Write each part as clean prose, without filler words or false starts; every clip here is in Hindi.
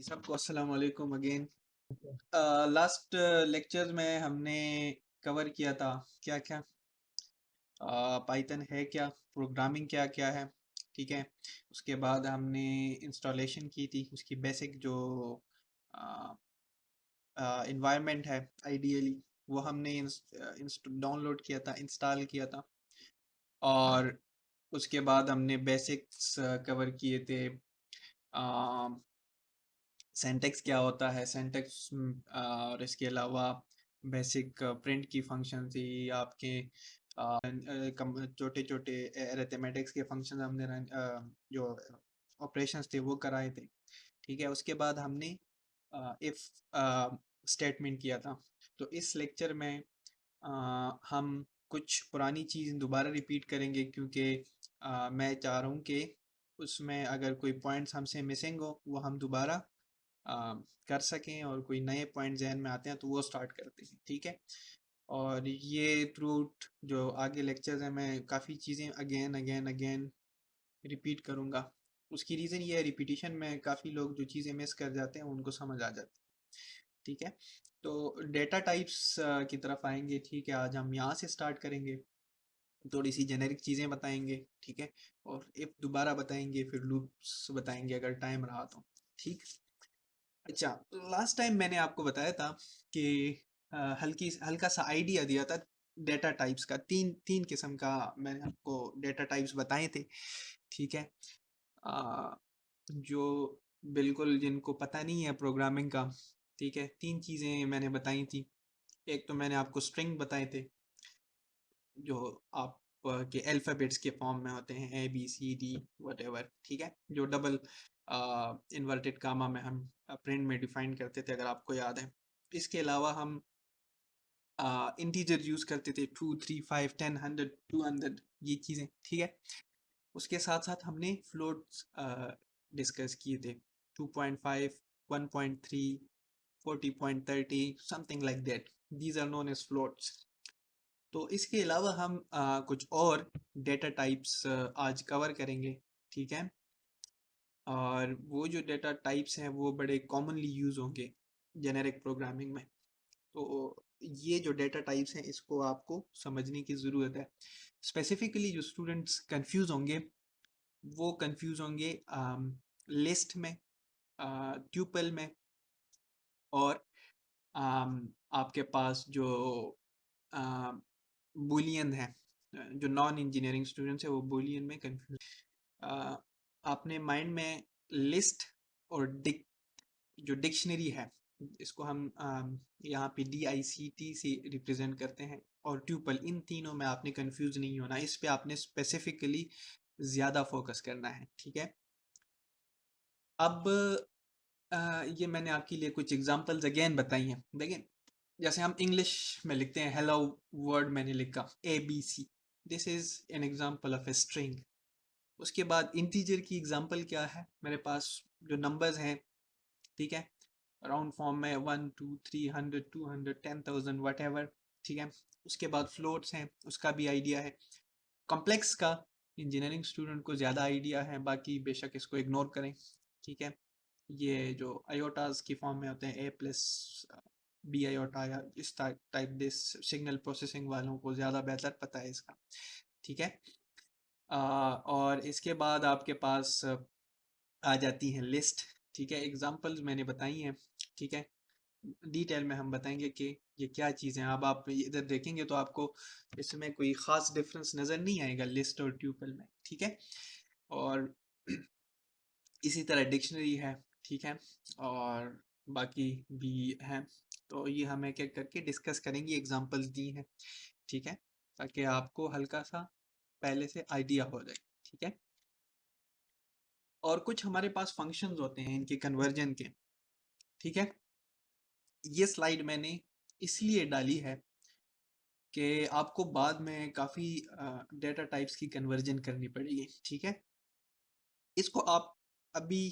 सबको अस्सलाम वालेकुम अगेन। लास्ट लेक्चर में हमने कवर किया था क्या क्या पाइथन है क्या, प्रोग्रामिंग क्या क्या है। ठीक है, उसके बाद हमने इंस्टॉलेशन की थी उसकी बेसिक जो इन्वायरमेंट है आइडियली, वो हमने डाउनलोड किया था, इंस्टॉल किया था। और उसके बाद हमने बेसिक्स कवर किए थे। सिंटैक्स क्या होता है, सिंटैक्स और इसके अलावा बेसिक प्रिंट की फंक्शन थी आपके। छोटे छोटे अरिथमेटिक्स के फंक्शन हमने जो ऑपरेशंस थे वो कराए थे। ठीक है, उसके बाद हमने इफ स्टेटमेंट किया था। तो इस लेक्चर में हम कुछ पुरानी चीज़ दोबारा रिपीट करेंगे, क्योंकि मैं चाह रहा हूँ कि उसमें अगर कोई पॉइंट्स हमसे मिसिंग हो वो हम दोबारा आ, कर सकें, और कोई नए पॉइंट जहन में आते हैं तो वो स्टार्ट करते हैं। ठीक है, और ये थ्रू आउट जो आगे लेक्चर्स हैं मैं काफ़ी चीज़ें अगेन अगेन अगेन रिपीट करूँगा। उसकी रीज़न ये है, रिपीटिशन में काफ़ी लोग जो चीज़ें मिस कर जाते हैं उनको समझ आ जाती है। ठीक है, तो डेटा टाइप्स की तरफ आएंगे। ठीक है, आज हम यहाँ से स्टार्ट करेंगे, थोड़ी सी जेनेरिक चीज़ें बताएंगे। ठीक है, और इफ दोबारा बताएंगे, फिर लूप्स बताएंगे अगर टाइम रहा तो। ठीक। अच्छा, लास्ट टाइम मैंने आपको बताया था कि हल्की हल्का सा आइडिया दिया था डेटा टाइप्स का। तीन तीन किस्म का मैंने आपको डेटा टाइप्स बताए थे। ठीक है, अ, जो बिल्कुल जिनको पता नहीं है प्रोग्रामिंग का, ठीक है, तीन चीज़ें मैंने बताई थी। एक तो मैंने आपको स्ट्रिंग बताए थे, जो आप के अल्फ़ाबेट्स के फॉर्म में होते हैं, A B C D whatever. ठीक है, जो डबल इन्वर्टेड कामा में हम प्रिंट में डिफाइन करते थे, अगर आपको याद है। इसके अलावा हम इंटीजर यूज़ करते थे, 2 3 5 10 100 200, ये चीज़ें। ठीक है, उसके साथ साथ हमने फ्लोट्स डिस्कस किए थे, 2.5 1.3 40.30 something like that. These are known as floats. तो इसके अलावा हम कुछ और डेटा टाइप्स आज कवर करेंगे। ठीक है, और वो जो डेटा टाइप्स हैं वो बड़े कॉमनली यूज़ होंगे जेनेरिक प्रोग्रामिंग में। तो ये जो डेटा टाइप्स हैं इसको आपको समझने की ज़रूरत है। स्पेसिफिकली जो स्टूडेंट्स कंफ्यूज होंगे वो कंफ्यूज होंगे लिस्ट में, ट्यूपल में, और आपके पास जो बुलियन है। जो नॉन इंजीनियरिंग स्टूडेंट्स है वो बुलियन में कंफ्यूज। आपने माइंड में लिस्ट और जो डिक्शनरी है, इसको हम यहाँ पे DICT से रिप्रेजेंट करते हैं, और ट्यूपल, इन तीनों में आपने कंफ्यूज नहीं होना। इस पे आपने स्पेसिफिकली ज़्यादा फोकस करना है। ठीक है, अब ये मैंने आपके लिए कुछ एग्जांपल्स अगेन बताई हैं। देखिए, जैसे हम इंग्लिश में लिखते हैं हेलो, वर्ड मैंने लिखा ABC, this is an example of a string. उसके बाद इंटीजर की एग्जांपल क्या है, मेरे पास जो नंबर्स हैं, ठीक है, राउंड फॉर्म में 1 2 3 100 200 10,000 वट एवर। ठीक है, उसके बाद फ्लोट्स हैं, उसका भी आइडिया है। कॉम्प्लेक्स का इंजीनियरिंग स्टूडेंट को ज़्यादा आइडिया है, बाकी बेशक इसको इग्नोर करें। ठीक है, ये जो आयोटाज की फॉर्म में होते हैं, A+B आयोटा, या इस टाइप दिस सिग्नल प्रोसेसिंग वालों को ज़्यादा बेहतर पता है इसका। ठीक है, और इसके बाद आपके पास आ जाती हैं लिस्ट। ठीक है, एग्जांपल्स मैंने बताई हैं। ठीक है, डिटेल में हम बताएंगे कि ये क्या चीज़ें हैं। अब आप इधर देखेंगे तो आपको इसमें कोई ख़ास डिफरेंस नज़र नहीं आएगा लिस्ट और ट्यूपल में। ठीक है, और इसी तरह डिक्शनरी है। ठीक है, और बाकी भी हैं। तो ये हम एक एक करके डिस्कस करेंगे, एग्जांपल्स दी हैं। ठीक है, ताकि आपको हल्का सा पहले से आइडिया हो जाए। ठीक है, और कुछ हमारे पास फंक्शंस होते हैं इनके कन्वर्जन के। ठीक है, ये स्लाइड मैंने इसलिए डाली है कि आपको बाद में काफ़ी डेटा टाइप्स की कन्वर्जन करनी पड़ेगी। ठीक है, इसको आप अभी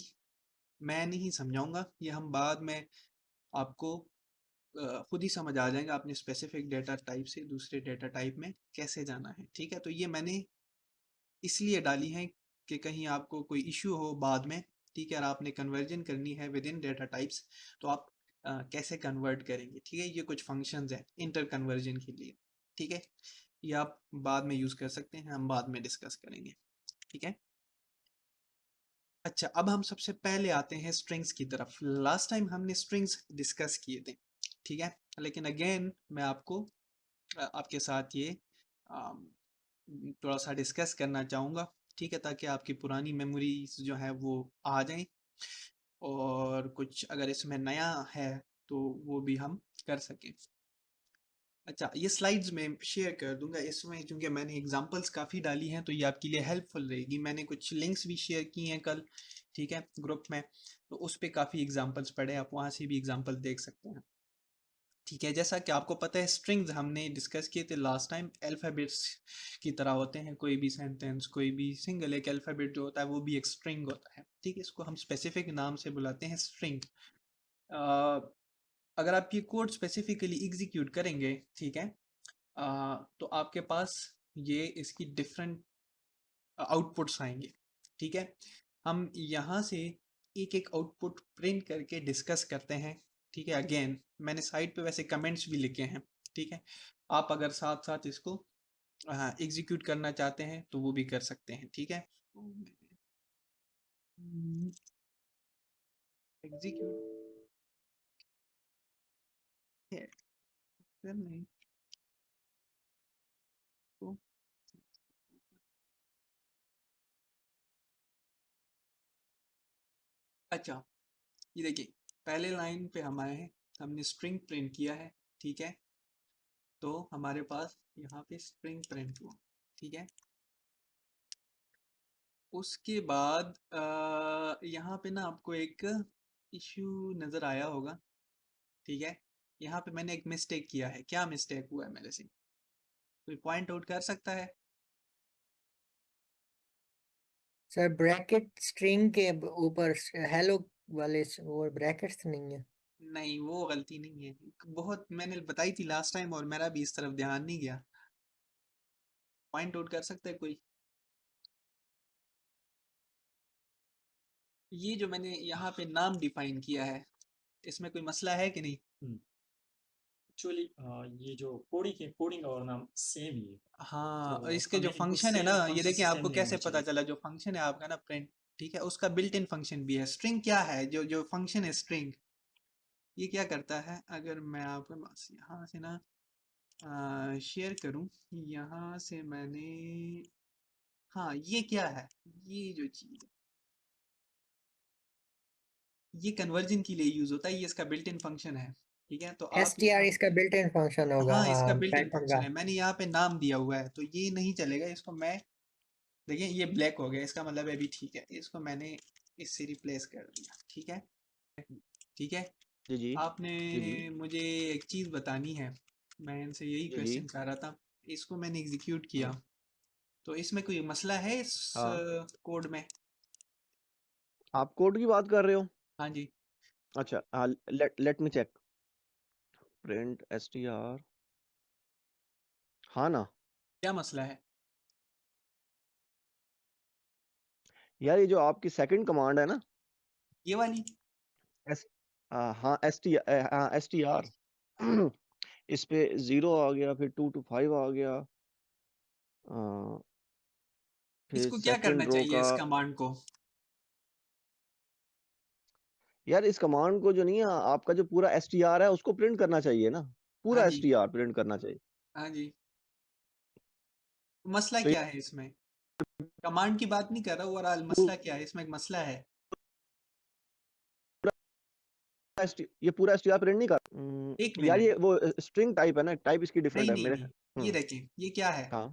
मैं नहीं समझाऊंगा, ये हम बाद में आपको खुद ही समझ आ जाएगा आपने स्पेसिफिक डेटा टाइप से दूसरे डेटा टाइप में कैसे जाना है। ठीक है, तो ये मैंने इसलिए डाली है कि कहीं आपको कोई इश्यू हो बाद में ठीक है, और आपने कन्वर्जन करनी है विद इन डेटा टाइप्स, तो आप कैसे कन्वर्ट करेंगे, ठीक है। ये कुछ फंक्शंस हैं इंटर कन्वर्जन के लिए, ठीक है। ये आप बाद में यूज़ कर सकते हैं, हम बाद में डिस्कस करेंगे, ठीक है। अच्छा, अब हम सबसे पहले आते हैं स्ट्रिंग्स की तरफ। लास्ट टाइम हमने स्ट्रिंग्स डिस्कस किए थे, ठीक है, लेकिन अगेन मैं आपको आपके साथ ये अम, थोड़ा सा डिस्कस करना चाहूँगा, ठीक है, ताकि आपकी पुरानी मेमोरीज जो है वो आ जाएं, और कुछ अगर इसमें नया है तो वो भी हम कर सकें। अच्छा, ये स्लाइड्स में शेयर कर दूंगा इसमें, क्योंकि मैंने एग्जांपल्स काफ़ी डाली हैं तो ये आपके लिए हेल्पफुल रहेगी। मैंने कुछ लिंक्स भी शेयर किए हैं कल, ठीक है, ग्रुप में, तो उस पे काफ़ी एग्जांपल्स पढ़े, आप वहाँ से भी एग्जांपल देख सकते हैं, ठीक है। जैसा कि आपको पता है, स्ट्रिंग्स हमने डिस्कस किए थे लास्ट टाइम, अल्फ़ाबेट्स की तरह होते हैं, कोई भी सेंटेंस, कोई भी सिंगल एक अल्फ़ाबेट जो होता है वो भी एक स्ट्रिंग होता है, ठीक है। इसको हम स्पेसिफिक नाम से बुलाते हैं स्ट्रिंग। अगर आप ये कोड स्पेसिफिकली एग्जीक्यूट करेंगे, ठीक है, तो आपके पास ये इसकी डिफरेंट आउटपुट्स आएंगे, ठीक है। हम यहाँ से एक एक आउटपुट प्रिंट करके डिस्कस करते हैं, ठीक है। अगेन मैंने साइड पे वैसे कमेंट्स भी लिखे हैं, ठीक है, आप अगर साथ साथ इसको एग्जीक्यूट करना चाहते हैं तो वो भी कर सकते हैं, ठीक है। एग्जीक्यूट है नहीं तो, अच्छा, ये देखिए, पहले लाइन पे हम आए हैं, हमने स्ट्रिंग प्रिंट किया है, ठीक है, तो हमारे पास यहाँ पे स्ट्रिंग प्रिंट हुआ, ठीक है। उसके बाद यहाँ पे ना आपको एक इश्यू नज़र आया होगा, ठीक है। यहाँ पे मैंने एक मिस्टेक किया है, क्या मिस्टेक हुआ है मेरे से, कोई पॉइंट आउट कर सकता है? सर ब्रैकेट स्ट्रिंग के ऊपर हेलो वाले वो ब्रैकेट्स नहीं है। नहीं, वो गलती नहीं है, बहुत मैंने बताई थी लास्ट टाइम और मेरा भी इस तरफ ध्यान नहीं गया। पॉइंट आउट कर सकता है कोई? ये जो मैंने यहाँ पे नाम डिफाइन किया है, इसमें कोई मसला है कि नहीं? एक्चुअली ये जो कोडिंग और नाम सेम ही है। हाँ, और तो इसके जो हमें इनको फंक्शन है ना, सेम ये फंक्शन देखिए, सिस्टम आपको में कैसे होना पता चाहिए। चला, जो फंक्शन है आपका ना प्रिंट, ठीक है, उसका बिल्ट इन फंक्शन भी है। स्ट्रिंग क्या है, जो जो फंक्शन है स्ट्रिंग, ये क्या करता है, अगर मैं आपको बस यहाँ से ना शेयर करूँ, यहाँ से मैंने, हाँ, ये क्या है, ये जो चीज़ है, ये कन्वर्जन के लिए यूज होता है, ये इसका बिल्ट इन फंक्शन है, ठीक है। तो आप str यहाँ, इसका बिल्ट इन फंक्शन होगा, हाँ, इसका हाँ बिल्ट इन पाइथन फंक्शन का। है, मैंने यहाँ पे नाम दिया हुआ है, तो ये नहीं चलेगा, इसको मैं, देखिए ये ब्लैक हो गया, इसका मतलब है अभी ठीक है, इसको मैंने इससे रिप्लेस कर दिया, ठीक है, ठीक है। जी जी। आपने जी जी। मुझे एक चीज़ बतानी है, मैं इनसे यही जी जी। क्वेश्चन चाह रहा था। इसको मैंने एग्जीक्यूट किया, हम्म। तो इसमें कोई मसला है इस हाँ, कोड में? आप कोड की बात कर रहे हो? हाँ जी। अच्छा, हाँ, let me check. Print str। हाँ ना। क्या मसला है? यार ये जो आपकी सेकंड कमांड है ना, ये वाली? एस, हाँ str, इस पे 0 आ गया, फिर 2 to 5 आ गया, आ, फिर इसको क्या करना सेकंड रो चाहिए का। इस कमांड को? यार इस कमांड को जो नहीं है, आपका जो पूरा str है उसको प्रिंट करना चाहिए ना, हाँ पूरा जी, str प्रिंट करना चाहिए। हाँ जी, मसला तो क्या है इसमें? कमांड की बात नहीं कर रहा, ओवरऑल मसला क्या है इसमें, एक मसला है। ये पूरा str प्रिंट नहीं कर। एक यार मिनट, ये वो स्ट्रिंग टाइप है ना, टाइप इसकी डिफरेंट नहीं है नहीं मेरे। नहीं, ये देखें, ये क्या है, हाँ।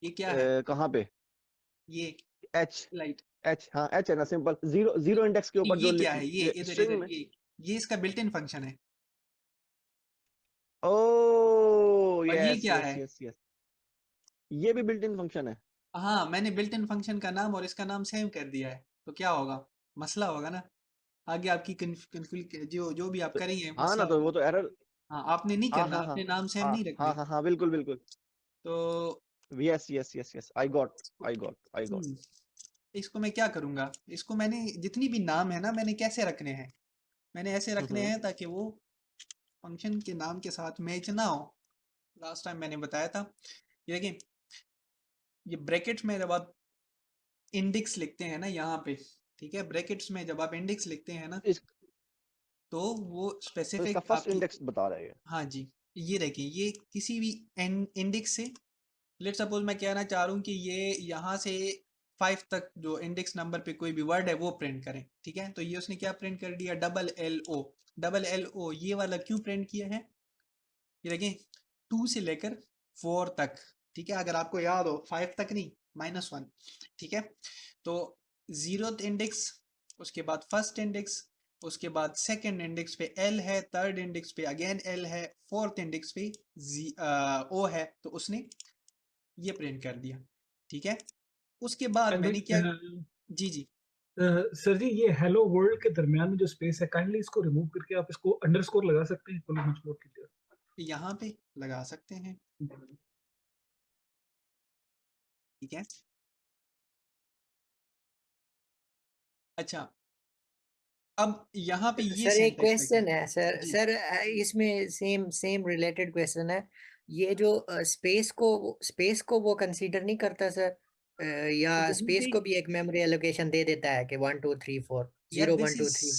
ये क्या है, कहाँ पे? ये एच। लाइट, एच, हाँ एच है ना, सिंपल, जीरो जीरो इंडेक्स के ऊपर ये जो क्या है, ये इधर स्ट्रिंग इधर, में। ये इसका बिल्ट इन फंक्शन है। ओ और ये यस क्या यस है? यस यस, ये भी बिल्ट इन फंक्शन है। हाँ, मैंने बिल्ट इन फंक्शन का नाम और इसका नाम सेम कर दिया है, तो क्या होगा, मसला होगा ना, आगे आपकी जो जो भी आप तो, करेंगे हाँ मसला ना, तो होगा। वो तो एरर। हाँ, आपने नहीं हाँ करना, हाँ हाँ आपने नाम सेम हाँ नहीं हाँ रखने, हाँ हाँ, बिल्कुल बिल्कुल। तो yes yes yes yes, I got, I got, I got. Hmm, इसको मैं क्या करूँगा, इसको मैंने जितनी भी नाम है ना मैंने कैसे रखने हैं, मैंने ऐसे रखने हैं ताकि वो फंक्शन के नाम के साथ मैच ना हो। लास्ट टाइम मैंने बताया था, ये देखिए ये ब्रैकेट्स में जब आप इंडेक्स लिखते हैं ना यहाँ पे, ठीक है, ब्रैकेट्स में जब आप इंडेक्स लिखते हैं ना इस तो वो तो इसका स्पेसिफिक फर्स्ट आपकी, इंडेक्स बता रहा है ये। हाँ जी, ये देखिए ये किसी भी इंडेक्स से, लेट सपोज मैं कहना चाह रहा हूँ कि ये यहाँ से 5 तक जो इंडेक्स नंबर पे कोई भी वर्ड है वो प्रिंट करें, ठीक है, तो ये उसने क्या प्रिंट कर दिया, LLO। LLO ये वाला क्यों प्रिंट किया है, ये देखें 2 से लेकर 4 तक, ठीक है, अगर आपको याद हो 5 तक नहीं, -1, ठीक है, तो 0th इंडेक्स, उसके बाद फर्स्ट इंडेक्स, उसके बाद सेकंड इंडेक्स पे L है, थर्ड इंडेक्स पे अगेन L है, फोर्थ इंडेक्स पे O है, तो उसने ये प्रिंट कर दिया, ठीक है। उसके बाद एंड मैंने क्या, जी जी, सर जी ये हेलो वर्ल्ड के दरमियान में जो स्पेस है काइंडली इसको रिमूव करके आप इसको अंडरस्कोर लगा सकते हैं, फुल मच मोर कीजिए। यहाँ पे लगा सकते हैं, ठीक है। अच्छा, अब यहाँ पे ये सर एक सिंटैक्स देखें, क्वेश्चन है सर, जी इसमें सेम सेम रिलेटेड क्वेश्चन है। ये जो स्पेस को वो कंसीडर नहीं करता सर, या यहीं स्पेस पे, को भी एक मेमोरी एलोकेशन दे देता है कि 1 2 3 4 यार 0 दिस 1 2 इज, 3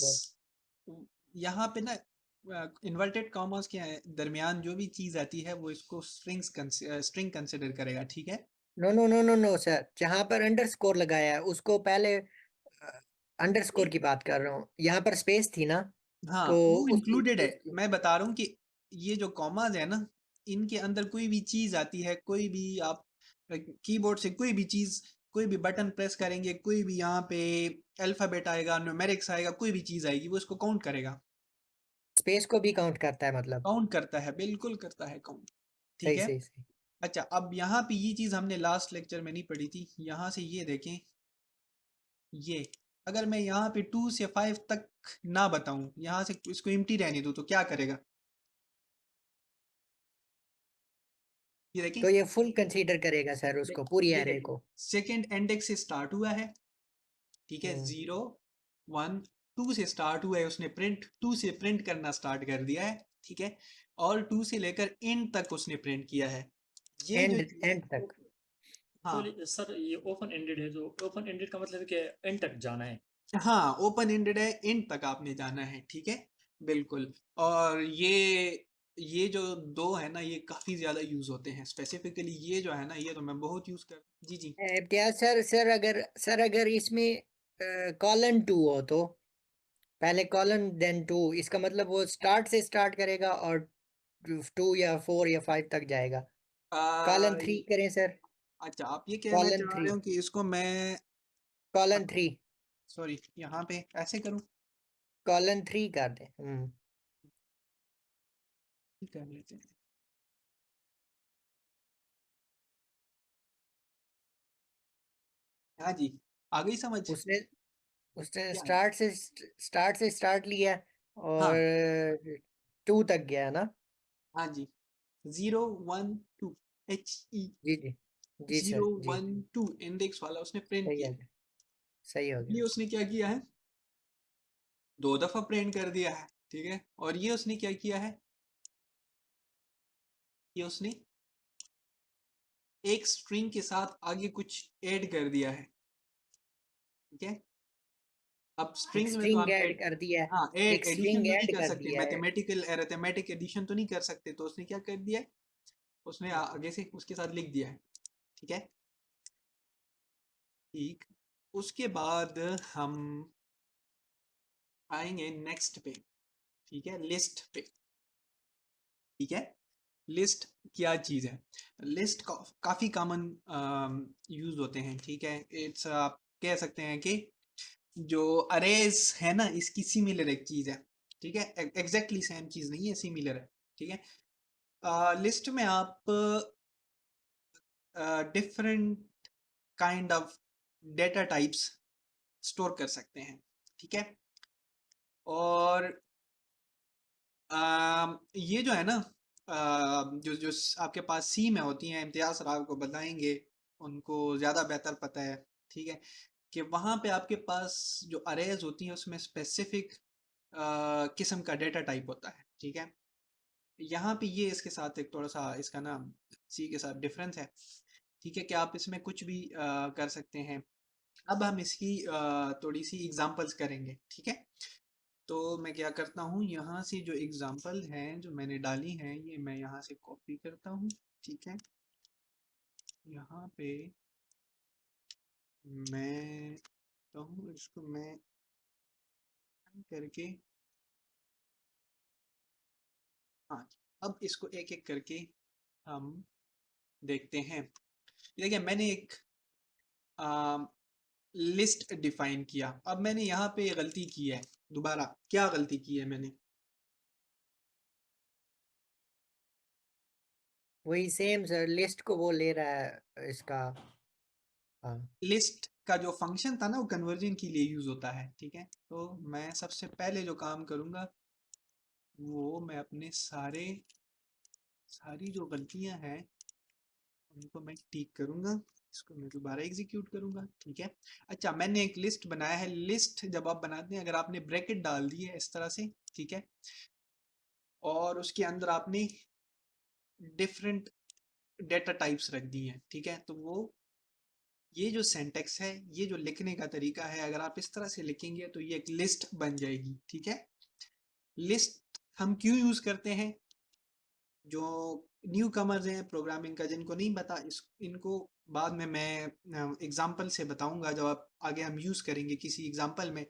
4। यहाँ पे ना इन्वर्टेड कॉमास के दरमियान जो भी चीज आती है वो इसको स्ट्रिंग कंसिडर करेगा, ठीक है। No no no no no sir, जहां पर अंडरस्कोर लगाया है उसको पहले, अंडरस्कोर की बात कर रहा हूँ, यहाँ पर स्पेस थी ना, हाँ तो वो उसकी इंक्लूडेड है, उसकी मैं बता रहा हूँ कि ये जो कॉमाज है ना, इनके अंदर कोई भी चीज आती है, कोई भी आप कीबोर्ड से कोई भी चीज, कोई भी बटन प्रेस करेंगे, कोई भी यहाँ पे अल्फाबेट आएगा, न्यूमेरिक्स आएगा, कोई भी चीज आएगी वो इसको काउंट करेगा, स्पेस को भी काउंट करता है मतलब। काउंट करता है, बिल्कुल करता है काउंट, ठीक सही है। सही सही। अच्छा, अब यहाँ पे ये चीज हमने लास्ट लेक्चर में नहीं पढ़ी थी, यहाँ से ये देखें, ये अगर मैं यहाँ पे 2 से 5 तक ना बताऊं, यहाँ से इसको एम्प्टी रहने दूं, तो क्या करेगा, ये देखें, तो ये फुल कंसीडर करेगा सर उसको, पूरी ये एरे देखें को। सेकेंड इंडेक्स से स्टार्ट हुआ है, ठीक है, हम्म 0 1 2 से स्टार्ट हुआ है, उसने प्रिंट 2 से प्रिंट करना स्टार्ट कर दिया है, ठीक है, और 2 से लेकर एंड तक उसने प्रिंट किया है, ये जो एंड तक। हाँ एक्चुअली सर ये ओपन एंडेड है, जो ओपन एंडेड का मतलब है कि एंड तक जाना है। हाँ ओपन एंडेड है, एंड तक आपने जाना है, ठीक है, बिल्कुल। और ये जो दो है ना ये काफी ज्यादा यूज होते हैं, स्पेसिफिकली ये जो है ना ये तो मैं बहुत यूज कर, जी जी, क्या सर, अगर इसमें कॉलन 2 हो तो पहले कॉलन देन 2, इसका मतलब वो स्टार्ट से स्टार्ट करेगा और 2 या 4 या 5 तक जाएगा। कॉलन 3 करें सर, अच्छा आप ये कहना कॉलन चाह 3, रहे हो कि इसको मैं, कॉलन 3, सॉरी यहाँ पे ऐसे करूँ, कॉलन 3 कर दें। कर लेते हैं, हाँ जी, आ गई समझ, उसने उसने क्या है, स्टार्ट लिया हाँ और 2 तक गया ना। हाँ जी, 0 1 2 HE, जी जी, जी 0 सर जी, 1 2 इंडेक्स वाला उसने प्रिंट सही किया हो है, गया, सही हो ये गया। उसने क्या किया है, 2 दफा प्रिंट कर दिया है, ठीक है, और ये उसने क्या किया है, ये उसने एक स्ट्रिंग के साथ आगे कुछ ऐड कर दिया है, ठीक है। अब एक स्ट्रिंग्स में तो स्ट्रिंग हम ऐड ऐड, कर दिया है, हाँ एक एडिशन स्ट्रिंग तो नहीं ऐड कर कर सकते, दिया है। मैथमेटिकल अरिथमेटिक एडिशन तो नहीं कर सकते, तो उसने क्या कर दिया है, उसने आगे से उसके साथ लिख दिया है, ठीक है, ठीक। उसके बाद हम आएंगे नेक्स्ट पे, ठीक है, लिस्ट पे, ठीक है। लिस्ट क्या चीज़ है, लिस्ट काफ़ी कॉमन यूज होते हैं, ठीक है, इट्स आप कह सकते हैं कि जो अरेज है ना इसकी सिमिलर एक चीज़ है, ठीक है, एग्जैक्टली सेम चीज़ नहीं है, सिमिलर है, ठीक है। लिस्ट में आप different kind of data types store कर सकते हैं, ठीक है, और ये जो है ना जो जो आपके पास सी में होती हैं, इम्तियाज सर आपको बताएंगे, उनको ज़्यादा बेहतर पता है, ठीक है, कि वहाँ पे आपके पास जो अरेज होती हैं उसमें स्पेसिफिक किस्म का डेटा टाइप होता है, ठीक है। यहाँ पे ये इसके साथ एक थोड़ा सा इसका ना सी के साथ डिफरेंस है, ठीक है, कि आप इसमें कुछ भी कर सकते हैं। अब हम इसकी थोड़ी सी एग्जांपल्स करेंगे, ठीक है। तो मैं क्या करता हूँ, यहाँ से जो एग्जांपल हैं जो मैंने डाली हैं ये मैं यहाँ से कॉपी करता हूँ, ठीक है। यहाँ पे मैं कहूँ इसको मैं करके, हाँ, अब इसको एक एक करके हम देखते हैं। देखिए मैंने एक लिस्ट डिफाइन किया, अब मैंने यहाँ पे गलती की है। दोबारा क्या गलती की है मैंने? वही सेम सर, लिस्ट को वो ले रहा है इसका। हाँ लिस्ट का जो फंक्शन था ना वो कन्वर्जन के लिए यूज होता है, ठीक है। तो मैं सबसे पहले जो काम करूँगा वो मैं अपने सारी जो गलतियां हैं उनको मैं ठीक करूँगा, इसको मैं दोबारा एग्जीक्यूट करूँगा, ठीक है। अच्छा, मैंने एक लिस्ट बनाया है। लिस्ट जब आप बनाते हैं, अगर आपने ब्रैकेट डाल दी है इस तरह से, ठीक है, और उसके अंदर आपने डिफरेंट डेटा टाइप्स रख दी हैं, ठीक है, तो वो ये जो सिंटैक्स है, ये जो लिखने का तरीका है, अगर आप इस तरह से लिखेंगे तो ये एक लिस्ट बन जाएगी, ठीक है। लिस्ट हम क्यों यूज करते हैं? जो न्यू कमर्स हैं प्रोग्रामिंग का, जिनको नहीं पता, इनको बाद में मैं एग्जांपल से बताऊंगा। जब आप आगे हम यूज करेंगे किसी एग्जांपल में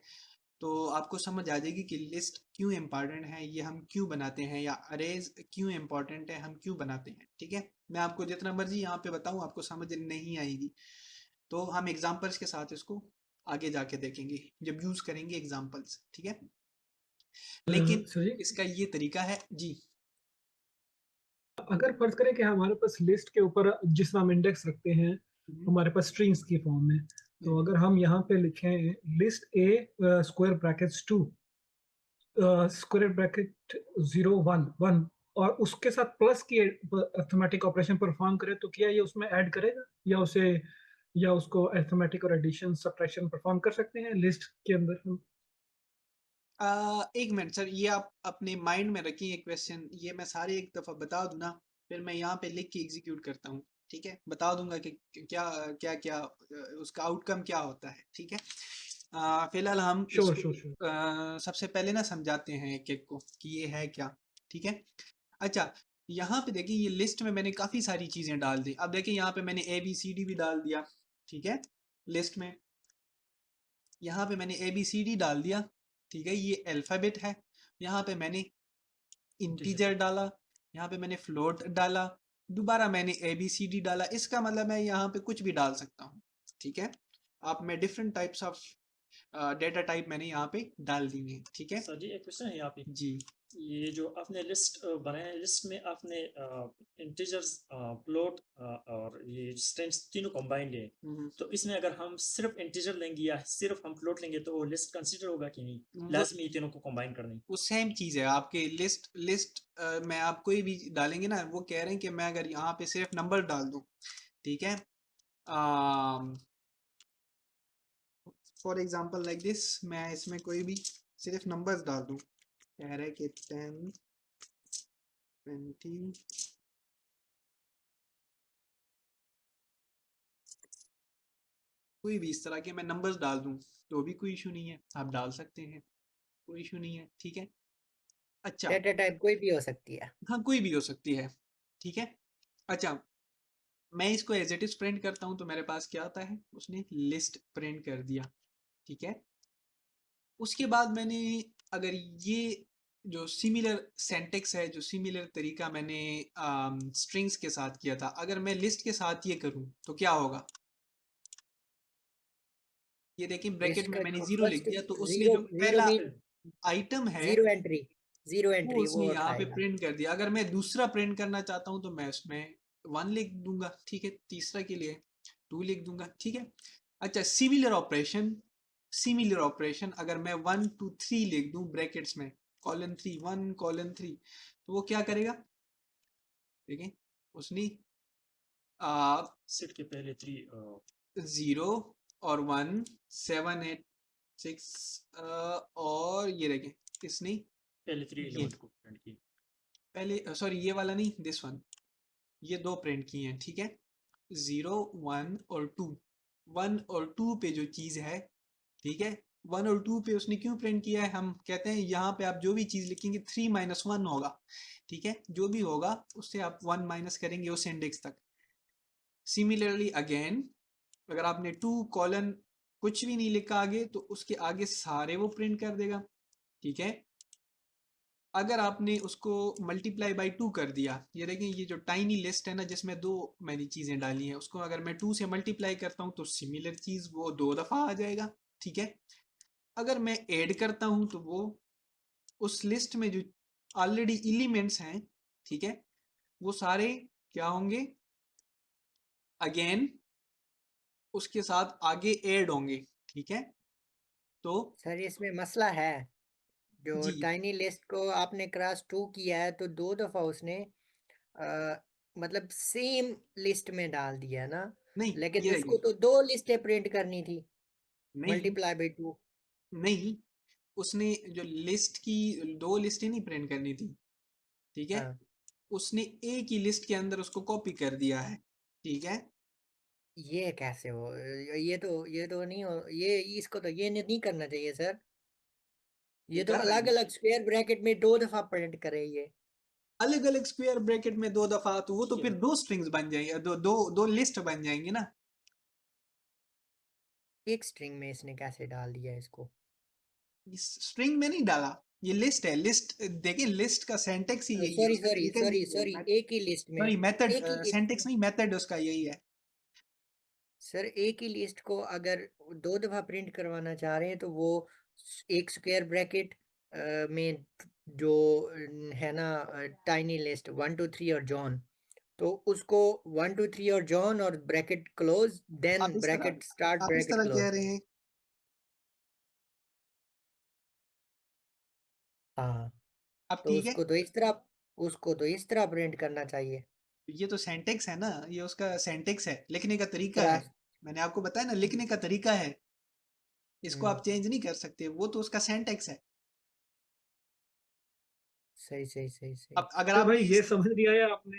तो आपको समझ आ जाएगी कि लिस्ट क्यों इम्पॉर्टेंट है, ये हम क्यों बनाते हैं, या अरेज क्यों इम्पॉर्टेंट है, हम क्यों बनाते हैं, ठीक है। मैं आपको जितना मर्जी यहाँ पे बताऊं आपको समझ नहीं आएगी, तो हम एग्जांपल्स के साथ इसको आगे जाके देखेंगे जब यूज करेंगे एग्जांपल्स, ठीक है। लेकिन सर जी, इसका ये तरीका है जी। अगर फर्ज करें कि हमारे पास लिस्ट के ऊपर जिस तरह हम इंडेक्स रखते हैं हमारे पास स्ट्रिंग्स की फॉर्म में, तो अगर हम यहाँ पे लिखें list A square brackets 2 square bracket 0 1 1 और उसके साथ प्लस की अरिथमेटिक ऑपरेशन परफॉर्म करे, तो क्या ये उसमें ऐड करेगा या उसे या उसको अरिथमेटिक और एडिशन सब्ट्रैक्शन परफॉर्म कर सकते हैं लिस्ट के अंदर हम? एक मिनट सर, ये आप अपने माइंड में रखिए क्वेश्चन, ये मैं सारे एक दफ़ा बता दूं ना, फिर मैं यहाँ पे लिख के एग्जीक्यूट करता हूँ, ठीक है। बता दूंगा कि क्या क्या क्या उसका आउटकम क्या होता है, ठीक है। फिलहाल हम श्योर इसको श्योर श्योर। सबसे पहले ना समझाते हैं एक एक को कि ये है क्या, ठीक है। अच्छा, यहाँ पे देखिए ये लिस्ट में मैंने काफ़ी सारी चीज़ें डाल दी। अब देखिए यहाँ पे मैंने ABCD भी डाल दिया, ठीक है, लिस्ट में। यहाँ पे मैंने ABCD डाल दिया, ठीक है, ये अल्फ़ाबेट है। यहाँ पे मैंने इंटीजर डाला, यहाँ पे मैंने फ्लोट डाला, दोबारा मैंने ABCD डाला। इसका मतलब मैं यहाँ पे कुछ भी डाल सकता हूँ, ठीक है। आप मैं different types of data type मैंने यहाँ पे डाल दिए, ठीक है सर जी एक क्वेश्चन है यहाँ पे, जी। ये जो आपने लिस्ट बनाया है, लिस्ट में आपने इंटीजर्स फ्लोट और ये स्ट्रिंग्स तीनों कॉम्बाइंड है, तो इसमें अगर हम सिर्फ इंटीजर लेंगे या सिर्फ हम फ्लोट लेंगे तो वो लिस्ट कंसीडर होगा कि नहीं, लाजमी ये तीनों को कॉम्बाइन करनी? वो सेम चीज़ है आपके लिस्ट में आप कोई भी डालेंगे ना, वो कह रहे हैं कि मैं अगर यहाँ पे सिर्फ नंबर डाल दूँ, ठीक है, फॉर एग्जांपल लाइक दिस, मैं इसमें कोई भी सिर्फ नंबर्स डाल दूँ, कह रहे हैं कि 10 20 कोई भी इस तरह के मैं नंबर्स डाल दूँ तो भी कोई इशू नहीं है, आप डाल सकते हैं, कोई इशू नहीं है, ठीक है। अच्छा, डेटा टाइप कोई भी हो सकती है। हाँ कोई भी हो सकती है, ठीक है। अच्छा, मैं इसको एज इट इज प्रिंट करता हूँ तो मेरे पास क्या आता है, उसने लिस्ट प्रिंट कर दिया, ठीक है। उसके बाद मैंने अगर ये जो सिमिलर सेंटेक्स है, जो सिमिलर तरीका मैंने स्ट्रिंग्स के साथ किया था, अगर मैं लिस्ट के साथ ये करूँ तो क्या होगा? ये देखिए ब्रैकेट लिस्ट में का मैंने जो जीरो लिख फर्स्ट दिया, तो उसने जीरो जो जीरो पहला भी आइटम है जीरो वो एंट्री उसने वो यहाँ पे उठाएगा। प्रिंट कर दिया। अगर मैं दूसरा प्रिंट करना चाहता हूँ तो मैं उसमें 1 लिख दूंगा, ठीक है, तीसरा के लिए 2 लिख दूंगा, ठीक है। अच्छा, सिमिलर ऑपरेशन अगर मैं 1 2 3 लिख दूं ब्रैकेट्स में, कॉलन 3 1 कॉलन 3, तो वो क्या करेगा? देखिए उसने सेट के पहले थ्री 0 और 1 7 8 6 और ये देखें इसने पहले 3 ये एलिमेंट को प्रिंट की। पहले सॉरी ये वाला नहीं, दिस वन, ये दो प्रिंट किए हैं, ठीक है। 0 1 और 2, 1 और 2 पे जो चीज़ है, ठीक है, 1 और 2 पे उसने क्यों प्रिंट किया है, हम कहते हैं यहाँ पे आप जो भी चीज़ लिखेंगे 3 - 1 होगा, ठीक है, जो भी होगा उससे आप 1 माइनस करेंगे उस इंडेक्स तक। सिमिलरली अगेन अगर आपने 2 कॉलन कुछ भी नहीं लिखा आगे तो उसके आगे सारे वो प्रिंट कर देगा, ठीक है। अगर आपने उसको मल्टीप्लाई बाई 2 कर दिया, ये देखें ये जो टाइनी लिस्ट है ना जिसमें दो मैंने चीज़ें डाली हैं, उसको अगर मैं 2 से मल्टीप्लाई करता हूँ तो सिमिलर चीज़ वो 2 दफ़ा आ जाएगा, ठीक है। अगर मैं ऐड करता हूँ तो वो उस लिस्ट में जो ऑलरेडी एलिमेंट्स हैं, ठीक है, वो सारे क्या होंगे, अगेन उसके साथ आगे ऐड होंगे, ठीक है। तो सर इसमें मसला है, जो जी टाइनी लिस्ट को आपने क्रॉस 2 किया है तो 2 दफ़ा उसने मतलब सेम लिस्ट में डाल दिया ना, नहीं, लेकिन ये उसको देखिए, तो 2 लिस्टें प्रिंट करनी थी, नहीं मल्टीप्लाई बाई 2। नहीं, उसने जो लिस्ट की दो लिस्टें नहीं प्रिंट करनी थी, ठीक है, हाँ, उसने एक ही लिस्ट के अंदर उसको कॉपी कर दिया है, ठीक है। ये कैसे हो, ये तो नहीं हो, ये इसको तो ये नहीं करना चाहिए सर, ये ये तो कर रहे अलग हैं अलग स्क्वायर ब्रैकेट में 2 दफ़ा प्रिंट करे ये। अलग अलग स्क्वायर ब्रैकेट में 2 दफा, तो वो तो ठीक फिर है, 2 स्ट्रिंग्स बन जाएंगे, दो लिस्ट बन जाएंगी ना। एक स्ट्रिंग में इसने कैसे डाल दिया इसको? स्ट्रिंग में नहीं डाला, ये लिस्ट है, लिस्ट देखिए, लिस्ट का सिंटैक्स ही यही है, सॉरी उसका सॉरी तरीका सॉरी यही सॉरी है, एक ही लिस्ट में, सॉरी मेथड, एक ही लिस्ट सिंटैक्स में नहीं, मेथड उसका यही है। सर एक ही लिस्ट को अगर 2 दफ़ा प्रिंट करवाना चाह रहे हैं तो वो एक स्क्वायर ब्रैकेट में जो है ना टाइनी लिस्ट 1 2 3 और जॉन, तो उसको 1 2 3 और जॉन और ब्रैकेट क्लोज, देन आप इस ब्रैकेट स्टार्ट तरह आप इस ब्रैकेट तरह कह क्लोज। रहे हैं, हाँ, अब तो ठीक है, उसको तो इस तरह प्रिंट करना चाहिए। ये तो सिंटैक्स है ना, ये उसका सिंटैक्स है, लिखने का तरीका है, क्रॉस। मैंने आपको बताया ना, लिखने का तरीका है, इसको हम्म, आप चेंज नहीं कर सकते, वो तो उसका सिंटैक्स है। सही सही सही सही। अब अगर तो भाई आपने ये समझ नहीं आया आपने,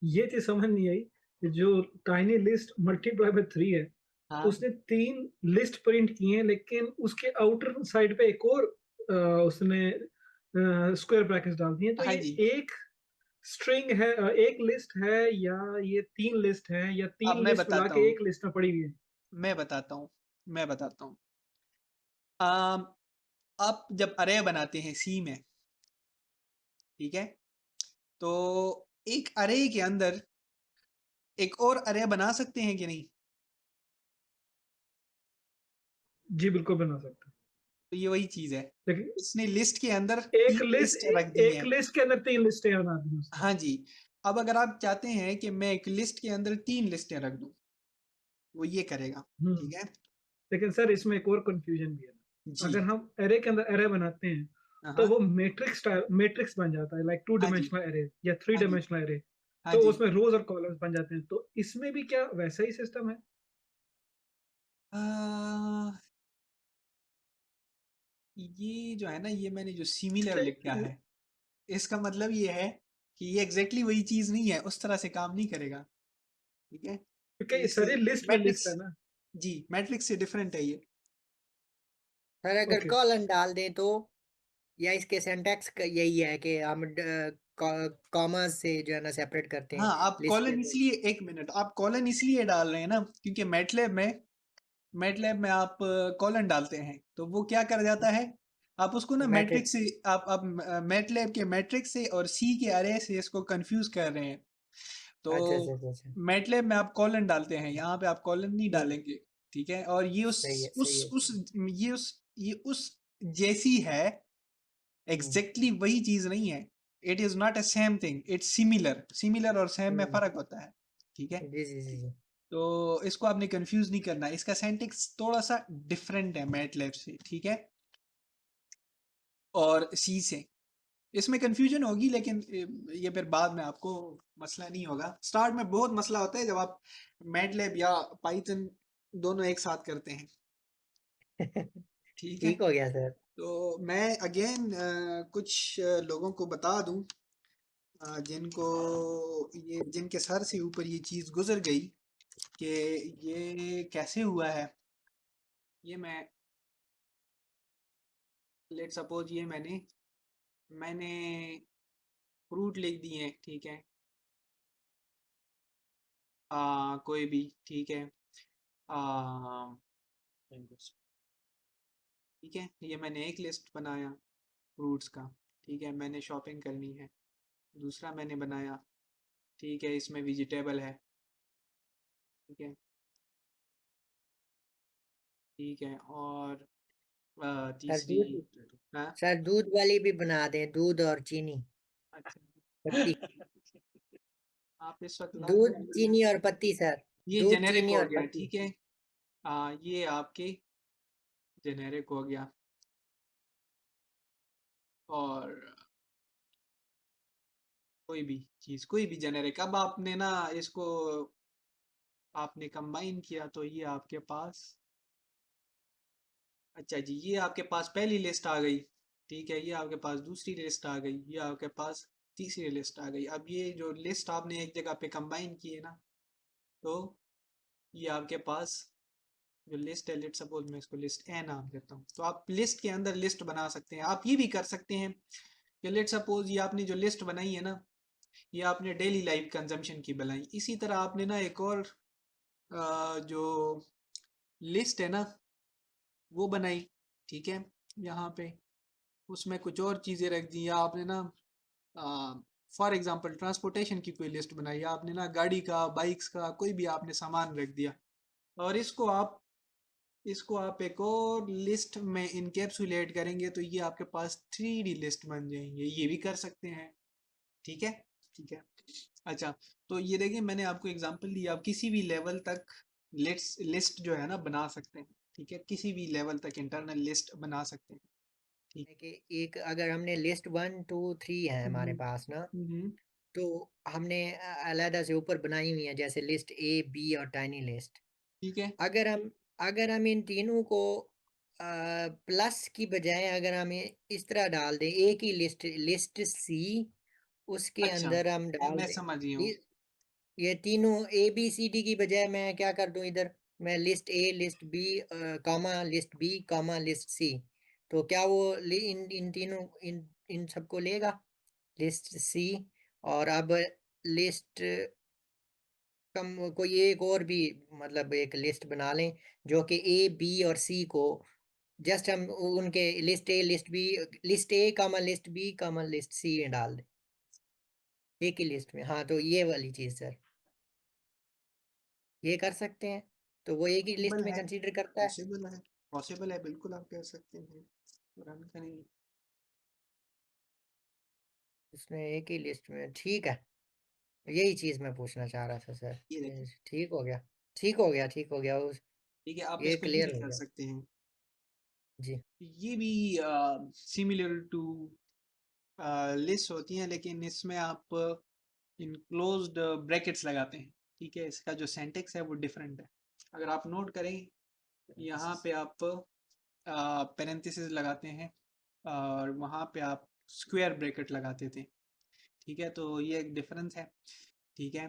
ये चीज समझ नहीं आई कि जो टाइनी लिस्ट मल्टीप्लाई बाय 3 है, हाँ उसने 3 लिस्ट प्रिंट की हैं, लेकिन उसके आउटर साइड पे एक और उसने स्क्वायर ब्रैकेट्स डाल दिए हैं। तो हाँ ये जी, एक स्ट्रिंग है, एक लिस्ट है, या ये 3 लिस्ट है, या अब 3 मैं लिस्ट मिला बताता के हूँ, एक लिस्ट में पड़ी हुई है? मैं बताता हूँ, मैं बताता हूँ। आम, आप जब अरे बनाते हैं सी में, ठीक है, तो एक अरे के अंदर एक और अरे बना सकते हैं कि नहीं, जी बिल्कुल बना सकते हैं, तो ये वही चीज है, लेकिन इसने लिस्ट के अंदर एक 3 लिस्ट लिस्ट रख दी एक है। लिस्ट के अंदर 3 लिस्टें बना दी उसने। हाँ जी, अब अगर आप चाहते हैं कि मैं एक लिस्ट के अंदर 3 लिस्टें रख दूं, वो ये करेगा, ठीक है। लेकिन सर इसमें एक और कंफ्यूजन भी है। जी, अगर हम एरे के अंदर एरे बनाते हैं तो हाँ वो मैट्रिक्स बन जाता है, लाइक 2 हाँ जी, डायमेंशनल एरे या 3 हाँ जी, डायमेंशनल एरे। हाँ तो जी, उसमें रोज और कॉलम्स बन जाते हैं, तो इसमें भी क्या वैसा ही सिस्टम है? आ, ये जो है ना, ये मैंने जो सिमिलर लिखा है, इसका मतलब ये है कि ये एग्जैक्टली वही चीज नहीं है, उस तरह से काम नहीं करेगा, ठीक है। क्योंकि ये इस सारी लिस्ट में लिस्ट मैट्रिक्स, है ना। जी मैट्रिक्स से डिफरेंट है ये। सर अगर ओके। कॉलन डाल दें तो, या इसके सिंटैक्स यही है कि हम कॉमास से जो है ना सेपरेट करते हैं हाँ, आप लिस्ट के कॉलन अंदर। इसलिए, एक मिनट, आप कॉलन इसलिए डाल रहे हैं ना क्योंकि मैटलैब में आप कॉलन डालते हैं तो वो क्या कर जाता है, आप उसको ना मैट्रिक्स मैट्रिक्स। से, आप मैटलैब के मैट्रिक्स से और सी के अरे से इसको कंफ्यूज कर रहे हैं। तो अच्छा अच्छा अच्छा अच्छा। मैटलैब में आप कॉलन डालते हैं, यहाँ पे आप कॉलन नहीं हम्म, डालेंगे, ठीक है। और ये सही है सही है सही है। ये उस जैसी है, हम्म एग्जैक्टली वही चीज नहीं है, it is not a same thing, it's similar, similar और सेम में हम्म, फर्क होता है, ठीक है। जी जी जी जी। तो इसको आपने कंफ्यूज नहीं करना, इसका सिंटैक्स थोड़ा सा डिफरेंट है मैटलैब से, ठीक है, और सी से, इसमें कंफ्यूजन होगी, लेकिन ये फिर बाद में आपको मसला नहीं होगा। स्टार्ट में बहुत मसला होता है जब आप मैटलैब या पाइथन दोनों एक साथ करते हैं, ठीक है। ठीक हो गया सर। तो मैं अगेन कुछ लोगों को बता दूं, जिनको ये जिनके सर से ऊपर ये चीज़ गुजर गई कि ये कैसे हुआ है। ये मैं लेट सपोज ये मैंने फ्रूट लिख दिए हैं, ठीक है, कोई भी, ठीक है, आ, ठीक है, ये मैंने एक लिस्ट बनाया फ्रूट्स का, ठीक है, मैंने शॉपिंग करनी है। दूसरा मैंने बनाया, ठीक है, इसमें वेजिटेबल है, ठीक है, ठीक है, और सर तीसरी, दूध, हाँ, सर दूध वाली भी बना दें, दूध और चीनी, अच्छा, पत्ती। आप इस वक्त दूध, लाजमी, चीनी और पत्ती सर। ये दूध, जेनेरिक चीनी हो और गया, पत्ती। ठीक है, ये आपके जेनेरिक हो गया, और कोई भी चीज़, कोई भी जेनेरिक। अब आपने ना इसको आपने कंबाइन किया तो ये आपके पास, अच्छा जी, ये आपके पास पहली लिस्ट आ गई, ठीक है, ये आपके पास दूसरी लिस्ट आ गई, ये आपके पास तीसरी लिस्ट आ गई। अब ये जो लिस्ट आपने एक जगह पे कंबाइन की है ना, तो ये आपके पास जो लिस्ट है, लेट सपोज मैं इसको लिस्ट ए नाम देता हूँ, तो आप लिस्ट के अंदर लिस्ट बना सकते हैं। आप ये भी कर सकते हैं कि लेट सपोज ये आपने जो लिस्ट बनाई है ना, ये आपने डेली लाइफ कंजम्पशन की बनाई। इसी तरह आपने ना एक और जो लिस्ट है ना वो बनाई, ठीक है, यहाँ पे उसमें कुछ और चीज़ें रख दी, या आपने ना फॉर एग्जांपल ट्रांसपोर्टेशन की कोई लिस्ट बनाई, या आपने ना गाड़ी का, बाइक्स का, कोई भी आपने सामान रख दिया, और इसको आप एक और लिस्ट में इनकेप्सुलेट करेंगे तो ये आपके पास 3D लिस्ट बन जाएंगे। ये भी कर सकते हैं, ठीक है, ठीक है। अच्छा, तो ये देखिए मैंने आपको एग्जांपल दिया, आप किसी भी लेवल तक लिस्ट जो है ना बना सकते हैं, ठीक है, किसी भी लेवल तक इंटरनल लिस्ट बना सकते हैं, ठीक। है कि एक अगर हमने लिस्ट 1 2 3 है हमारे हम्म, पास ना, हम्म, तो हमने अलहदा से ऊपर बनाई हुई है, जैसे लिस्ट ए, बी और टाइनी लिस्ट। ठीक है, अगर हम इन तीनों को प्लस की बजाय अगर हम इस तरह डाल दें, एक ही लिस्ट, लिस्ट सी, उसके अच्छा, अंदर हम डाल मैं दें समझ गया हूँ। ये तीनों ए बी सी डी की बजाय मैं क्या कर दूं, इधर मैं list A, list B, comma list B, comma list C, तो क्या वो इन इन तीनों इन सबको लेगा, लिस्ट सी। और अब लिस्ट कम कोई एक और भी, मतलब एक लिस्ट बना लें जो कि ए बी और सी को जस्ट हम उनके list A, list B, list A comma list B comma list C डाल दें एक ही लिस्ट में। हाँ, तो ये वाली चीज सर, ये कर सकते हैं, तो वो एक ही लिस्ट पॉसिबल में है, कंसीडर करता है। पॉसिबल है, पॉसिबल है, बिल्कुल आप कह सकते हैं, रन करेंगे। इसमें एक ही लिस्ट में, ठीक है। यही चीज मैं पूछना चाह रहा था सर। ये देखिए, ठीक हो गया, ठीक हो गया, ठीक हो गया उस, ठीक है, आप ये इसको ये क्लियर भी हो कर गया सकते हैं। जी। ये भी सिमिलर टू लिस्ट होती हैं, लेकिन इसमें आप इनक्लोज्ड ब्रैकेट्स लगाते हैं, ठीक है, इसका जो सिंटैक्स है वो डिफरेंट है। अगर आप नोट करें, यहाँ पे आप पेरेंथेसिस लगाते हैं, और वहाँ पे आप स्क्वायर ब्रैकेट लगाते थे, ठीक है, तो ये एक डिफरेंस है, ठीक है।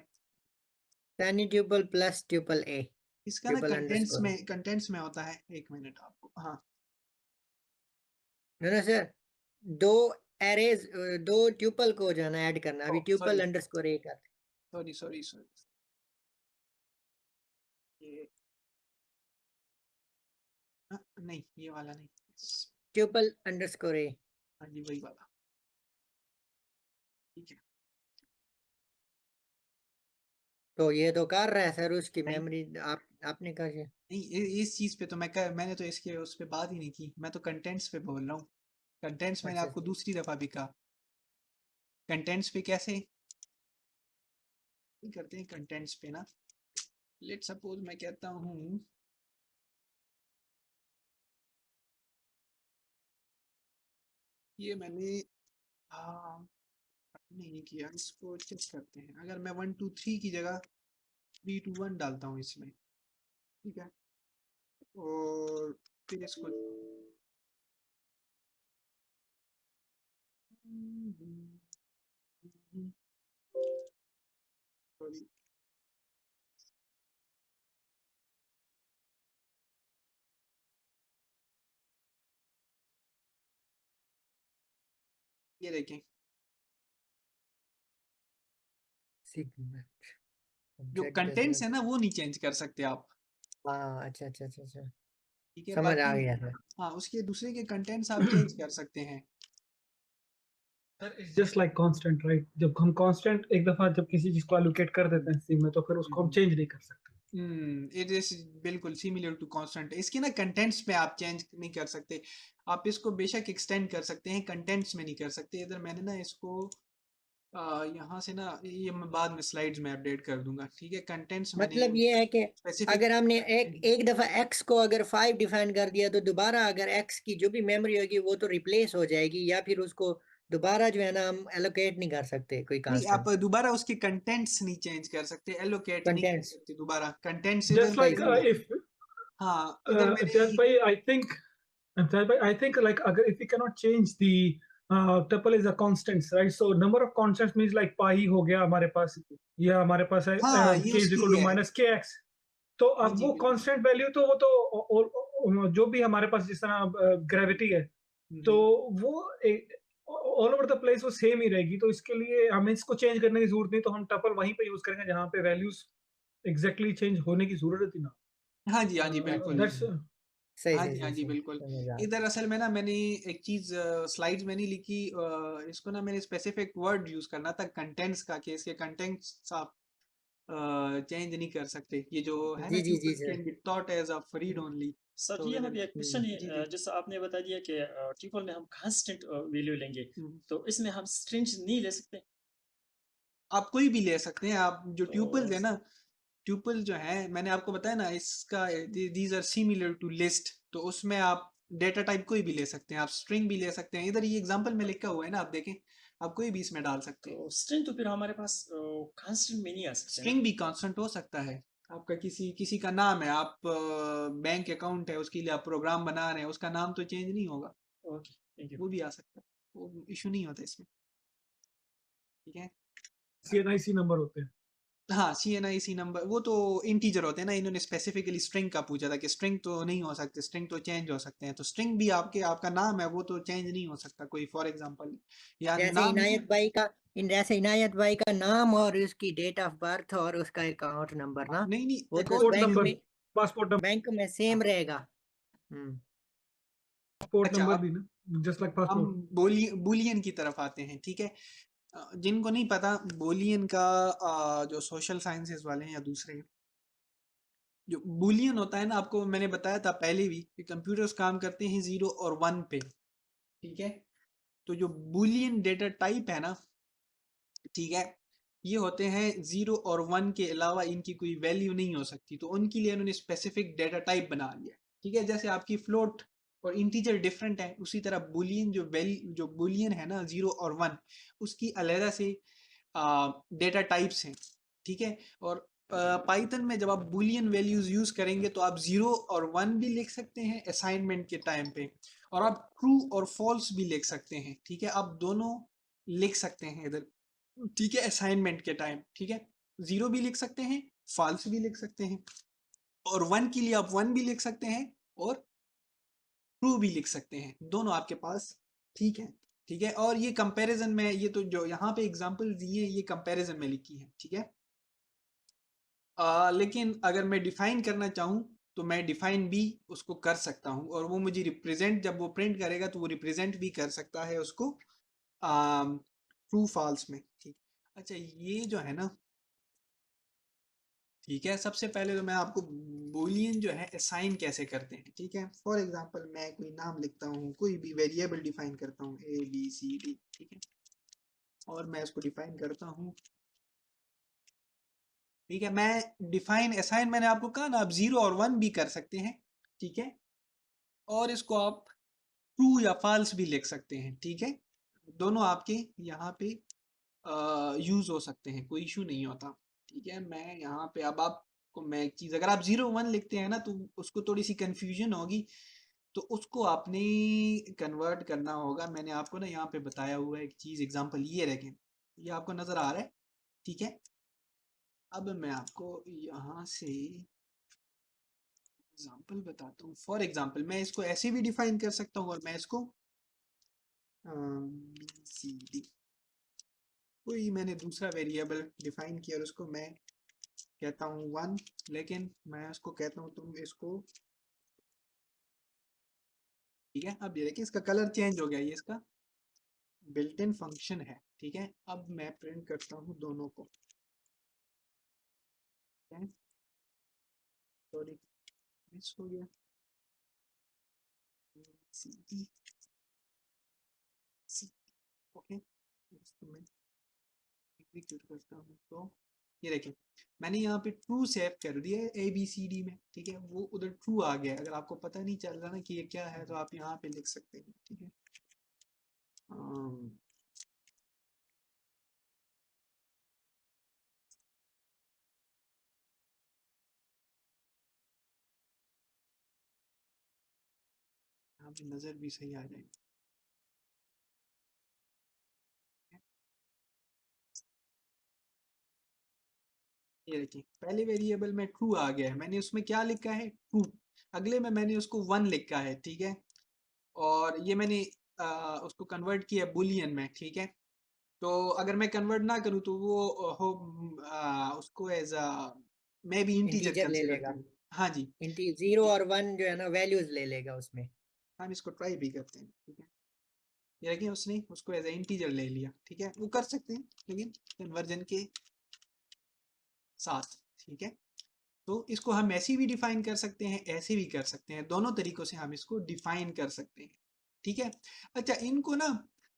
टैनी ट्यूपल प्लस ट्यूपल ए, इसका ना ट्यूपल अंडरस्कोर ए। कंटेंट्स में होता है, एक मिनट आपको, हाँ, नो नो सर, दो एरेज, दो ट्यूपल को जो है ना ऐड करना, अभी सॉरी, ट्यूपल अंडरस्कोर ए कर, सॉरी, सॉरी, सॉरी, ये नहीं, ये वाला नहीं, ट्यूपल अंडरस्कोर ए। हाँ जी, वही वाला, ठीक है। तो ये तो कर रहा है सर, उसकी नहीं, मेमोरी आपने कर दिया। नहीं, इस चीज़ पे तो मैंने तो इसके उस पे बात ही नहीं की, मैं तो कंटेंट्स पे बोल रहा हूँ। कंटेंट्स मैंने अच्छा आपको दूसरी दफ़ा भी कहा, कंटेंट्स पे कैसे करते हैं, कंटेंट्स पे ना, लेट सपोज मैं कहता हूँ, ये मैंने हाँ नहीं किया, इसको चेक करते हैं। अगर मैं 1 2 3 की जगह 3 2 1 डालता हूँ इसमें, ठीक है, और फिर इसको Sorry, ये देखें सेगमेंट जो ऑब्जेक्ट डज कंटेंट्स नॉट। है ना वो नहीं चेंज कर सकते आप, हाँ अच्छा अच्छा अच्छा अच्छा, ठीक है। समझ आ बाकी गया सर। हाँ उसके दूसरे के कंटेंट्स आप चेंज कर सकते हैं। It's just like constant right, जब हम कांस्टेंट एक दफा जब किसी चीज को एलोकेट कर देते हैं सी में तो फिर उसको हम चेंज नहीं कर सकते। इट इज बिल्कुल सिमिलर टू कांस्टेंट। इसके ना कंटेंट्स में आप चेंज नहीं कर सकते, आप इसको बेशक एक्सटेंड कर सकते हैं, कंटेंट्स में नहीं कर सकते। इधर मैंने ना इसको यहाँ से ना ये मैं बाद में स्लाइड्स में अपडेट कर दूंगा, ठीक है। कंटेंट्स मैंने मतलब ये है कि स्पेसिफिक अगर हमने एक दफा x को अगर 5 डिफाइन कर दिया तो दोबारा अगर x की जो भी मेमोरी होगी वो तो रिप्लेस हो जाएगी, या फिर उसको दोबारा जो है ना हम एलोकेट नहीं कर सकते कोई नहीं, आप कांस्टेंट दोबारा उसके कंटेंट्स नहीं चेंज कर सकते, एलोकेट नहीं कर कंटेंट्स। सकते दोबारा कंटेंट्स। इधर जस्ट लाइक मैंने इफ हाँ इधर Imtiaz मैंने bhai, I think like agar if we cannot change the tuple is a constants, right? So number of constants means like pi हो गया हमारे पास, या हमारे पास है हाँ ये k is उसकी equal to है। minus kx। तो जी अब जी वो बिल्कुल। कांस्टेंट वैल्यू तो वो तो जो भी हमारे पास जिस तरह ग्रेविटी है तो वो ऑल ओवर द प्लेस वो सेम ही रहेगी। तो इसके लिए हमें इसको चेंज करने की जरूरत नहीं, तो हम टपल वहीं पे यूज करेंगे जहाँ पे वैल्यूज एग्जैक्टली चेंज होने की जरूरत ही ना। हाँ जी बिल्कुल। दैट्स सही हाँ सही सही जी सही बिल्कुल। समझ आ इधर असल में ना मैंने एक चीज स्लाइड्स में नहीं लिखी, इसको ना मैंने स्पेसिफिक वर्ड यूज करना था कंटेंट्स का, कि इसके कंटेंट्स आप चेंज नहीं कर सकते। ये जो है ना जी जी जी tuples sir. Can be taught as a read only. Sir तो ये इधर हमारे एक क्वेश्चन जी है, जी जैसा आपने बता दिया कि ट्यूपल में हम कांस्टेंट वैल्यू लेंगे, हम्म। तो इसमें हम स्ट्रिंग्स नहीं ले सकते। आप कोई भी ले सकते हैं। आप जो तो ट्यूपल्स है ना, ट्यूपल जो है मैंने आपको बताया ना, इसका these are similar to list, तो उसमें आप डेटा टाइप कोई भी ले सकते हैं, आप स्ट्रिंग भी ले सकते हैं। इधर ये एग्जांपल में लिखा हुआ है ना, आप देखें, आप कोई भी इसमें डाल सकते हैं। तो स्ट्रिंग तो फिर हमारे पास कांस्टेंट में नहीं आ सकते ना। स्ट्रिंग भी कांस्टेंट हो सकता है। आपका किसी किसी का नाम है, आप बैंक अकाउंट है उसके लिए आप प्रोग्राम बना रहे हैं, उसका नाम तो चेंज नहीं होगा, ओके, थैंक यू। वो भी आ सकता है, वो इशू नहीं होता इसमें, ठीक है। CNIC नंबर होते हैं। हाँ CNIC नंबर वो तो इंटीजर होते हैं ना, इन्होंने स्पेसिफिकली स्ट्रिंग का पूछा था कि स्ट्रिंग तो नहीं हो सकते, स्ट्रिंग तो चेंज हो सकते हैं। तो स्ट्रिंग भी आपका नाम है वो तो चेंज नहीं हो सकता कोई, फॉर एग्जांपल या जैसे नाम इनायत भाई का जैसे इनायत भाई का नाम और उसकी डेट ऑफ बर्थ और उसका अकाउंट नंबर ना, नहीं नहीं वो तो पासपोर्ट अकाउंट बैंक नंबर, में पासपोर्ट सेम रहेगा। हम्म। अच्छा नंबर अब भी ना, जस्ट लाइक हम पासपोर्ट। बुलियन की तरफ आते हैं, ठीक है। जिनको नहीं पता बुलियन का, जो सोशल साइंसेस वाले हैं या दूसरे, जो बुलियन होता है ना, आपको मैंने बताया था पहले भी कि कंप्यूटर्स काम करते हैं 0 और 1 पे, ठीक है। तो जो बुलियन डेटा टाइप है ना, ठीक है, ये होते हैं 0 और 1 के अलावा इनकी कोई वैल्यू नहीं हो सकती, तो उनके लिए उन्होंने स्पेसिफिक डेटा टाइप बना लिया, ठीक है। जैसे आपकी फ्लोट और इंटीजर डिफरेंट है, उसी तरह बुलियन जो बुलियन है ना 0 और 1, उसकी अलहदा से डेटा टाइप्स हैं, ठीक है। और पाइथन में जब आप बुलियन वैल्यूज यूज करेंगे तो आप 0 और 1 भी लिख सकते हैं असाइनमेंट के टाइम पे, और आप ट्रू और फॉल्स भी लिख सकते हैं, ठीक है। आप दोनों लिख सकते हैं इधर, ठीक है, असाइनमेंट के टाइम, ठीक है। 0 भी लिख सकते हैं, फॉल्स भी लिख सकते हैं, और 1 के लिए आप 1 भी लिख सकते हैं और ट्रू भी लिख सकते हैं, दोनों आपके पास ठीक है, ठीक है। और ये कंपैरिजन में, ये तो जो यहाँ पे एग्जांपल दिए ये कंपैरिजन में लिखी है, ठीक है। लेकिन अगर मैं डिफाइन करना चाहूँ तो मैं डिफाइन भी उसको कर सकता हूँ, और वो मुझे रिप्रेजेंट, जब वो प्रिंट करेगा तो वो रिप्रेजेंट भी कर सकता है उसको ट्रू फॉल्स में, ठीक। अच्छा ये जो है ना, ठीक है, सबसे पहले तो मैं आपको बूलियन जो है असाइन कैसे करते हैं, ठीक है। फॉर एग्जांपल मैं कोई नाम लिखता हूँ, कोई भी वेरिएबल डिफाइन करता हूँ ABCD, ठीक है, और मैं इसको डिफाइन करता हूँ, ठीक है। मैं डिफाइन असाइन मैंने आपको कहा ना, आप 0 और 1 भी कर सकते हैं, ठीक है, और इसको आप ट्रू या फॉल्स भी लिख सकते हैं, ठीक है। दोनों आपके यहाँ पे यूज हो सकते हैं, कोई इशू नहीं होता, ठीक है। मैं यहाँ पे अब आप को मैं एक चीज़, अगर आप 0 1 लिखते हैं ना तो उसको थोड़ी सी कंफ्यूजन होगी, तो उसको आपने कन्वर्ट करना होगा। मैंने आपको ना यहाँ पे बताया हुआ है एक चीज़, एग्जांपल ये रखें, ये आपको नज़र आ रहा है, ठीक है। अब मैं आपको यहाँ से एग्जांपल बताता हूँ। फॉर एग्जांपल मैं इसको ऐसे भी डिफाइन कर सकता हूँ, और मैं इसको BCD कोई मैंने दूसरा वेरिएबल डिफाइन किया और उसको मैं कहता हूँ 1, लेकिन मैं उसको कहता हूँ तुम इसको, ठीक है। अब ये देखिए इसका कलर चेंज हो गया, ये इसका बिल्ट इन फंक्शन है, ठीक है। अब मैं प्रिंट करता हूँ दोनों को, सॉरी मिस हो गया, CD ओके, इसको मैं एग्जीक्यूट करता हूँ। तो ये देखिए मैंने यहाँ पे ट्रू सेव कर दिया है ABCD में, ठीक है। वो उधर ट्रू आ गया। अगर आपको पता नहीं चल रहा ना कि ये क्या है, तो आप यहाँ पे लिख सकते हैं, ठीक है। यहाँ पे नज़र भी सही आ जाएगी। ये देखिए पहले वेरिएबल में ट्रू आ गया है, मैंने उसमें क्या लिखा है, ट्रू। अगले में मैंने उसको 1 लिखा है, ठीक है। और ये मैंने उसको कन्वर्ट किया बुलियन में, ठीक है। तो अगर मैं कन्वर्ट ना करूँ तो वो उसको एज मैं भी इंटीजर इंटीजर ले कंसीडर लेगा। करूँ। हाँ जी, 0 और 1 जो है ना वैल्यूज ले लेगा उसमें। हम इसको ट्राई भी करते हैं, ठीक है। ये देखिए उसने उसको एज ए इंटीजर ले लिया, ठीक है। वो कर सकते हैं लेकिन कन्वर्जन के साथ, ठीक है। तो इसको हम ऐसे भी डिफाइन कर सकते हैं, ऐसे भी कर सकते हैं, दोनों तरीकों से हम इसको डिफाइन कर सकते हैं, ठीक है। अच्छा, इनको ना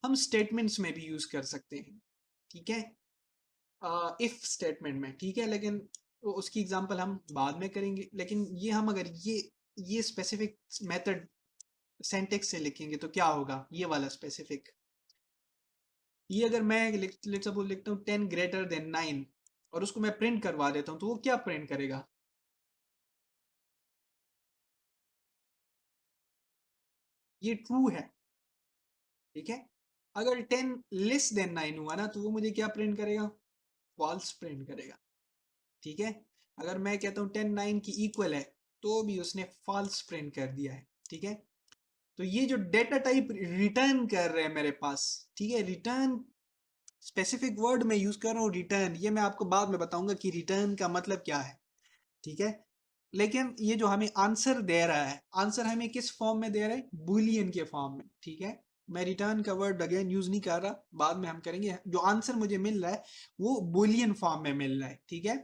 हम स्टेटमेंट्स में भी यूज कर सकते हैं, ठीक है, इफ स्टेटमेंट में, ठीक है। लेकिन उसकी एग्जांपल हम बाद में करेंगे। लेकिन ये हम अगर ये स्पेसिफिक मेथड सिंटैक्स से लिखेंगे तो क्या होगा, ये वाला स्पेसिफिक, ये अगर मैं लेट्स सपोज लिखता हूँ 10 ग्रेटर देन 9 और उसको मैं प्रिंट करवा देता हूँ, तो वो क्या प्रिंट करेगा, ये ट्रू है, ठीक है। अगर 10 लेस देन 9 हुआ ना, तो वो मुझे क्या प्रिंट करेगा, फॉल्स प्रिंट करेगा, ठीक है। अगर मैं कहता हूँ 10 9 की इक्वल है, तो भी उसने फॉल्स प्रिंट कर दिया है, ठीक है। तो ये जो डेटा टाइप रिटर्न कर रहे हैं मेरे पास, ठीक है, रिटर्न स्पेसिफिक वर्ड में यूज कर रहा हूँ रिटर्न, ये मैं आपको बाद में बताऊंगा कि रिटर्न का मतलब क्या है, ठीक है। लेकिन ये जो हमें आंसर दे रहा है, आंसर हमें किस फॉर्म में दे रहा है, बुलियन के फॉर्म में, ठीक है। मैं रिटर्न का वर्ड अगेन यूज नहीं कर रहा, बाद में हम करेंगे। जो आंसर मुझे मिल रहा है वो बुलियन फॉर्म में मिल रहा है, ठीक है।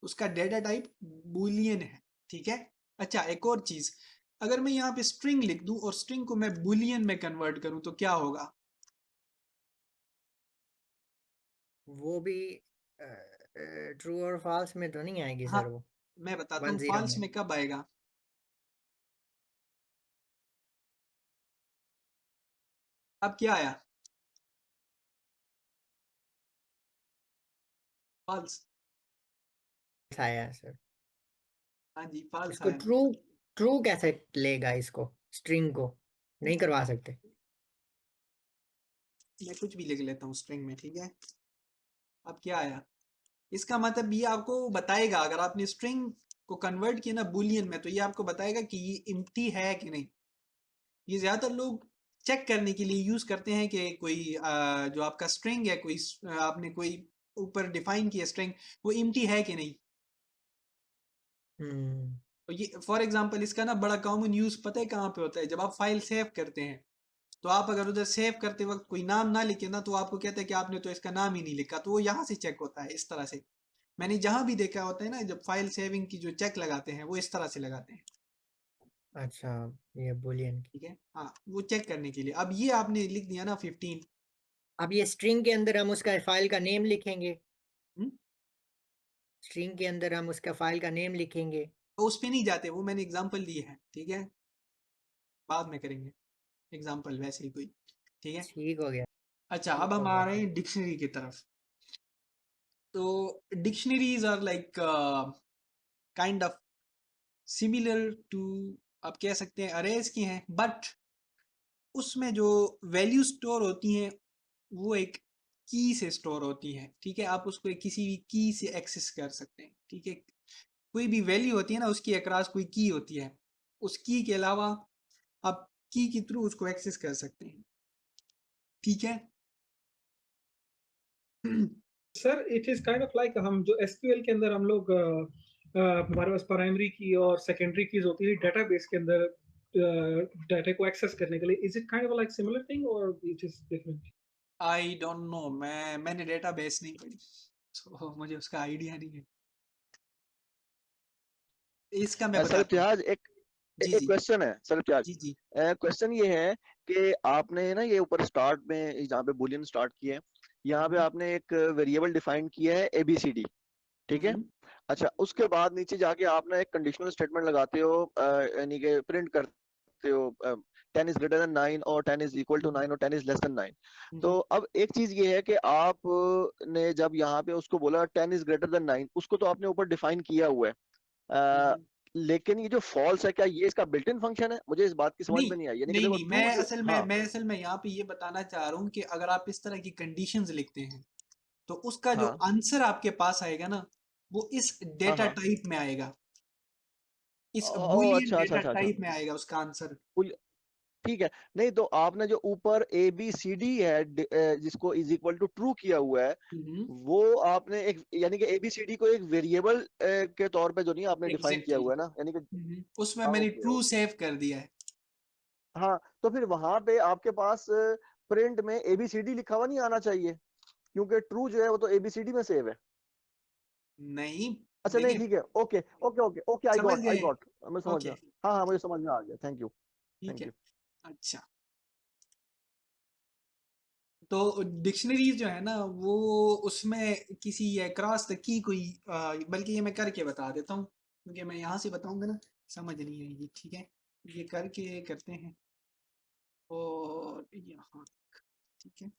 उसका डेटा टाइप बुलियन है, ठीक है। अच्छा, एक और चीज, अगर मैं यहाँ पे स्ट्रिंग लिख दूं और स्ट्रिंग को मैं बुलियन में कन्वर्ट करूं तो क्या होगा, वो भी ट्रू और फॉल्स में तो नहीं आएगी हाँ सर वो, मैं बताता हूँ 1 0 फॉल्स में। में कब आएगा। अब क्या आया, फॉल्स। आया है सर। हाँ जी, फॉल्स इसको आया। ट्रू ट्रू कैसे लेगा, इसको स्ट्रिंग को नहीं करवा सकते। मैं कुछ भी लिख लेता हूँ स्ट्रिंग में, ठीक है। अब क्या आया, इसका मतलब ये आपको बताएगा, अगर आपने स्ट्रिंग को कन्वर्ट किया ना बुलियन में, तो ये आपको बताएगा कि ये एम्प्टी है कि नहीं। ये ज्यादातर लोग चेक करने के लिए यूज करते हैं कि कोई जो आपका स्ट्रिंग है, कोई आपने कोई ऊपर डिफाइन किया स्ट्रिंग, वो एम्प्टी है कि नहीं। हम्म तो ये फॉर एग्जांपल इसका ना बड़ा कॉमन यूज पता है कहाँ पे होता है, जब आप फाइल सेव करते हैं, तो आप अगर उधर सेव करते वक्त कोई नाम ना लिखे ना, तो आपको कहता है कि आपने तो इसका नाम ही नहीं लिखा, तो वो यहाँ से चेक होता है इस तरह से। मैंने जहां भी देखा होता है ना, जब फाइल सेविंग की जो चेक लगाते हैं वो इस तरह से लगाते हैं, अच्छा, ये बुलियन। ठीक है। हाँ, वो चेक करने के लिए। अब ये आपने लिख दिया ना 15, अब ये स्ट्रिंग के अंदर हम उसका फाइल का नेम लिखेंगे, हम्म, स्ट्रिंग के अंदर हम उसका फाइल का नेम लिखेंगे। तो उस पे नहीं जाते, वो मैंने एग्जांपल दिए हैं, ठीक है। बाद में करेंगे एग्जांपल वैसे ही कोई, ठीक है। ठीक हो गया, अच्छा, अब ठीक हम हो आ गया रहे सर। हैं डिक्शनरी की तरफ। तो dictionaries are like kind of similar to, आप कह सकते हैं अरेज की हैं, बट उसमें जो वैल्यू स्टोर होती हैं वो एक की से स्टोर होती है। ठीक है, आप उसको किसी भी की से एक्सेस कर सकते हैं। ठीक है, कोई भी वैल्यू होती है ना, उसकी अक्रॉस कोई की होती है, उस की के अलावा आप की के थ्रू उसको एक्सेस कर सकते हैं। ठीक है। Sir it is kind of like हम जो एसक्यूएल के अंदर हम लोग हमारे पास प्राइमरी की और सेकेंडरी कीज होती है डेटाबेस के अंदर डाटा को एक्सेस करने के लिए, is it kind of like similar thing और it is different? I don't know, मैंने डेटाबेस नहीं पढ़ी, तो मुझे उसका आइडिया नहीं है। इसका मैं सर बताता हूँ। इम्तियाज, एक जी एक जी क्वेश्चन है सर इम्तियाज। जी जी। क्वेश्चन ये है कि आपने ना ये ऊपर स्टार्ट में जहाँ पे बुलियन स्टार्ट किया है, यहाँ पे आपने एक वेरिएबल डिफाइन किया है ABCD, ठीक है। अच्छा, उसके बाद नीचे जाके आप ना एक कंडीशनल स्टेटमेंट लगाते हो, यानी कि प्रिंट करते हो 10 इज ग्रेटर देन 9 और 10 इज इक्वल टू 9 और 10 इज लेस देन 9। तो अब एक चीज ये है कि आप ने जब यहाँ पे उसको बोला 10 इज ग्रेटर देन 9, उसको तो आपने ऊपर डिफाइन किया हुआ है, लेकिन ये जो फॉल्स है, क्या ये इसका बिल्ट इन फंक्शन है? मुझे इस बात की समझ नहीं में नहीं आई, यानी कि नहीं देखो नहीं, ट्रू जो, हाँ मैं असल में यहाँ पे ये बताना चाह रहा हूँ कि अगर आप इस तरह की कंडीशंस लिखते हैं तो उसका जो हाँ आंसर आपके पास आएगा ना, वो इस हाँ डेटा हाँ। टाइप में आएगा, इस ओ बूलियन अच्छा अच्छा डेटा अच्छा अच्छा, टाइप में आएगा उसका आंसर। ठीक है। नहीं तो आपने जो ऊपर ABCD है जिसको इज इक्वल टू ट्रू किया हुआ है, वो आपने एक, यानी कि ABCD को एक वेरिएबल के तौर पे जो नहीं आपने डिफाइन किया एग्जैक्टली, हुआ है ना, यानी कि उसमें हाँ, मैंने ओके ट्रू ओके। सेव कर दिया है। हाँ, तो फिर वहां पे आपके पास प्रिंट में ABCD लिखा हुआ नहीं आना चाहिए, क्योंकि ट्रू जो है वो तो ABCD में सेव है। नहीं, अच्छा नहीं, देखिए, ठीक है, ओके ओके ओके ओके, आई समझ गॉट आई गए। गॉट, मैं समझ ओके, गया। हाँ हाँ, मुझे समझ में आ गया, थैंक यू ठीक थैंक है। यू। अच्छा, तो डिक्शनरीज जो है ना, वो उसमें किसी क्रॉस द की कोई बल्कि ये मैं करके बता देता हूँ, क्योंकि मैं यहाँ से बताऊंगा ना समझ नहीं आएगी। ठीक है, ये करके करते हैं, और यहाँ, ठीक है।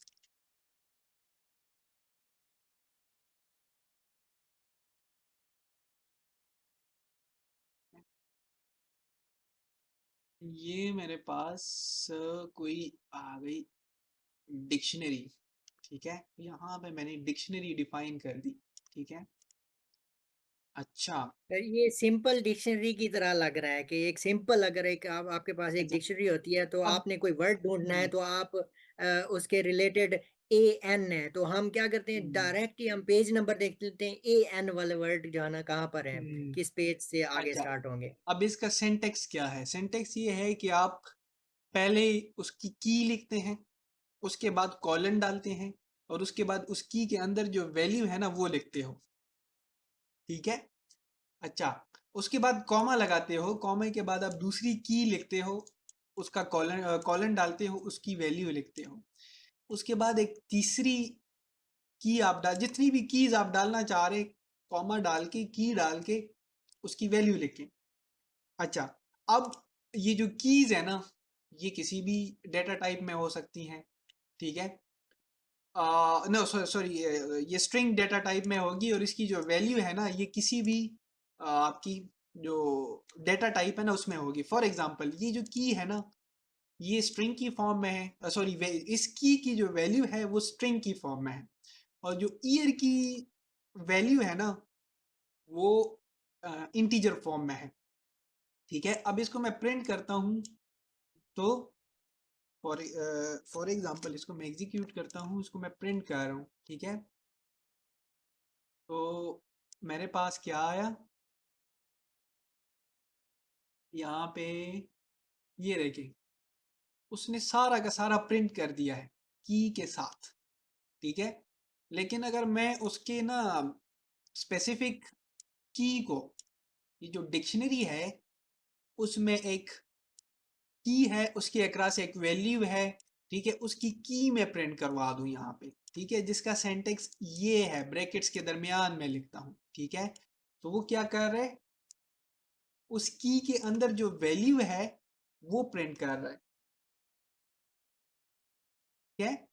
ये मेरे पास कोई आ गई डिक्शनरी। ठीक है, यहाँ पे मैंने डिक्शनरी डिफाइन कर दी। ठीक है। अच्छा। ये सिंपल डिक्शनरी की तरह लग रहा है कि एक सिंपल, अगर एक आपके पास एक अच्छा, डिक्शनरी होती है तो अब आपने कोई वर्ड ढूंढना है तो आप उसके रिलेटेड AN है तो हम क्या करते हैं, डायरेक्ट ही हम पेज नंबर देख लेते हैं AN वाले वर्ड जाना कहाँ पर है, किस पेज से आगे अच्छा, स्टार्ट होंगे। अब इसका सिंटेक्स क्या है? सिंटेक्स ये है कि आप पहले उसकी की लिखते हैं, उसके बाद कॉलन डालते हैं, और उसके बाद उस की के अंदर जो वैल्यू है ना वो लिखते हो। ठीक है। अच्छा, उसके बाद कॉमा लगाते हो, कॉमा के बाद आप दूसरी की लिखते हो, उसका कॉलन कॉलन डालते हो, उसकी वैल्यू लिखते हो। उसके बाद एक तीसरी की आप डाल, जितनी भी कीज आप डालना चाह रहे, कॉमा डाल के की डाल के उसकी वैल्यू लिखें। अच्छा, अब ये जो कीज है ना, ये किसी भी डेटा टाइप में हो सकती हैं। ठीक है, नो सॉरी, ये स्ट्रिंग डेटा टाइप में होगी, और इसकी जो वैल्यू है ना, ये किसी भी आपकी जो डेटा टाइप है ना उसमें होगी। फॉर एग्जांपल, ये जो की है ना, ये स्ट्रिंग की फॉर्म में है, सॉरी, इस की जो वैल्यू है वो स्ट्रिंग की फॉर्म में है, और जो ईयर की वैल्यू है ना वो इंटीजर फॉर्म में है। ठीक है, अब इसको मैं प्रिंट करता हूँ, तो फॉर एग्जांपल इसको मैं एग्जीक्यूट करता हूँ, इसको मैं प्रिंट कर रहा हूँ। ठीक है, तो मेरे पास क्या आया यहाँ पे, ये देखें, उसने सारा का सारा प्रिंट कर दिया है की के साथ। ठीक है, लेकिन अगर मैं उसके ना स्पेसिफिक की को, ये जो डिक्शनरी है उसमें एक की है, उसके अक्रॉस एक वैल्यू है, ठीक है, उसकी की में प्रिंट करवा दूं यहाँ पे। ठीक है, जिसका सेंटेक्स ये है, ब्रैकेट्स के दरमियान में लिखता हूँ। ठीक है, तो वो क्या कर रहे हैं, उस की के अंदर जो वैल्यू है वो प्रिंट कर रहा है। ठीक है,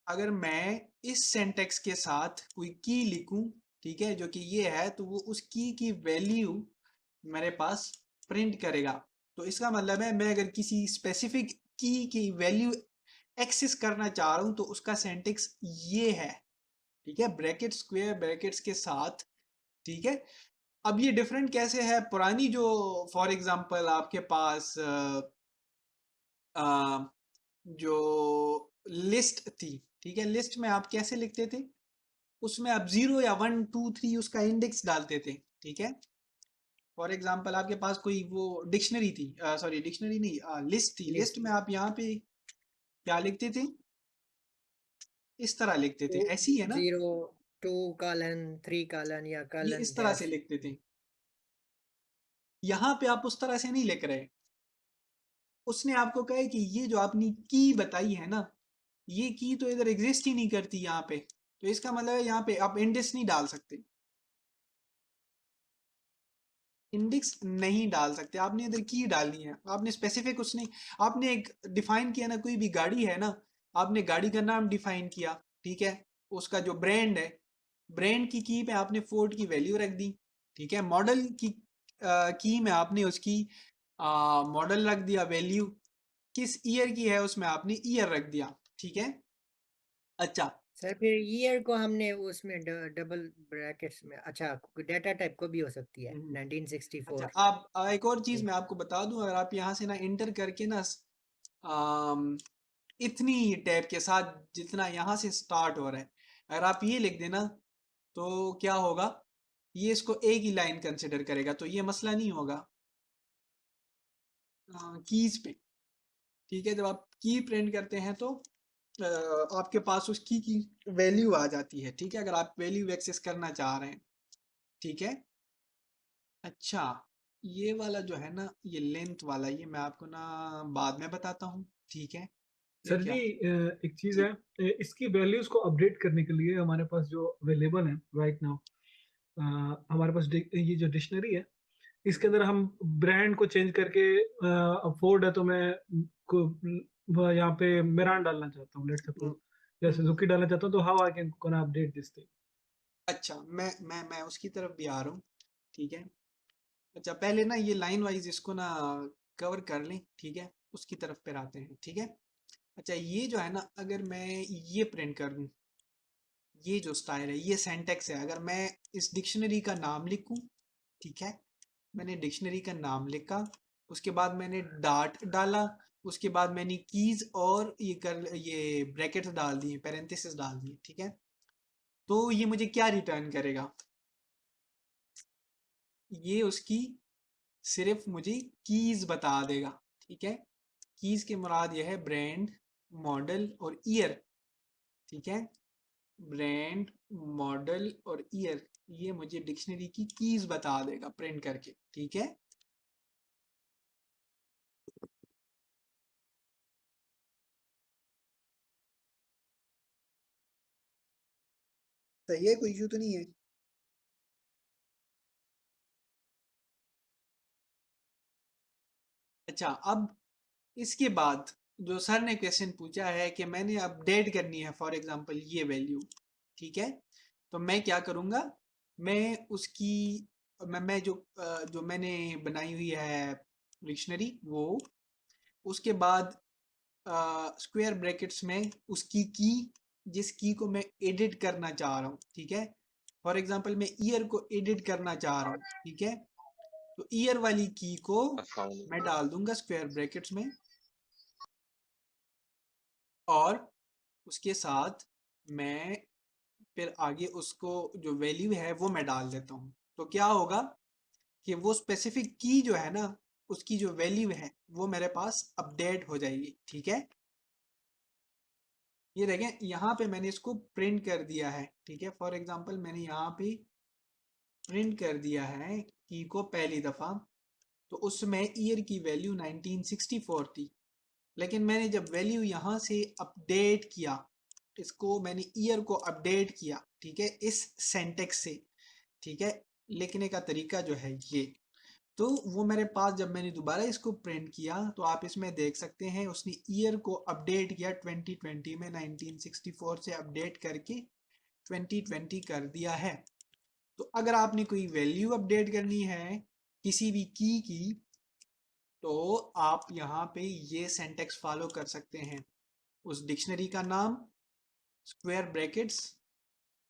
अगर मैं इस सेंटेक्स के साथ कोई की लिखूं ठीक है, जो कि ये है, तो वो उस की वैल्यू मेरे पास प्रिंट करेगा। तो इसका मतलब है मैं अगर किसी स्पेसिफिक की वैल्यू एक्सेस करना चाह रहा हूँ तो उसका सिंटैक्स ये है, ठीक है, ब्रैकेट स्क्वायर ब्रैकेट्स के साथ, ठीक है। अब ये डिफरेंट कैसे है, पुरानी जो फॉर एग्जांपल आपके पास जो लिस्ट थी, ठीक है, लिस्ट में आप कैसे लिखते थे, उसमें आप 0 या 1 2 3 उसका इंडेक्स डालते थे, ठीक है। फॉर एग्जांपल आपके पास कोई वो डिक्शनरी थी, सॉरी डिक्शनरी नहीं, लिस्ट थी, लिस्ट में आप यहाँ पे क्या लिखते थे, इस तरह लिखते थे, ऐसी है ना, 0 2 कॉलन 3 कॉलन या ये कॉलन इस तरह से डैश। लिखते थे। यहाँ पे आप उस तरह से नहीं लिख रहे, उसने आपको कहा है कि ये जो आपने की बताई है ना, ये की तो इधर एग्जिस्ट ही नहीं करती यहाँ पे, तो इसका मतलब है यहाँ पे आप इंडेक्स नहीं डाल सकते, इंडेक्स नहीं डाल सकते, आपने इधर की डालनी है, आपने स्पेसिफिक उसने आपने एक डिफाइन किया ना, कोई भी गाड़ी है ना, आपने गाड़ी का नाम डिफाइन किया, ठीक है, उसका जो ब्रांड है, ब्रांड की पे आपने फोर्ड की वैल्यू रख दी, ठीक है, मॉडल की में आपने उसकी मॉडल रख दिया वैल्यू, किस ईयर की है उसमें आपने ईयर रख दिया, ठीक है। अच्छा, सर फिर ईयर को हमने उसमें डबल ब्रैकेट्स में, अच्छा डेटा टाइप को भी हो सकती है हम्म, अच्छा 1964। आप एक और चीज जी मैं आपको बता दूं, अगर आप यहाँ से ना इंटर करके ना इतनी टैब के साथ जितना यहाँ से स्टार्ट हो रहा है, अगर आप ये लिख देना तो क्या होगा, ये इसको एक ही लाइन कंसिडर करेगा, तो ये मसला नहीं होगा कीज पे, ठीक है। जब आप की प्रिंट करते हैं तो आपके पास उस की वैल्यू आ जाती है, ठीक है, अगर आप वैल्यू एक्सेस करना चाह रहे हैं, ठीक है। अच्छा, ये वाला जो है ना, ये लेंथ वाला, ये मैं आपको ना बाद में बताता हूँ, ठीक है, ये सर क्या, जी एक चीज़ जी, है, इसकी वैल्यूज को अपडेट करने के लिए हमारे पास जो अवेलेबल है राइट नाउ, हमारे पास ये जो डिक्शनरी है, इसके अंदर हम ब्रांड को चेंज करके, अब फोर्ड है तो मैं यहाँ पे मेरान डालना चाहता हूँ, लेट्स हम्म, सपोज, या हम्म, सुजुकी डालना चाहता हूँ, तो how I can gonna update this thing. अच्छा, मैं उसकी तरफ भी आ रहा हूँ, ठीक है। अच्छा, पहले ना ये लाइन वाइज इसको ना कवर कर लें, ठीक है, उसकी तरफ फिर आते हैं, ठीक है। अच्छा, ये जो है ना, अगर मैं ये प्रिंट कर दूं, ये जो स्टाइल है, ये सिंटैक्स है, अगर मैं इस डिक्शनरी का नाम लिखूं, ठीक है, मैंने डिक्शनरी का नाम लिखा, उसके बाद मैंने डाट डाला, उसके बाद मैंने कीज और ये ब्रैकेट्स डाल दिए, पैरेंथेसिस डाल दिए, ठीक है, तो ये मुझे क्या रिटर्न करेगा, ये उसकी सिर्फ मुझे कीज बता देगा, ठीक है। कीज के मुराद यह है ब्रांड, मॉडल और ईयर, ठीक है, ब्रांड, मॉडल और ईयर, ये मुझे डिक्शनरी की कीज बता देगा प्रिंट करके, ठीक है। सही है, कोई इशू तो नहीं है। अच्छा, अब इसके बाद जो सर ने क्वेश्चन पूछा है कि मैंने अपडेट करनी है फॉर एग्जांपल ये वैल्यू, ठीक है, तो मैं क्या करूँगा, मैं उसकी मैं जो मैंने बनाई हुई है डिक्शनरी वो, उसके बाद स्क्वायर ब्रैकेट्स में उसकी की, जिस की को मैं एडिट करना चाह रहा हूँ, ठीक है, फॉर एग्जांपल मैं ईयर को एडिट करना चाह रहा हूँ, ठीक है, तो ईयर वाली की को मैं डाल दूंगा स्क्वायर ब्रैकेट्स में, और उसके साथ मैं फिर आगे उसको जो वैल्यू है वो मैं डाल देता हूँ, तो क्या होगा कि वो स्पेसिफिक की जो है ना, उसकी जो वैल्यू है वो मेरे पास अपडेट हो जाएगी, ठीक है। ये देखें यहाँ पे मैंने इसको प्रिंट कर दिया है, ठीक है, फॉर एग्जांपल मैंने यहाँ पे प्रिंट कर दिया है की को पहली दफ़ा, तो उसमें ईयर की वैल्यू 1964 थी, लेकिन मैंने जब वैल्यू यहाँ से अपडेट किया, इसको मैंने ईयर को अपडेट किया, ठीक है, इस सेंटेक्स से, ठीक है, लिखने का तरीका जो है ये, तो वो मेरे पास जब मैंने दोबारा इसको प्रिंट किया तो आप इसमें देख सकते हैं उसने ईयर को अपडेट किया 2020 में, 1964 से अपडेट करके 2020 कर दिया है, तो अगर आपने कोई वैल्यू अपडेट करनी है किसी भी की तो आप यहाँ पे ये सिंटैक्स फॉलो कर सकते हैं। उस डिक्शनरी का नाम, स्क्वायर ब्रैकेट्स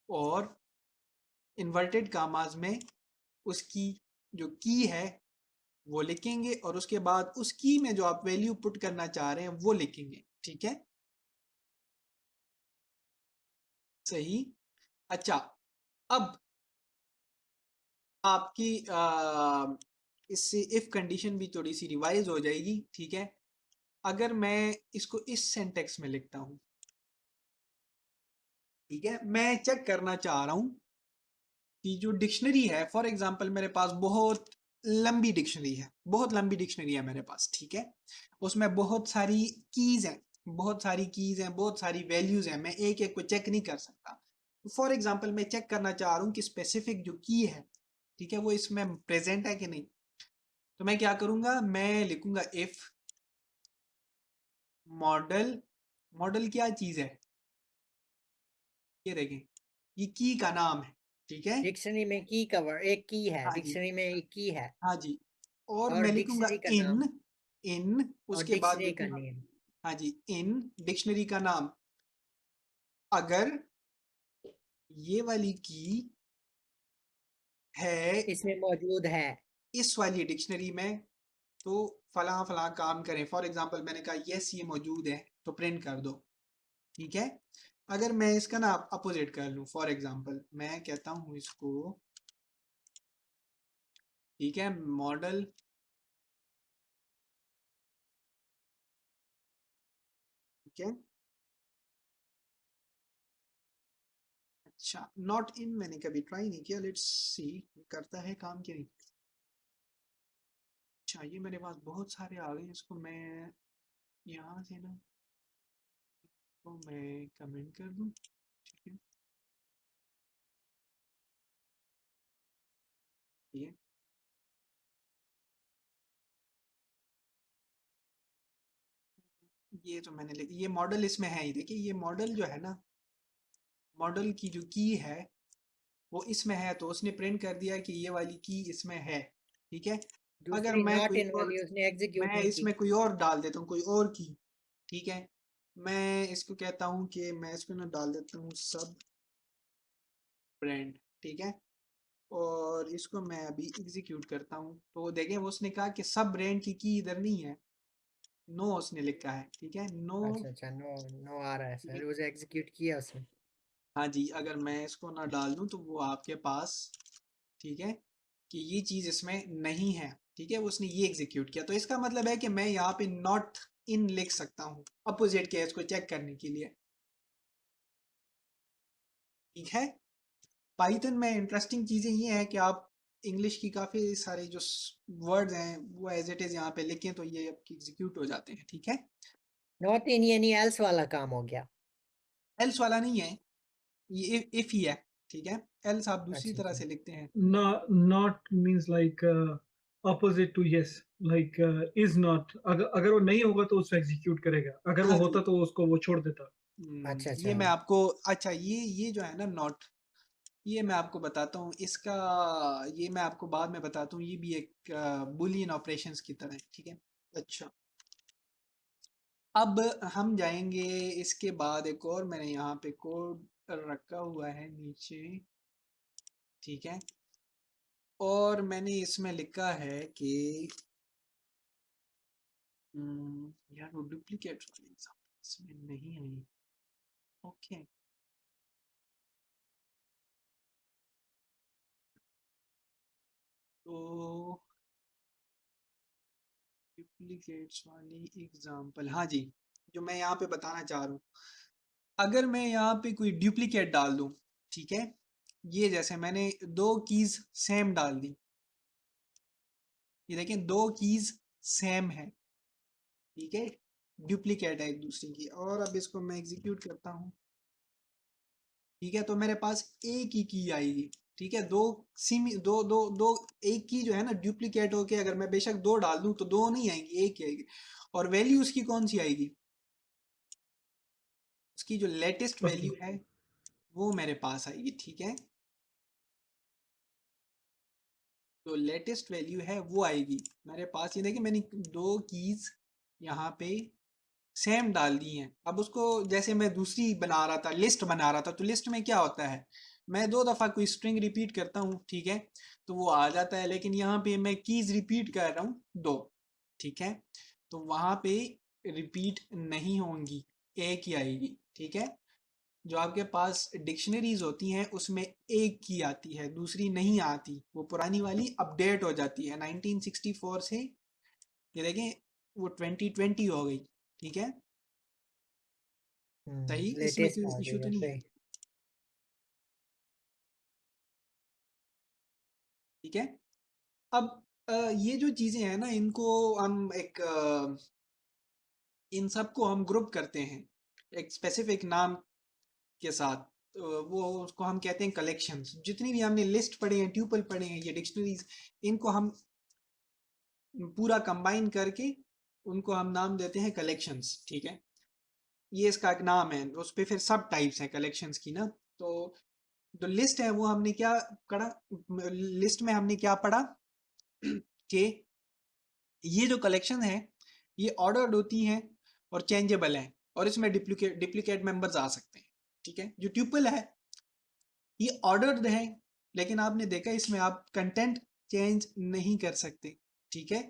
और इन्वर्टेड कामाज में उसकी जो की है वो लिखेंगे और उसके बाद उस की में जो आप वैल्यू पुट करना चाह रहे हैं वो लिखेंगे। ठीक है, सही। अच्छा, अब आपकी इससे इफ कंडीशन भी थोड़ी सी रिवाइज हो जाएगी। ठीक है, अगर मैं इसको इस सेंटेक्स में लिखता हूं, ठीक है, मैं चेक करना चाह रहा हूं कि जो डिक्शनरी है, फॉर एग्जांपल मेरे पास बहुत लंबी डिक्शनरी है, बहुत लंबी डिक्शनरी है मेरे पास। ठीक है, उसमें बहुत सारी कीज हैं, बहुत सारी कीज हैं, बहुत सारी वैल्यूज हैं, मैं एक एक को चेक नहीं कर सकता। फॉर एग्जांपल मैं चेक करना चाह रहा हूं कि स्पेसिफिक जो की है, ठीक है, वो इसमें प्रेजेंट है कि नहीं। तो मैं क्या करूंगा, मैं लिखूंगा इफ मॉडल, मॉडल क्या चीज है, ये देखें, ये की का नाम है। ठीक है, डिक्शनरी में की कवर एक की है, हाँ जी, डिक्शनरी में एक की है हाँ जी, और और मैं लिखूंगा डिक्शनरी का इन, नाम इन और उसके बाद डिक्शनरी का लिखूंगा, नेम। हाँ जी, इन डिक्शनरी का नाम, अगर ये वाली की है इसमें मौजूद है। इस वाली डिक्शनरी में तो फला फला काम करें। फॉर एग्जांपल मैंने कहा यस ये मौजूद है तो प्रिंट कर दो। ठीक है, अगर मैं इसका ना अपोजिट कर लूं, फॉर एग्जांपल मैं कहता हूं इसको, ठीक है, मॉडल, ठीक है, अच्छा, नॉट इन मैंने कभी ट्राई नहीं किया, लेट्स सी करता है काम कि नहीं। अच्छा, ये मेरे पास बहुत सारे आ गए, इसको मैं यहाँ से ना, तो मैं कमेंट कर दूं। ठीक है, ये ये तो मैंने ये मॉडल इसमें है ही, देखिए ये मॉडल जो है ना, मॉडल की जो की है वो इसमें है, तो उसने प्रिंट कर दिया कि ये वाली की इसमें है। ठीक है, अगर दूसरी मैं नॉट कोई इन और, वाली उसने एग्जीक्यूट मैं नहीं की। इसमें कोई और डाल देता हूँ, कोई और की, ठीक है, मैं इसको कहता हूँ कि मैं इसको ना डाल देता हूँ सब ब्रांड। ठीक है, और इसको मैं अभी एग्जीक्यूट करता हूँ तो देखें वो उसने कहा कि सब ब्रांड की इधर नहीं है, नो उसने लिखा है। ठीक है, नो, अच्छा, नो नो आ रहा है सर, उसे एग्जीक्यूट किया उसने। हाँ जी, अगर मैं इसको ना डाल दूँ तो वो आपके पास, ठीक है, कि ये चीज़ इसमें नहीं है। ठीक है, उसने ये एग्जीक्यूट किया, तो इसका मतलब है कि मैं यहाँ पे नॉट इन लिख सकता हूँ अपोजिट केस को चेक करने के लिए। ठीक है, पाइथन में इंटरेस्टिंग चीज़ें ये हैं कि आप इंग्लिश की काफ़ी सारे जो वर्ड्स हैं वो एज इट इज़ यहाँ पे लिखें तो ये आपकी एग्जीक्यूट हो जाते हैं। ठीक है, नॉट इन यानी एल्स वाला काम हो गया। एल्स वाला नहीं है, ये इफ ही है। ठीक है, एल्स आप दूसरी तरह अच्छा, से लिखते हैं। Not means like opposite to yes, like is not, अगर वो नहीं होगा तो उसको एग्जीक्यूट करेगा, अगर वो हाँ जी, होता तो उसको वो छोड़ देता। ये अच्छा। मैं आपको, अच्छा ये जो है ना नॉट, ये मैं आपको बताता हूँ इसका, ये मैं आपको बाद में बताता हूँ, ये भी एक बुलियन ऑपरेशंस की तरह है। ठीक है, अच्छा, अब हम जाएंगे इसके बाद एक और, मैंने यहाँ पे कोड रखा हुआ है नीचे। ठीक है, और मैंने इसमें लिखा है कि यार वो डुप्लीकेट इसमें नहीं है। ओके, तो डुप्लीकेट्स वाली एग्जांपल, हाँ जी, जो मैं यहाँ पे बताना चाह रहा हूँ, अगर मैं यहाँ पे कोई डुप्लीकेट डाल दूँ, ठीक है, ये जैसे मैंने दो कीज सेम डाल दी, ये देखें दो कीज सेम है, ठीक है, डुप्लीकेट है एक दूसरे की, और अब इसको मैं एग्जीक्यूट करता हूँ। ठीक है, तो मेरे पास एक ही की आएगी। ठीक है, दो सिमी दो दो दो एक की जो है ना डुप्लीकेट होके अगर मैं बेशक दो डाल दूं तो दो नहीं आएंगी, एक ही आएगी, और वैल्यू उसकी कौन सी आएगी, उसकी जो लेटेस्ट फर्स्ट वैल्यू है वो मेरे पास आएगी। ठीक है, जो लेटेस्ट वैल्यू है वो आएगी मेरे पास। ये देखिए मैंने 2 कीज यहाँ पे सेम डाल दी हैं। अब उसको जैसे मैं दूसरी बना रहा था, लिस्ट बना रहा था, तो लिस्ट में क्या होता है, मैं 2 दफ़ा कोई स्ट्रिंग रिपीट करता हूँ, ठीक है, तो वो आ जाता है। लेकिन यहाँ पे मैं कीज रिपीट कर रहा हूँ 2, ठीक है, तो वहाँ पे रिपीट नहीं होंगी, एक ही आएगी, ठीक है। जो आपके पास डिक्शनरीज होती हैं उसमें एक की आती है, दूसरी नहीं आती, वो पुरानी वाली अपडेट हो जाती है 1964 से। ये देखें वो 2020 हो गई, ठीक है, सही, इसमें लेटेस्ट कोई आ इशू गई तो है, नहीं है, सही। ठीक है। अब ये जो चीज़ें हैं ना, इनको हम एक इन सबको हम ग्रुप करते हैं एक स्पेसिफिक नाम के साथ। वो उसको हम कहते हैं कलेक्शंस। जितनी भी हमने लिस्ट पढ़े हैं, ट्यूपल पढ़े हैं, ये डिक्शनरीज, इनको हम पूरा कंबाइन करके उनको हम नाम देते हैं कलेक्शंस, ठीक है। ये इसका एक नाम है, उस पे फिर सब टाइप्स हैं कलेक्शंस की ना। तो जो लिस्ट है वो हमने क्या पढ़ा, लिस्ट में हमने क्या पढ़ा कि ये जो कलेक्शन है ये ऑर्डर्ड होती हैं और चेंजेबल हैं, और इसमें डिप्लीकेट मेंबर्स आ सकते हैं, ठीक है। जो ट्यूपल है ये ऑर्डर्ड है, लेकिन आपने देखा इसमें आप कंटेंट चेंज नहीं कर सकते, ठीक है,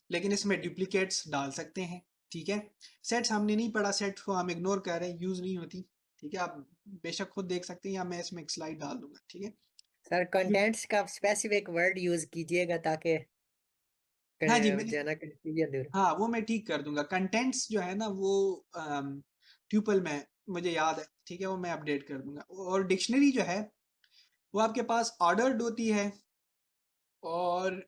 लेकिन इसमें डुप्लीकेट्स डाल सकते हैं, ठीक है। सेट्स हमने नहीं पढ़ा, सेट्स को हम इग्नोर कर रहे हैं, यूज नहीं होती, ठीक है। आप बेशक खुद देख सकते हैं या मैं इसमें एक स्लाइड डाल दूंगा, ठीक है। सर कंटेंट्स का स्पेसिफिक वर्ड यूज कीजिएगा ताकि हाँ जी, मैंने, जना कंफ्यूजन दूर। हाँ वो मैं ठीक कर दूंगा। कंटेंट्स जो है ना वो ट्यूपल में मुझे याद है, ठीक है, वो मैं अपडेट कर दूंगा। और डिक्शनरी जो है वो आपके पास ऑर्डर्ड होती है और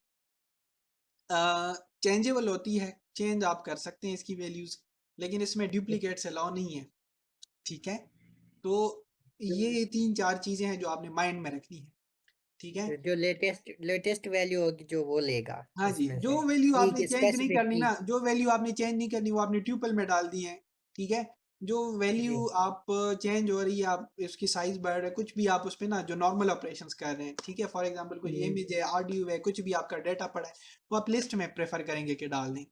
चेंजेबल होती है, चेंज आप कर सकते हैं इसकी वैल्यूज, लेकिन इसमें डुप्लीकेट्स अलाउ नहीं है, ठीक है। तो ये 3-4 चीजें हैं जो आपने माइंड में रखनी है, ठीक है। जो लेटेस्ट वैल्यू होगी जो वो लेगा हाँ जी, इसमें जो से वैल्यू की आपने की चेंज नहीं स्पेसिफिक करनी की। ना, जो वैल्यू आपने चेंज नहीं करनी वो आपने ट्यूपल में डाल दी है, ठीक है। जो जी वैल्यू आप चेंज हो रही है, आप उसकी साइज बढ़ रहा है, कुछ भी आप उस पे ना जो नॉर्मल ऑपरेशंस कर रहे हैं, ठीक है, फॉर एग्जांपल कोई जी इमेज है, ऑडियो है, कुछ भी आपका डेटा पड़ा है, वो आप लिस्ट में प्रेफर करेंगे कि डाल दें,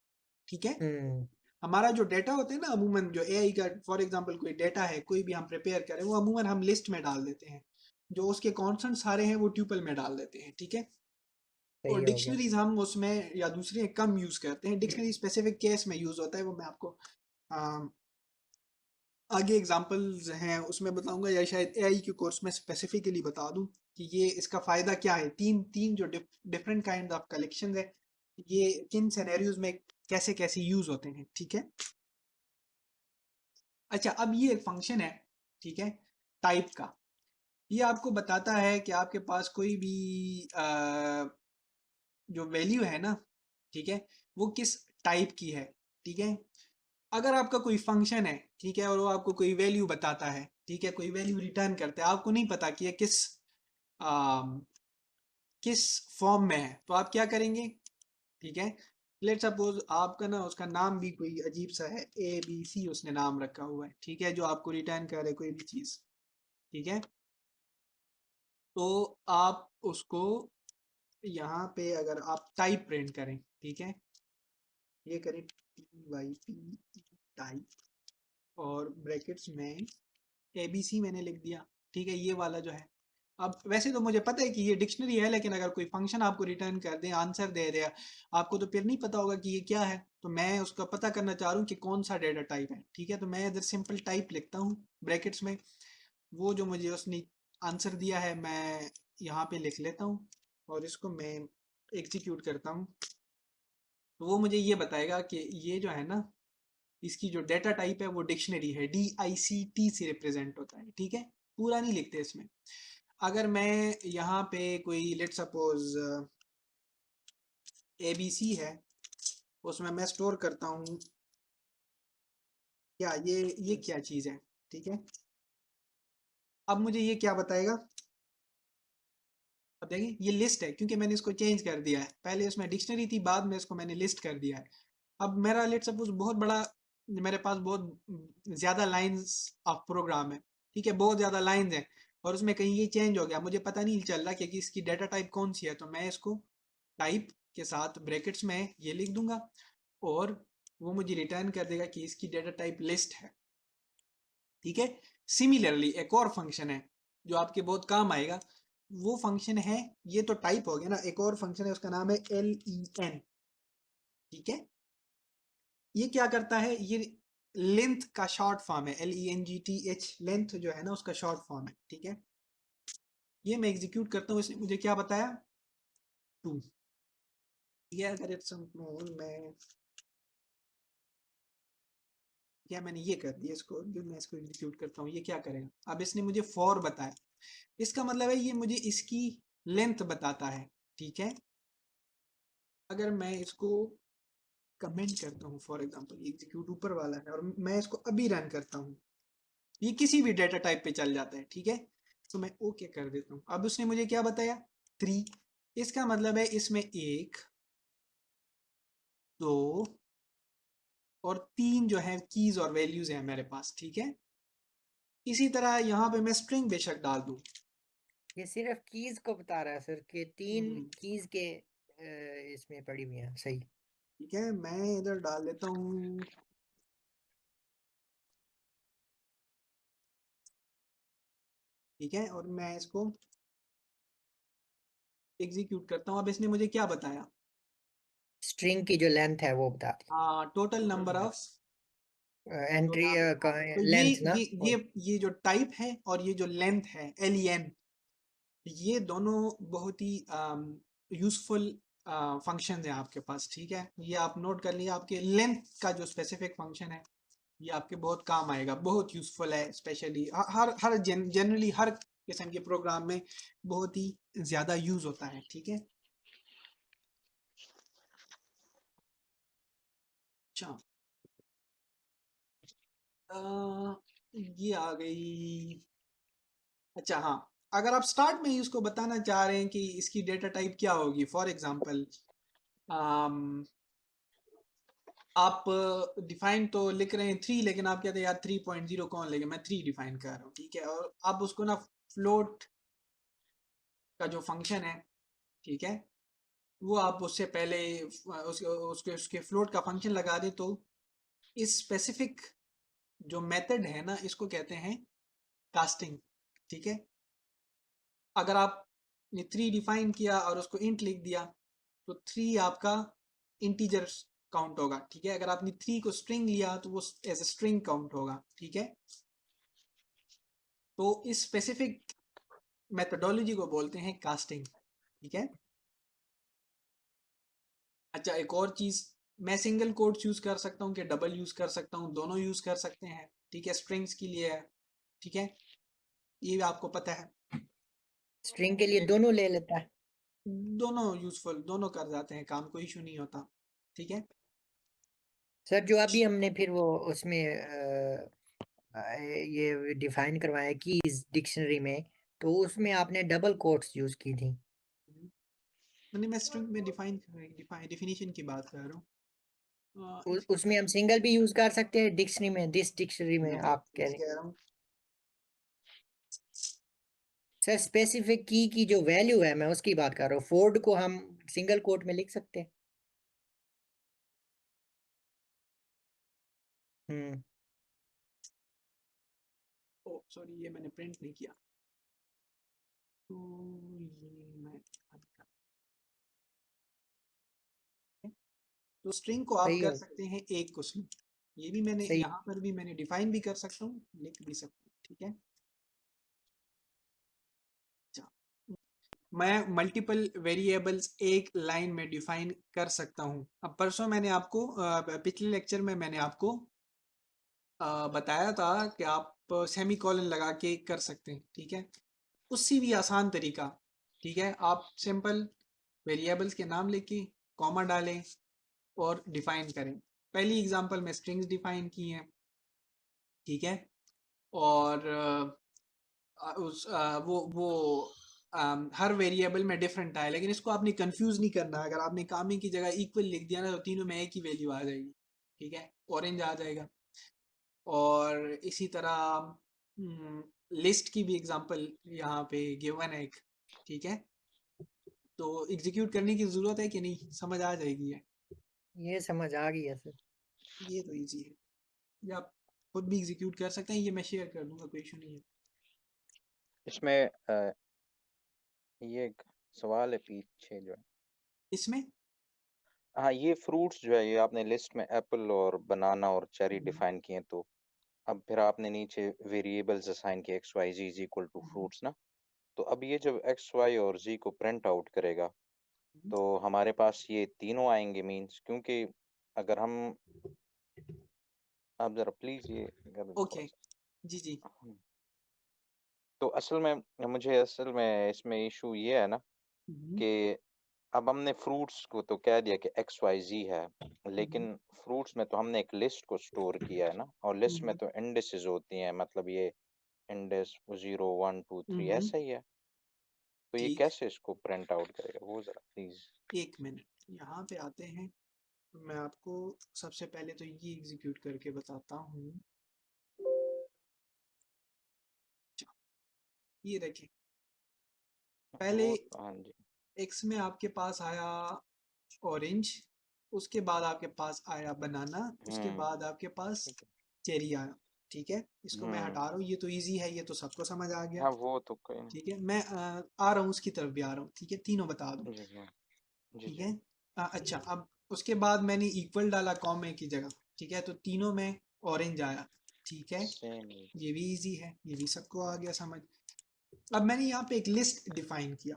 ठीक है। हम्म हमारा जो डेटा होता है ना अमूमन, जो एआई का फॉर एग्जांपल कोई डेटा है, कोई भी हम प्रिपेयर करें, वो अमूमन हम लिस्ट में डाल देते हैं, जो उसके कॉन्स्टेंट सारे हैं वो ट्यूपल में डाल देते हैं, ठीक है। और सही हो गया। डिक्शनरीज हम उसमें या दूसरे कम यूज करते हैं, डिक्शनरी स्पेसिफिक केस में यूज होता है, वो मैं आपको आगे एग्जांपल्स हैं उसमें बताऊंगा, या शायद एआई के कोर्स में स्पेसिफिकली बता दूं कि ये इसका फायदा क्या है। तीन तीन जो डिफरेंट काइंड ऑफ कलेक्शन है, ये किन सिनेरियोज में कैसे कैसे यूज होते हैं, ठीक है। अच्छा, अब ये एक फंक्शन है, ठीक है, टाइप का। ये आपको बताता है कि आपके पास कोई भी जो वैल्यू है ना, ठीक है, वो किस टाइप की है, ठीक है। अगर आपका कोई फंक्शन है, ठीक है, और वो आपको कोई वैल्यू बताता है, ठीक है, कोई वैल्यू रिटर्न करता है, आपको नहीं पता कि ये किस फॉर्म में है, तो आप क्या करेंगे, ठीक है। लेट सपोज आपका ना उसका नाम भी कोई अजीब सा है, ABC उसने नाम रखा हुआ है, ठीक है, जो आपको रिटर्न करे कोई भी चीज़, ठीक है। तो आप उसको यहाँ पे अगर आप टाइप प्रिंट करें, ठीक है, ये करें TYP टाइप और ब्रैकेट्स में ABC मैंने लिख दिया, ठीक है, ये वाला जो है। अब वैसे तो मुझे पता है कि ये डिक्शनरी है, लेकिन अगर कोई फंक्शन आपको रिटर्न कर दे, आंसर दे दे, आपको तो फिर नहीं पता होगा कि ये क्या है। तो मैं उसका पता करना चाह रहा हूँ कि कौन सा डेटा टाइप है, ठीक है। तो मैं इधर सिंपल टाइप लिखता हूँ ब्रैकेट्स में, वो जो मुझे उसने आंसर दिया है मैं यहाँ पे लिख लेता हूँ, और इसको मैं एग्जीक्यूट करता हूँ। तो वो मुझे ये बताएगा कि ये जो है ना, इसकी जो डेटा टाइप है वो डिक्शनरी है, DICT से रिप्रेजेंट होता है, ठीक है। पूरा नहीं लिखते इसमें। अगर मैं यहाँ पे कोई लेट सपोज ABC है, उसमें मैं स्टोर करता हूँ क्या, ये क्या चीज़ है, ठीक है। अब मुझे ये क्या बताएगा, अब देखिए ये लिस्ट है, क्योंकि मैंने इसको चेंज कर दिया है, पहले इसमें डिक्शनरी थी, बाद में इसको मैंने लिस्ट कर दिया है। अब मेरा लेट सपोज बहुत बड़ा, मेरे पास बहुत ज़्यादा लाइंस ऑफ प्रोग्राम है, ठीक है, बहुत ज़्यादा लाइंस हैं, और उसमें कहीं ये चेंज हो गया, मुझे पता नहीं चल रहा कि इसकी डेटा टाइप कौन सी है। तो मैं इसको टाइप के साथ ब्रैकेट्स में ये लिख दूंगा और वो मुझे रिटर्न कर देगा कि इसकी डेटा टाइप लिस्ट है। ठीक है। सिमिलरली एक और फंक्शन है जो आपके बहुत काम आएगा, वो फंक्शन है, ये तो टाइप हो गया ना, एक और फंक्शन है उसका नाम है len। ठीक है। ये क्या करता है, ये लेंथ का शॉर्ट फॉर्म है, length, लेंथ जो है ना उसका शॉर्ट फॉर्म है। ठीक है। ये मैं एग्जीक्यूट करता हूँ, इसने मुझे क्या बताया 2। ये अगर इट्स मैं क्या मैंने ये कर दिया इसको, जो मैं इसको एग्जीक्यूट करता हूँ ये क्या करेगा, अब इसने मुझे 4 बताया, इसका मतलब है ये मुझे इसकी लेंथ बताता है। ठीक है। अगर मैं इसको कमेंट करता हूँ फॉर एग्जांपल, एग्जीक्यूट ऊपर वाला है और मैं इसको अभी रन करता हूँ, ये किसी भी डेटा टाइप पे चल जाता है। ठीक है। तो मैं ओके कर देता हूँ। अब उसने मुझे क्या बताया 3, इसका मतलब है इसमें 1 2 और 3 जो है कीज और वैल्यूज है मेरे पास। ठीक है। इसी तरह यहाँ पे मैं स्ट्रिंग बेशक डाल दूँ। ये सिर्फ कीज को बता रहा है सर कि 3 कीज के इसमें पड़ी हुई हैं। सही। ठीक है। मैं इधर डाल देता हूँ ठीक है, और मैं इसको एग्जीक्यूट करता हूँ। अब इसने मुझे क्या बताया, स्ट्रिंग की जो लेंथ है वो बता दी। टोटल नंबर ऑफ एंट्री तो लेंथ ना। ये जो टाइप है और ये जो लेंथ है len, ये दोनों बहुत ही यूजफुल फंक्शन है आपके पास। ठीक है। ये आप नोट कर लिए, आपके लेंथ का जो स्पेसिफिक फंक्शन है ये आपके बहुत काम आएगा, बहुत यूजफुल है, स्पेशली हर जनरली हर किस्म के प्रोग्राम में बहुत ही ज़्यादा यूज होता है। ठीक है। अच्छा, ये आ गई। अच्छा हाँ, अगर आप स्टार्ट में ही उसको बताना चाह रहे हैं कि इसकी डेटा टाइप क्या होगी, फॉर एग्जांपल आप डिफाइन तो लिख रहे हैं 3, लेकिन आप कहते हैं यार 3.0 कौन लेगा, मैं 3 डिफाइन कर रहा हूँ। ठीक है। और आप उसको ना फ्लोट का जो फंक्शन है, ठीक है, वो आप उससे पहले उसके फ्लोट का फंक्शन लगा दे, तो इस स्पेसिफिक जो मेथड है ना इसको कहते हैं कास्टिंग। ठीक है। अगर आपने 3 डिफाइन किया और उसको इंट लिख दिया तो 3 आपका इंटीजर काउंट होगा। ठीक है। अगर आपने 3 को स्ट्रिंग लिया तो वो एज ए स्ट्रिंग काउंट होगा। ठीक है। तो इस स्पेसिफिक मेथडोलॉजी को बोलते हैं कास्टिंग। ठीक है। अच्छा, एक और चीज, मैं सिंगल कोट्स यूज कर सकता हूँ कि डबल यूज कर सकता हूँ, दोनों यूज कर सकते हैं। ठीक है। स्ट्रिंग्स के लिए है। ठीक है। ये भी आपको पता है, स्ट्रिंग के लिए दोनों ले लेता है। दोनों यूजफुल, दोनों कर जाते हैं काम, कोई इशू नहीं होता। ठीक है। सर जो अभी हमने फिर वो उसमें ये डिफाइन करवाया कीज डिक्शनरी में, तो उसमें आपने डबल कोट्स यूज की थी। मैंने मैं स्ट्रिंग में डिफिनीशन की बात कर रहा हूँ। उसमें हम सिंगल भी यूज कर सकते हैं डिक्शनरी में, दिस डिक्शनरी में मैं आप कह रहे हैं। कह रहा हूँ सर स्पेसिफिक की जो वैल्यू है मैं उसकी बात कर रहा हूँ, फोर्ड को हम सिंगल कोट में लिख सकते हैं। हम्म। ओ सॉरी, ये मैंने प्रिंट नहीं किया, तो ये मैं तो स्ट्रिंग को आप सही कर हो। सकते हैं एक क्वेश्चन, ये भी मैंने सही। यहाँ पर भी मैंने डिफाइन भी कर सकता हूँ, लिख भी सकता हूँ। ठीक है। अच्छा, मैं मल्टीपल वेरिएबल्स एक लाइन में डिफाइन कर सकता हूँ। अब परसों मैंने आपको पिछले लेक्चर में मैंने आपको बताया था कि आप सेमी कॉलन लगा के कर सकते हैं। ठीक है। उससे भी आसान तरीका, ठीक है, आप सिंपल वेरिएबल्स के नाम लेके कॉमा डालें और डिफाइन करें। पहली एग्जांपल में स्ट्रिंग्स डिफाइन की हैं। ठीक है। और हर वेरिएबल में डिफरेंट है, लेकिन इसको आपने कंफ्यूज नहीं करना। अगर आपने कामे की जगह इक्वल लिख दिया ना तो तीनों में एक ही वैल्यू आ जाएगी। ठीक है। ऑरेंज आ जाएगा। और इसी तरह लिस्ट की भी एग्जांपल यहाँ पे गिवन है एक। ठीक है। तो एग्जीक्यूट करने की जरूरत है कि नहीं, समझ आ जाएगी है? ये समझ आ गई है सर। ये तो इजी है, ये आप खुद भी एग्जीक्यूट कर सकते हैं, ये मैं शेयर कर दूंगा, कोई इशू नहीं है। इसमें ये एक सवाल है पीछे जो है, इसमें हाँ ये फ्रूट्स जो है ये आपने लिस्ट में एप्पल और बनाना और चेरी हम्म, डिफाइन किए, तो अब फिर आपने नीचे वेरिएबल्स असाइन किए X Y Z is equal to hmm, fruits ना, तो अब ये जब एक्स वाई और जी को प्रिंट आउट करेगा हम्म, तो हमारे पास ये तीनों आएंगे मीन्स, क्योंकि अगर हम, आप जरा प्लीज ये कर दें थोड़ा ओके सा। जी जी तो असल में इसमें इशू ये है ना हम्म, कि अब हमने फ्रूट्स को तो कह दिया कि एक्स वाई जी है, हम्म, लेकिन फ्रूट्स में तो हमने एक लिस्ट को स्टोर किया है ना, और लिस्ट में हम्म, तो इंडेसेस होती हैं, मतलब ये इंडेस 0 1 2 3 हम्म, ऐसा ही है, तो ये ठीक, कैसे इसको प्रिंट आउट करेगा वो जरा प्लीज। 1 मिनट यहाँ पे आते हैं। तो मैं आपको सबसे पहले तो ये एग्जीक्यूट करके बताता हूँ। ये देखें, पहले वो हाँ जी। एक्स में आपके पास आया ऑरेंज, उसके बाद आपके पास आया बनाना, उसके बाद आपके पास ठीक है। चेरी आया। ठीक है, इसको मैं हटा रहा हूँ, ये तो इजी है, ये तो सबको समझ आ गया। हाँ वो तो कोई ठीक है, मैं आ रहा हूँ उसकी तरफ भी आ रहा हूँ। ठीक है, तीनों बता दूँ। जी जी जी ठीक जी है, अच्छा, अब उसके बाद मैंने इक्वल डाला कॉमे की जगह। ठीक है, तो तीनों में ऑरेंज आया। ठीक है, सेम। ये भी इजी है, ये भी सबको आ गया समझ। अब मैंने यहाँ पे एक लिस्ट डिफाइन किया।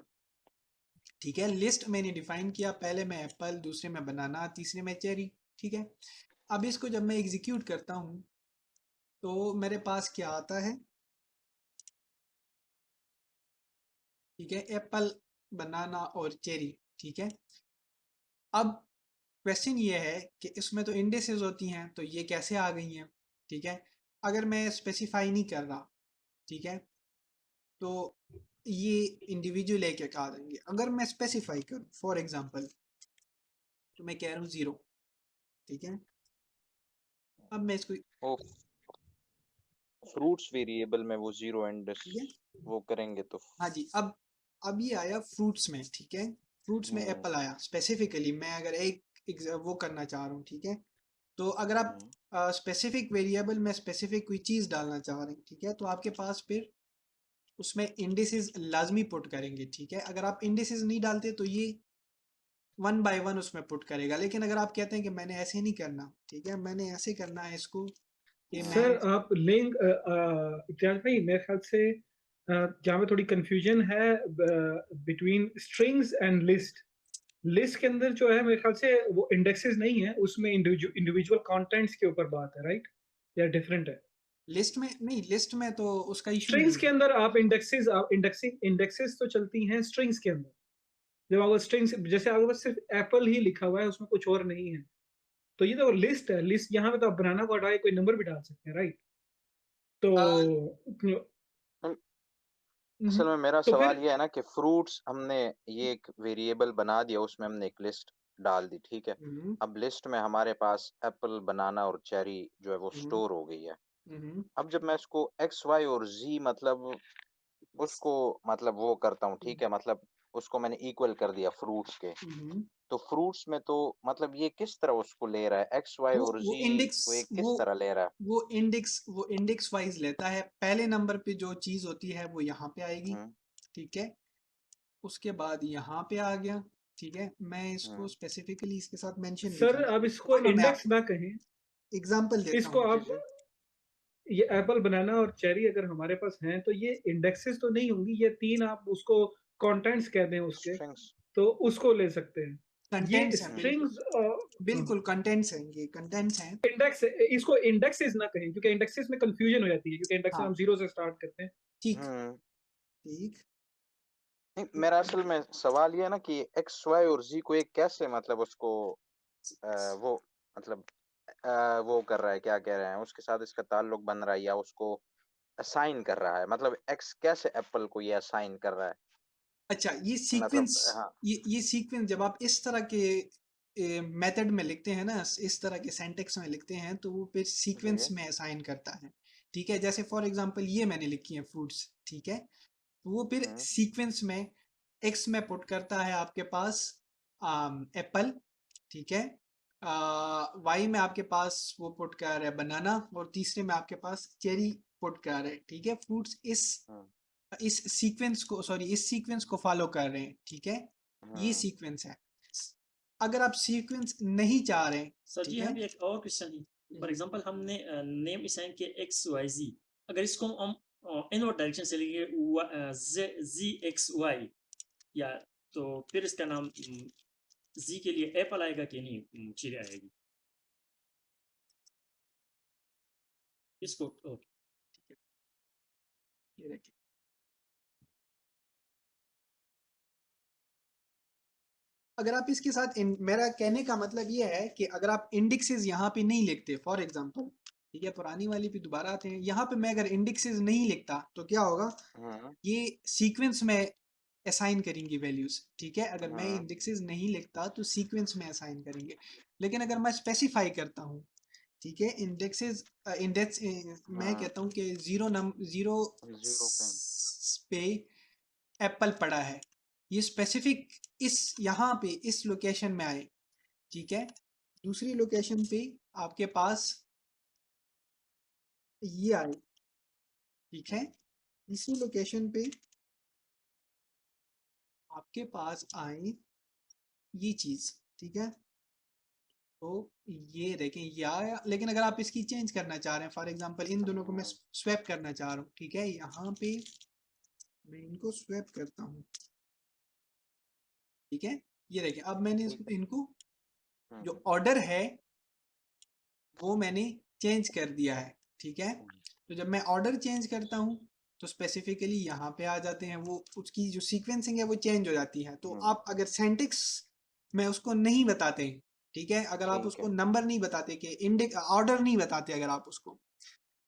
ठीक है, लिस्ट मैंने डिफाइन किया, पहले में एप्पल, दूसरे में बनाना, तीसरे में चेरी। ठीक है, अब इसको जब मैं एग्जीक्यूट करता हूँ तो मेरे पास क्या आता है? ठीक है, एप्पल, बनाना और चेरी। ठीक है, अब क्वेश्चन ये है कि इसमें तो इंडेसेस होती हैं, तो ये कैसे आ गई हैं? ठीक है, अगर मैं स्पेसिफाई नहीं कर रहा, ठीक है, तो ये इंडिविजुअल एक एक आ जाएंगे। अगर मैं स्पेसिफाई करूँ, फॉर एग्जांपल, तो मैं कह रहा हूँ 0। ठीक है, अब मैं इसको, वो फ्रूट्स वेरिएबल में वो जीरो इंडेक्स ठीक है, वो करेंगे तो हाँ जी, अब ये आया फ्रूट्स में। ठीक है, फ्रूट्स में हम्म एप्पल आया स्पेसिफिकली, मैं अगर एक वो करना चाह रहा हूँ। ठीक है, तो अगर आप हम्म स्पेसिफिक वेरिएबल में स्पेसिफिक कोई चीज़ डालना चाह रहे हैं, ठीक है, तो आपके पास फिर उसमें इंडिसेस लाजमी पुट करेंगे। ठीक है, अगर आप इंडिसेस नहीं डालते तो ये 1 बाय 1 उसमें पुट करेगा। लेकिन अगर आप कहते हैं कि मैंने ऐसे नहीं करना, ठीक है, मैंने ऐसे करना है इसको कि मैं, सर आप लिंक इम्तियाज भाई मेरे ख्याल से जहाँ पे थोड़ी कंफ्यूजन है between strings and list. List के अंदर जो है मेरे ख्याल से वो इंडेक्सेस नहीं है, उसमें इंडिविजुअल कंटेंट्स के ऊपर बात है, राइट? या डिफरेंट है? लिस्ट में नहीं, लिस्ट में तो उसका इशू स्ट्रिंग्स नहीं के है। अंदर आप इंडेक्सेस तो चलती हैं स्ट्रिंग्स के अंदर। जब आपको स्ट्रिंग्स, जैसे आपके पास सिर्फ एप्पल ही लिखा हुआ है, उसमें कुछ और नहीं है, तो ये तो लिस्ट है। लिस्ट यहाँ पे तो आप बनाना को हटा के कोई नंबर भी डाल सकते हैं, राइट? तो अ, असल में मेरा तो सवाल फिर ये है ना कि फ्रूट्स हमने ये एक वेरिएबल बना दिया, उसमें हमने एक लिस्ट डाल दी, ठीक है। हम्म, अब लिस्ट में हमारे पास एप्पल बनाना और चेरी जो है वो हम्म, स्टोर हो गई है। हम्म, अब जब मैं इसको एक्स वाई और जी मतलब उसको मतलब वो करता हूँ, ठीक है, मतलब उसको मैंने इक्वल कर दिया फ्रूट्स के, हम्म, तो फ्रूट्स में तो मतलब ये किस तरह उसको ले रहा है, एक्स वाई वो और वो जी इंडेक्स को ये किस तरह ले रहा है। वो इंडेक्स वाइज लेता है। पहले नंबर पे जो चीज होती है वो यहाँ पे आएगी। हम्म ठीक है, उसके बाद यहाँ पे आ गया। ठीक है, मैं इसको हम्म स्पेसिफिकली इसके साथ मेंशन नहीं सर कर रहा। आप इसको सुनो, मैं इंडेक्स आपको ना कहें, एग्जांपल देता इसको हूँ। जी आप, जी ये एप्पल बनाना और चेरी अगर हमारे पास हैं तो ये इंडेक्सेस तो नहीं होंगी, ये तीन आप उसको कंटेंट्स कहते हैं उसके, स्ट्रिंग्स। तो उसको ले सकते हैं। ये कंटेंट्स हैं, बिल्कुल स्ट्रिंग्स बिल्कुल कंटेंट्स हैं, ये कंटेंट्स हैं। इंडेक्स, इसको इंडेक्सेस ना कहें क्योंकि इंडेक्सेस में कंफ्यूजन हो जाती है, क्योंकि इंडेक्सेस हाँ, हम जीरो से स्टार्ट करते हैं। ठीक, हम्म ठीक। नहीं, मेरा असल में सवाल ये है ना कि एक्स वाई और जी को एक कैसे मतलब उसको वो मतलब वो कर रहा है, क्या कह रहे हैं, उसके साथ इसका ताल्लुक बन रहा है या उसको असाइन कर रहा है, मतलब एक्स कैसे एप्पल को ये असाइन कर रहा है, अच्छा, ये मतलब सीक्वेंस, हाँ ये सीक्वेंस जब आप इस तरह के मेथड में लिखते हैं ना, इस तरह के सिंटैक्स में लिखते हैं, तो वो फिर जी सीक्वेंस जी में असाइन करता है। ठीक है, जैसे फॉर एग्जांपल ये मैंने लिखी है फ्रूट्स। ठीक है, तो वो फिर हम्म सीक्वेंस में एक्स में पुट करता है आपके पास एप्पल, ठीक है, वाई में आपके पास वो पुट कर रहा है बनाना, और तीसरे में आपके पास चेरी पुट कर रहे हैं, ठीक है। फ्रूट्स इस सीक्वेंस को, सॉरी, इस सीक्वेंस को फॉलो कर रहे हैं, ठीक है, ये सीक्वेंस है। अगर आप सीक्वेंस नहीं चाह रहे, सर जी ठीक यहाँ है, भी एक और क्वेश्चन है। फॉर एग्जांपल हमने नेम असाइन किया एक्स वाई जी, अगर इसको हम इनवर्ड डायरेक्शन से लेंगे जी एक्स वाई, या तो फिर इसका नाम जी के लिए एप्पल आएगा कि नहीं, चीज़ आएगी इसको। ये देखिए, अगर आप इसके साथ मेरा कहने का मतलब ये है कि अगर आप इंडेक्सेस यहाँ पे नहीं लिखते, फॉर एग्जांपल, ठीक है, पुरानी वाली पे दोबारा आते हैं, यहाँ पे मैं अगर इंडेक्सेस नहीं लिखता तो क्या होगा, ये सीक्वेंस में असाइन करेंगे वैल्यूज, ठीक है। अगर मैं इंडेक्सेस नहीं लिखता तो सीक्वेंस में असाइन करेंगे, लेकिन अगर मैं स्पेसिफाई करता हूँ, ठीक है, इंडेक्सेस इंडेक्स मैं कहता हूँ कि जीरो पे एप्पल पड़ा है, ये स्पेसिफिक इस यहाँ पे इस लोकेशन में आए, ठीक है। दूसरी लोकेशन पे आपके पास ये आए, ठीक है। तीसरी लोकेशन पे आपके पास आए ये चीज, ठीक है। तो ये देखें ये आया, लेकिन अगर आप इसकी चेंज करना चाह रहे हैं, फॉर एग्जांपल इन दोनों को मैं स्वैप करना चाह रहा हूँ, ठीक है, यहाँ पे मैं इनको स्वैप करता हूँ, ठीक है। ये देखें, अब मैंने इनको जो ऑर्डर है वो मैंने चेंज कर दिया है, ठीक है। तो जब मैं ऑर्डर चेंज करता हूँ तो स्पेसिफिकली यहाँ पे आ जाते हैं, वो उसकी जो सीक्वेंसिंग है वो चेंज हो जाती है। तो आप अगर सिंटैक्स में उसको नहीं बताते, ठीक है, अगर आप उसको नंबर नहीं बताते कि इंडेक्स ऑर्डर नहीं बताते, अगर आप उसको,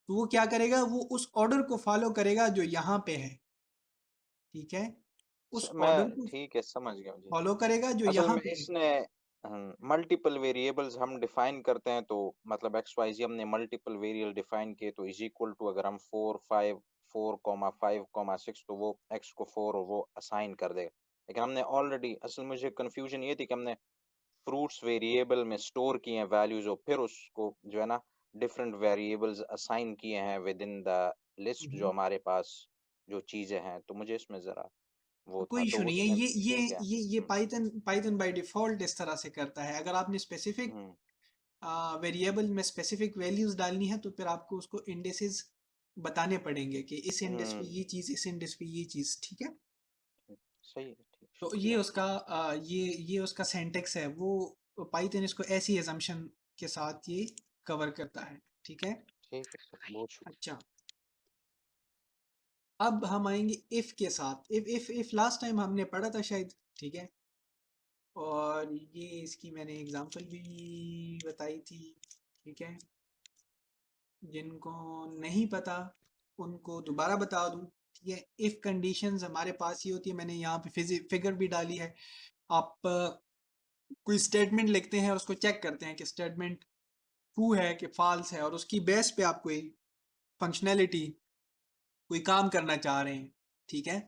तो वो क्या करेगा, वो उस ऑर्डर को फॉलो करेगा जो यहाँ पे है, ठीक है, उस ऑर्डर मैं को ठीक है, समझ गया मुझे। फॉलो करेगा जो असल यहाँ में पे है। इसने मल्टीपल वेरिएबल्स हम डिफाइन करते हैं, तो मतलब एक्स वाई जी हमने मल्टीपल वेरिएबल डिफाइन किए, तो इज इक्वल टू अगर हम 4,5,6 तो वो एक्स को 4 और वो असाइन कर देगा। लेकिन हमने ऑलरेडी, असल मुझे कंफ्यूजन ये थी कि हमने फ्रूट्स वेरिएबल में स्टोर किए हैं वैल्यूज, और फिर उसको जो है ना डिफरेंट वेरिएबल्स असाइन किए हैं विद इन द लिस्ट जो हमारे पास जो चीजें हैं, तो मुझे इसमें जरा वो था, कोई तो इशू नहीं है, उसमें ये ठीक है। ये पाइथन पाइथन बाय डिफॉल्ट इस तरह से करता है। अगर आपने स्पेसिफिक हम्म वेरिएबल में स्पेसिफिक वैल्यूज डालनी है तो फिर आपको उसको इंडेक्सेस बताने पड़ेंगे कि इस इंडेक्स पे हम्म ये चीज, इस इंडेक्स पे ये चीज, ठीक है। सही है, ठीक, तो ये शुक्रिया। उसका ये उसका सिंटैक्स है, वो पाइथन इसको ऐसी एजम्पशन के साथ ये कवर करता है, ठीक है। ठीक है सर, बहुत शुक्रिया। अच्छा, अब हम आएंगे इफ के साथ। इफ लास्ट टाइम हमने पढ़ा था शायद, ठीक है, और ये इसकी मैंने एग्जांपल भी बताई थी, ठीक है। जिनको नहीं पता उनको दोबारा बता दूं, ठीक है। इफ कंडीशंस हमारे पास ये होती है, मैंने यहाँ पे फिगर भी डाली है। आप कोई स्टेटमेंट लिखते हैं और उसको चेक करते हैं कि स्टेटमेंट ट्रू है कि फॉल्स है, और उसकी बेस पे आप कोई फंक्शनैलिटी, कोई काम करना चाह रहे हैं, ठीक है,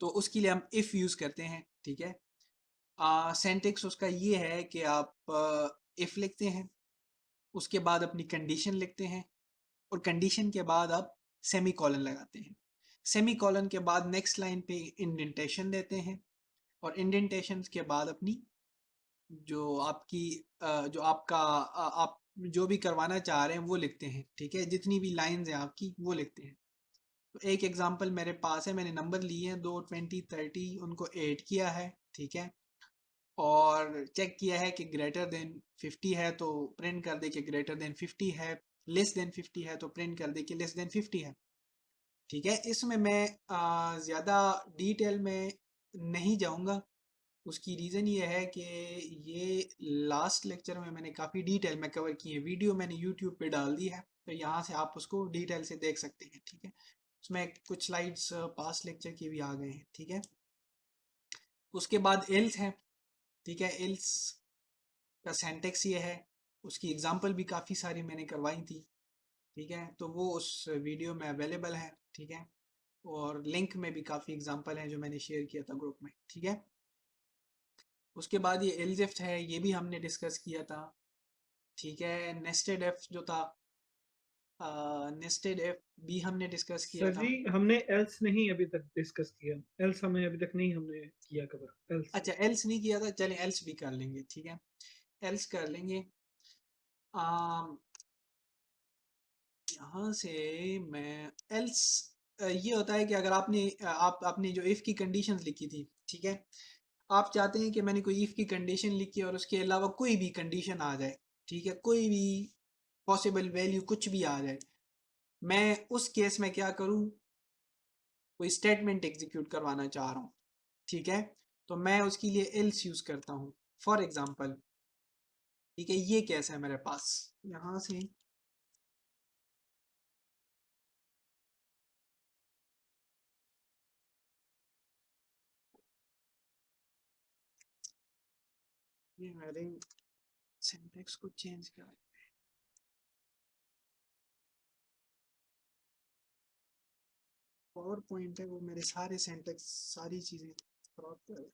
तो उसके लिए हम इफ यूज करते हैं, ठीक है। सिंटैक्स उसका ये है कि आप इफ लिखते हैं, उसके बाद अपनी कंडीशन लिखते हैं, और कंडीशन के बाद आप सेमी कॉलन लगाते हैं। सेमी कॉलन के बाद नेक्स्ट लाइन पे इंडेंटेशन देते हैं, और इंडेंटेशन के बाद अपनी जो आपकी जो आपका आप जो भी करवाना चाह रहे हैं वो लिखते हैं, ठीक है। जितनी भी लाइंस हैं आपकी वो लिखते हैं। तो एक एग्जांपल मेरे पास है, मैंने नंबर लिए हैं 2, 20, 30, उनको ऐड किया है, ठीक है, और चेक किया है कि ग्रेटर देन 50 है तो प्रिंट कर दे कि ग्रेटर देन 50 है, लेस देन 50 है तो प्रिंट कर दे कि लेस देन 50 है, ठीक है। इसमें मैं ज़्यादा डिटेल में नहीं जाऊंगा। उसकी रीज़न ये है कि ये लास्ट लेक्चर में मैंने काफ़ी डिटेल में कवर की है, वीडियो मैंने यूट्यूब पे डाल दी है, तो यहाँ से आप उसको डिटेल से देख सकते हैं, ठीक है। उसमें कुछ स्लाइड्स पास्ट लेक्चर की भी आ गए हैं, ठीक है। उसके बाद एल्स है, ठीक है। एल्स का सिंटैक्स ये है, उसकी एग्जांपल भी काफ़ी सारी मैंने करवाई थी, ठीक है, तो वो उस वीडियो में अवेलेबल है, ठीक है। और लिंक में भी काफ़ी एग्जांपल हैं जो मैंने शेयर किया था ग्रुप में, ठीक है। उसके बाद ये एल्स इफ है, ये भी हमने डिस्कस किया था, ठीक है। नेस्टेड इफ जो था, नेस्टेड इफ भी हमने डिस्कस किया सर था। जी हमने एल्स नहीं अभी तक डिस्कस किया, एल्स हमें अभी तक नहीं हमने किया कवर एल्स। अच्छा, एल्स नहीं किया था, चलें एल्स भी कर लेंगे, ठीक है, एल्स कर लेंगे। यहाँ से मैं एल्स, ये होता है कि अगर आपने जो इफ़ की कंडीशंस लिखी थी, ठीक है, आप चाहते हैं कि मैंने कोई इफ़ की कंडीशन लिखी और उसके अलावा कोई भी कंडीशन आ जाए, ठीक है, कोई भी पॉसिबल वैल्यू कुछ भी आ जाए, मैं उस केस में क्या करूँ, कोई स्टेटमेंट एग्जीक्यूट करवाना चाह रहा हूँ, ठीक है, तो मैं उसके लिए एल्स यूज़ करता हूँ। फॉर एग्जाम्पल, ठीक है, ये केस है मेरे पास, यहाँ से ये मेरे सिंटैक्स को चेंज करा, पावर पॉइंट है वो मेरे सारे सिंटैक्स सारी चीज़ें खराब कर।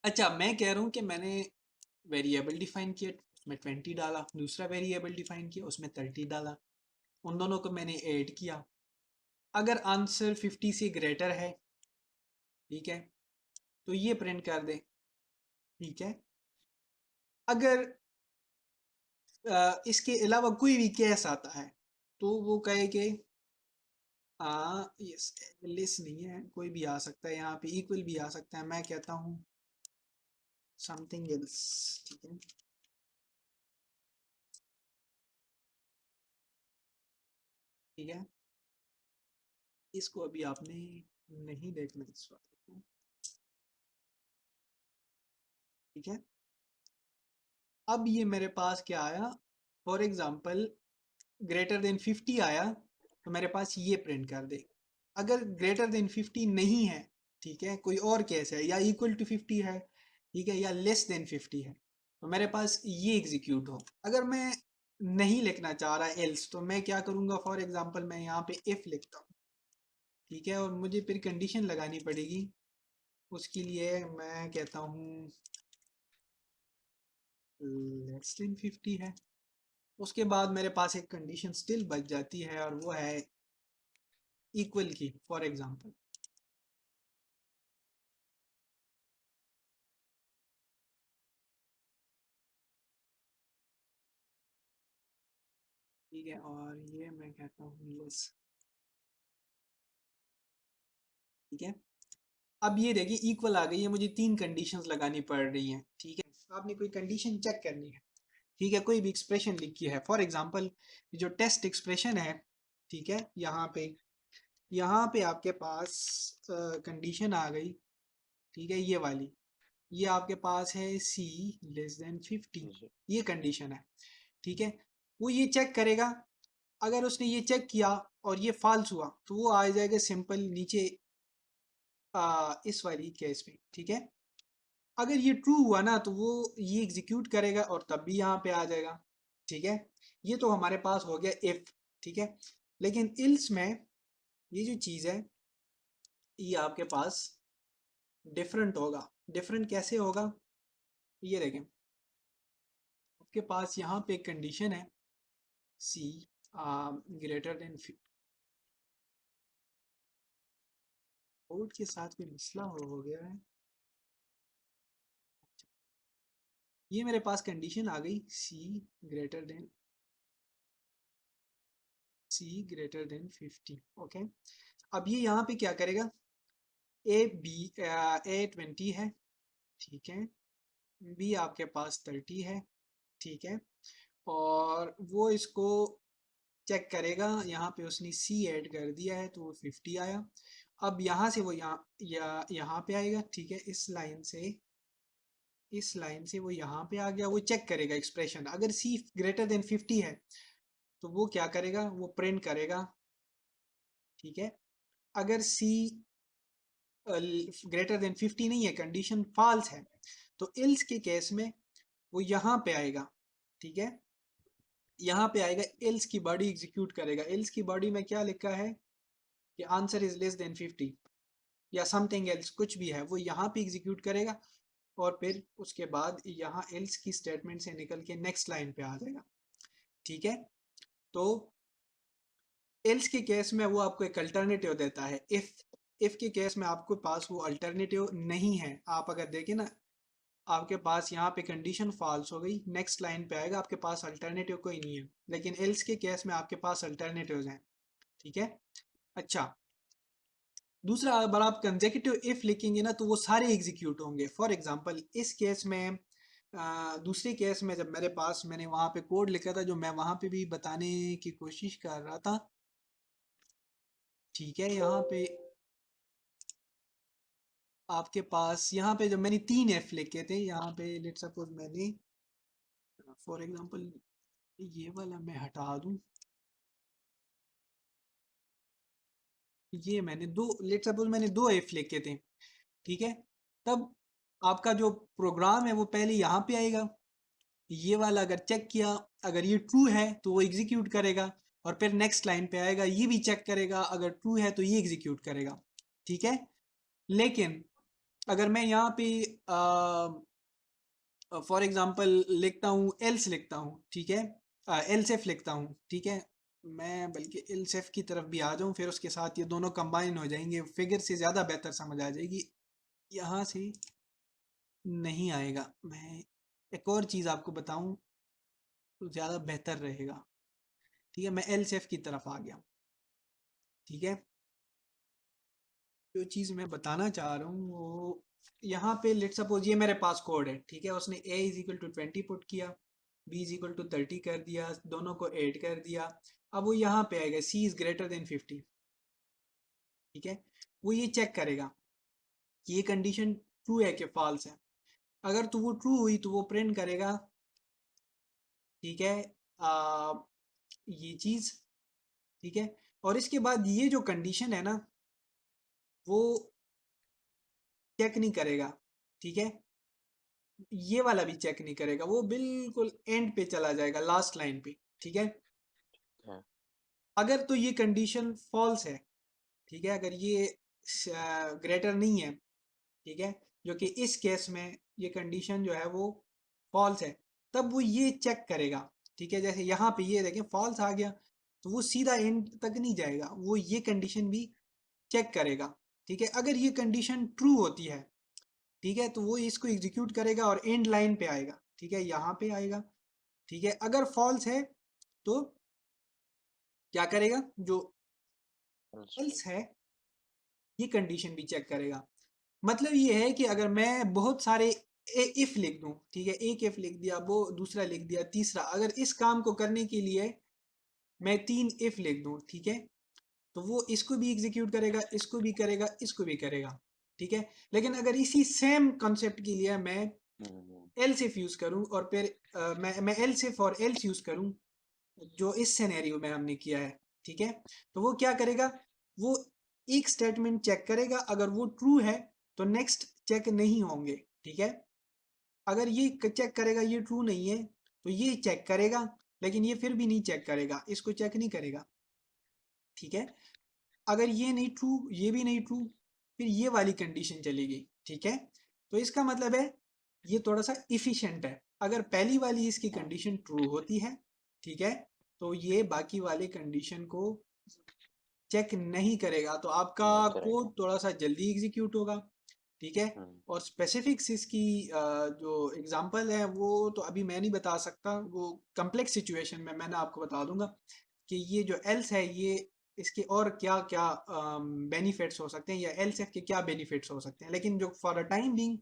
अच्छा, मैं कह रहा हूँ कि मैंने वेरिएबल डिफाइन किया, उसमें 20 डाला, दूसरा वेरिएबल डिफाइन किया, उसमें 30 डाला, उन दोनों को मैंने ऐड किया। अगर आंसर 50 से ग्रेटर है, ठीक है, तो ये प्रिंट कर दे, ठीक है। अगर इसके अलावा कोई भी केस आता है तो वो कहे कि यस, लिस नहीं है, कोई भी आ सकता है, यहाँ पे इक्वल भी आ सकता है, मैं कहता हूँ समथिंग एल्स, ठीक है। ठीक है, इसको अभी आपने नहीं देखना इस बात को, ठीक है। अब ये मेरे पास क्या आया, फॉर एग्जांपल ग्रेटर देन 50 आया, तो मेरे पास ये प्रिंट कर दे। अगर ग्रेटर देन 50 नहीं है, ठीक है, कोई और केस है, या इक्वल टू 50 है, ठीक है, या लेस देन 50 है, तो मेरे पास ये एग्जीक्यूट हो। अगर मैं नहीं लिखना चाह रहा एल्स, तो मैं क्या करूँगा, फॉर एग्जांपल मैं यहाँ पे इफ लिखता हूँ, ठीक है, और मुझे फिर कंडीशन लगानी पड़ेगी, उसके लिए मैं कहता हूँ लेस देन 50 है। उसके बाद मेरे पास एक कंडीशन स्टिल बच जाती है, और वो है इक्वल की, फॉर एग्जांपल, ठीक है, और ये मैं कहता हूँ लेस, ठीक है। अब ये देखिए इक्वल आ गई है, मुझे 3 कंडीशंस लगानी पड़ रही हैं, ठीक है। आपने कोई कंडीशन चेक करनी है, ठीक है, कोई भी एक्सप्रेशन लिखी है, फॉर एग्जांपल जो टेस्ट एक्सप्रेशन है, ठीक है, यहाँ पे आपके पास कंडीशन आ गई, ठीक है, ये वाली, ये आपके पास है c लेस देन 50, ये कंडीशन है, ठीक है। वो ये चेक करेगा, अगर उसने ये चेक किया और ये फॉल्स हुआ, तो वो आ जाएगा सिंपल नीचे इस वाली केस में, ठीक है। अगर ये ट्रू हुआ ना, तो वो ये एग्जीक्यूट करेगा और तब भी यहाँ पे आ जाएगा, ठीक है। ये तो हमारे पास हो गया इफ, ठीक है। लेकिन इल्स में ये जो चीज़ है, ये आपके पास डिफरेंट होगा। डिफरेंट कैसे होगा, ये देखें, आपके पास यहाँ पे एक कंडीशन है c ग्रेटर देन, कोड के साथ कोई मसला हो गया है। ये मेरे पास कंडीशन आ गई greater than c greater than 50, okay. अब ये यहाँ पे क्या करेगा, ए 20 है, ठीक है, बी आपके पास 30 है, ठीक है, और वो इसको चेक करेगा, यहाँ पे उसने सी ऐड कर दिया है तो वो 50 आया। अब यहाँ से वो यहाँ पे आएगा, ठीक है, इस लाइन से वो यहाँ पे आ गया, वो चेक करेगा एक्सप्रेशन, अगर सी ग्रेटर देन 50 है तो वो क्या करेगा, वो प्रिंट करेगा, ठीक है। अगर सी ग्रेटर देन 50 नहीं है, कंडीशन फॉल्स है, तो इल्स के केस में वो यहाँ पे आएगा, ठीक है, यहाँ पे आएगा एल्स की बॉडी एग्जीक्यूट करेगा। एल्स की बॉडी में क्या लिखा है कि आंसर इज लेस देन 50 या समथिंग एल्स, कुछ भी है वो यहाँ पे एग्जीक्यूट करेगा और फिर उसके बाद यहाँ एल्स की स्टेटमेंट से निकल के नेक्स्ट लाइन पे आ जाएगा। ठीक है, तो एल्स के केस में वो आपको एक अल्टरनेटिव देता है। इफ के केस में आपके पास वो अल्टरनेटिव नहीं है, आप अगर देखें ना, आपके पास यहाँ पे कंडीशन फॉल्स हो गई, नेक्स्ट लाइन पे आएगा, आपके पास अल्टरनेटिव कोई नहीं है। लेकिन एल्स के केस में आपके पास अल्टरनेटिव्स हैं। ठीक है, अच्छा, दूसरा, अगर आप कंसेक्यूटिव इफ लिखेंगे ना तो वो सारे एग्जीक्यूट होंगे। फॉर एग्जांपल इस केस में, दूसरे केस में जब मेरे पास, मैंने वहाँ पे कोड लिखा था जो मैं वहाँ पे भी बताने की कोशिश कर रहा था। ठीक है, यहाँ पे आपके पास, यहाँ पे जब मैंने 3 एफ लिखे थे, यहाँ पे लेट्स सपोज मैंने फॉर एग्जांपल ये वाला मैं हटा दूं, ये मैंने लेट्स सपोज मैंने 2 एफ लिखे थे। ठीक है, तब आपका जो प्रोग्राम है वो पहले यहाँ पे आएगा, ये वाला अगर चेक किया, अगर ये ट्रू है तो वो एग्जीक्यूट करेगा, और फिर नेक्स्ट लाइन पे आएगा, ये भी चेक करेगा, अगर ट्रू है तो ये एग्जीक्यूट करेगा। ठीक है, लेकिन अगर मैं यहाँ पे फॉर एग्जांपल लिखता हूँ एल्स लिखता हूँ, ठीक है, एल्स एफ लिखता हूँ, ठीक है, मैं बल्कि एल्स एफ की तरफ भी आ जाऊँ, फिर उसके साथ ये दोनों कंबाइन हो जाएंगे, फिगर से ज़्यादा बेहतर समझ आ जाएगी। यहाँ से नहीं आएगा, मैं एक और चीज़ आपको बताऊँ तो ज़्यादा बेहतर रहेगा। ठीक है, मैं एल्स एफ की तरफ आ गया। ठीक है, जो चीज़ मैं बताना चाह रहा हूँ वो यहाँ पे, लेट सपोज ये मेरे पास कोड है। ठीक है, उसने a is equal to 20 put किया, b इज इक्वल टू 30 कर दिया, दोनों को ऐड कर दिया। अब वो यहाँ पे आएगा c इज ग्रेटर देन 50। ठीक है, वो ये चेक करेगा कि ये कंडीशन ट्रू है कि फॉल्स है। अगर तो वो ट्रू हुई तो वो प्रिंट करेगा। ठीक है, ये चीज़। ठीक है, और इसके बाद ये जो कंडीशन है ना वो चेक नहीं करेगा। ठीक है, ये वाला भी चेक नहीं करेगा, वो बिल्कुल एंड पे चला जाएगा, लास्ट लाइन पे। ठीक है, हाँ। अगर तो ये कंडीशन फॉल्स है, ठीक है, अगर ये ग्रेटर नहीं है, ठीक है, जो कि इस केस में ये कंडीशन जो है वो फॉल्स है, तब वो ये चेक करेगा। ठीक है, जैसे यहाँ पे ये देखें फॉल्स आ गया, तो वो सीधा एंड तक नहीं जाएगा, वो ये कंडीशन भी चेक करेगा। ठीक है, अगर ये कंडीशन ट्रू होती है, ठीक है, तो वो इसको एग्जीक्यूट करेगा और एंड लाइन पे आएगा। ठीक है, यहाँ पे आएगा। ठीक है, अगर फॉल्स है तो क्या करेगा, जो एल्स है ये कंडीशन भी चेक करेगा। मतलब ये है कि अगर मैं बहुत सारे इफ लिख दूं, ठीक है, एक इफ लिख दिया, वो दूसरा लिख दिया, तीसरा, अगर इस काम को करने के लिए मैं 3 इफ लिख दूं, ठीक है, तो वो इसको भी एग्जीक्यूट करेगा, इसको भी करेगा, इसको भी करेगा। ठीक है, लेकिन अगर इसी सेम कॉन्सेप्ट के लिए मैं एल्स इफ यूज करूं और फिर मैं एल्स इफ और एल्स यूज करूं, जो इस सिनेरियो में हमने किया है, ठीक है, तो वो क्या करेगा, वो एक स्टेटमेंट चेक करेगा, अगर वो ट्रू है तो नेक्स्ट चेक नहीं होंगे। ठीक है, अगर ये चेक करेगा ये ट्रू नहीं है तो ये चेक करेगा, लेकिन ये फिर भी नहीं चेक करेगा, इसको चेक नहीं करेगा। ठीक है, अगर ये नहीं ट्रू, ये भी नहीं ट्रू, फिर ये वाली कंडीशन चलेगी। ठीक है, तो इसका मतलब है ये थोड़ा सा इफिशिएंट है। अगर पहली वाली इसकी कंडीशन ट्रू होती है, ठीक है, तो ये बाकी वाले कंडीशन को चेक नहीं करेगा, तो आपका नहीं करेगा। कोड थोड़ा सा जल्दी एग्जीक्यूट होगा। ठीक है, और स्पेसिफिक्स इसकी जो एग्जांपल है वो तो अभी मैं नहीं बता सकता, वो कम्प्लेक्स सिचुएशन में मैंने आपको बता दूंगा कि ये जो एल्स है ये इसके और क्या क्या बेनिफिट्स हो सकते हैं, या एल्स एफ के क्या बेनिफिट्स हो सकते हैं। लेकिन जो फॉर अ टाइम बिंग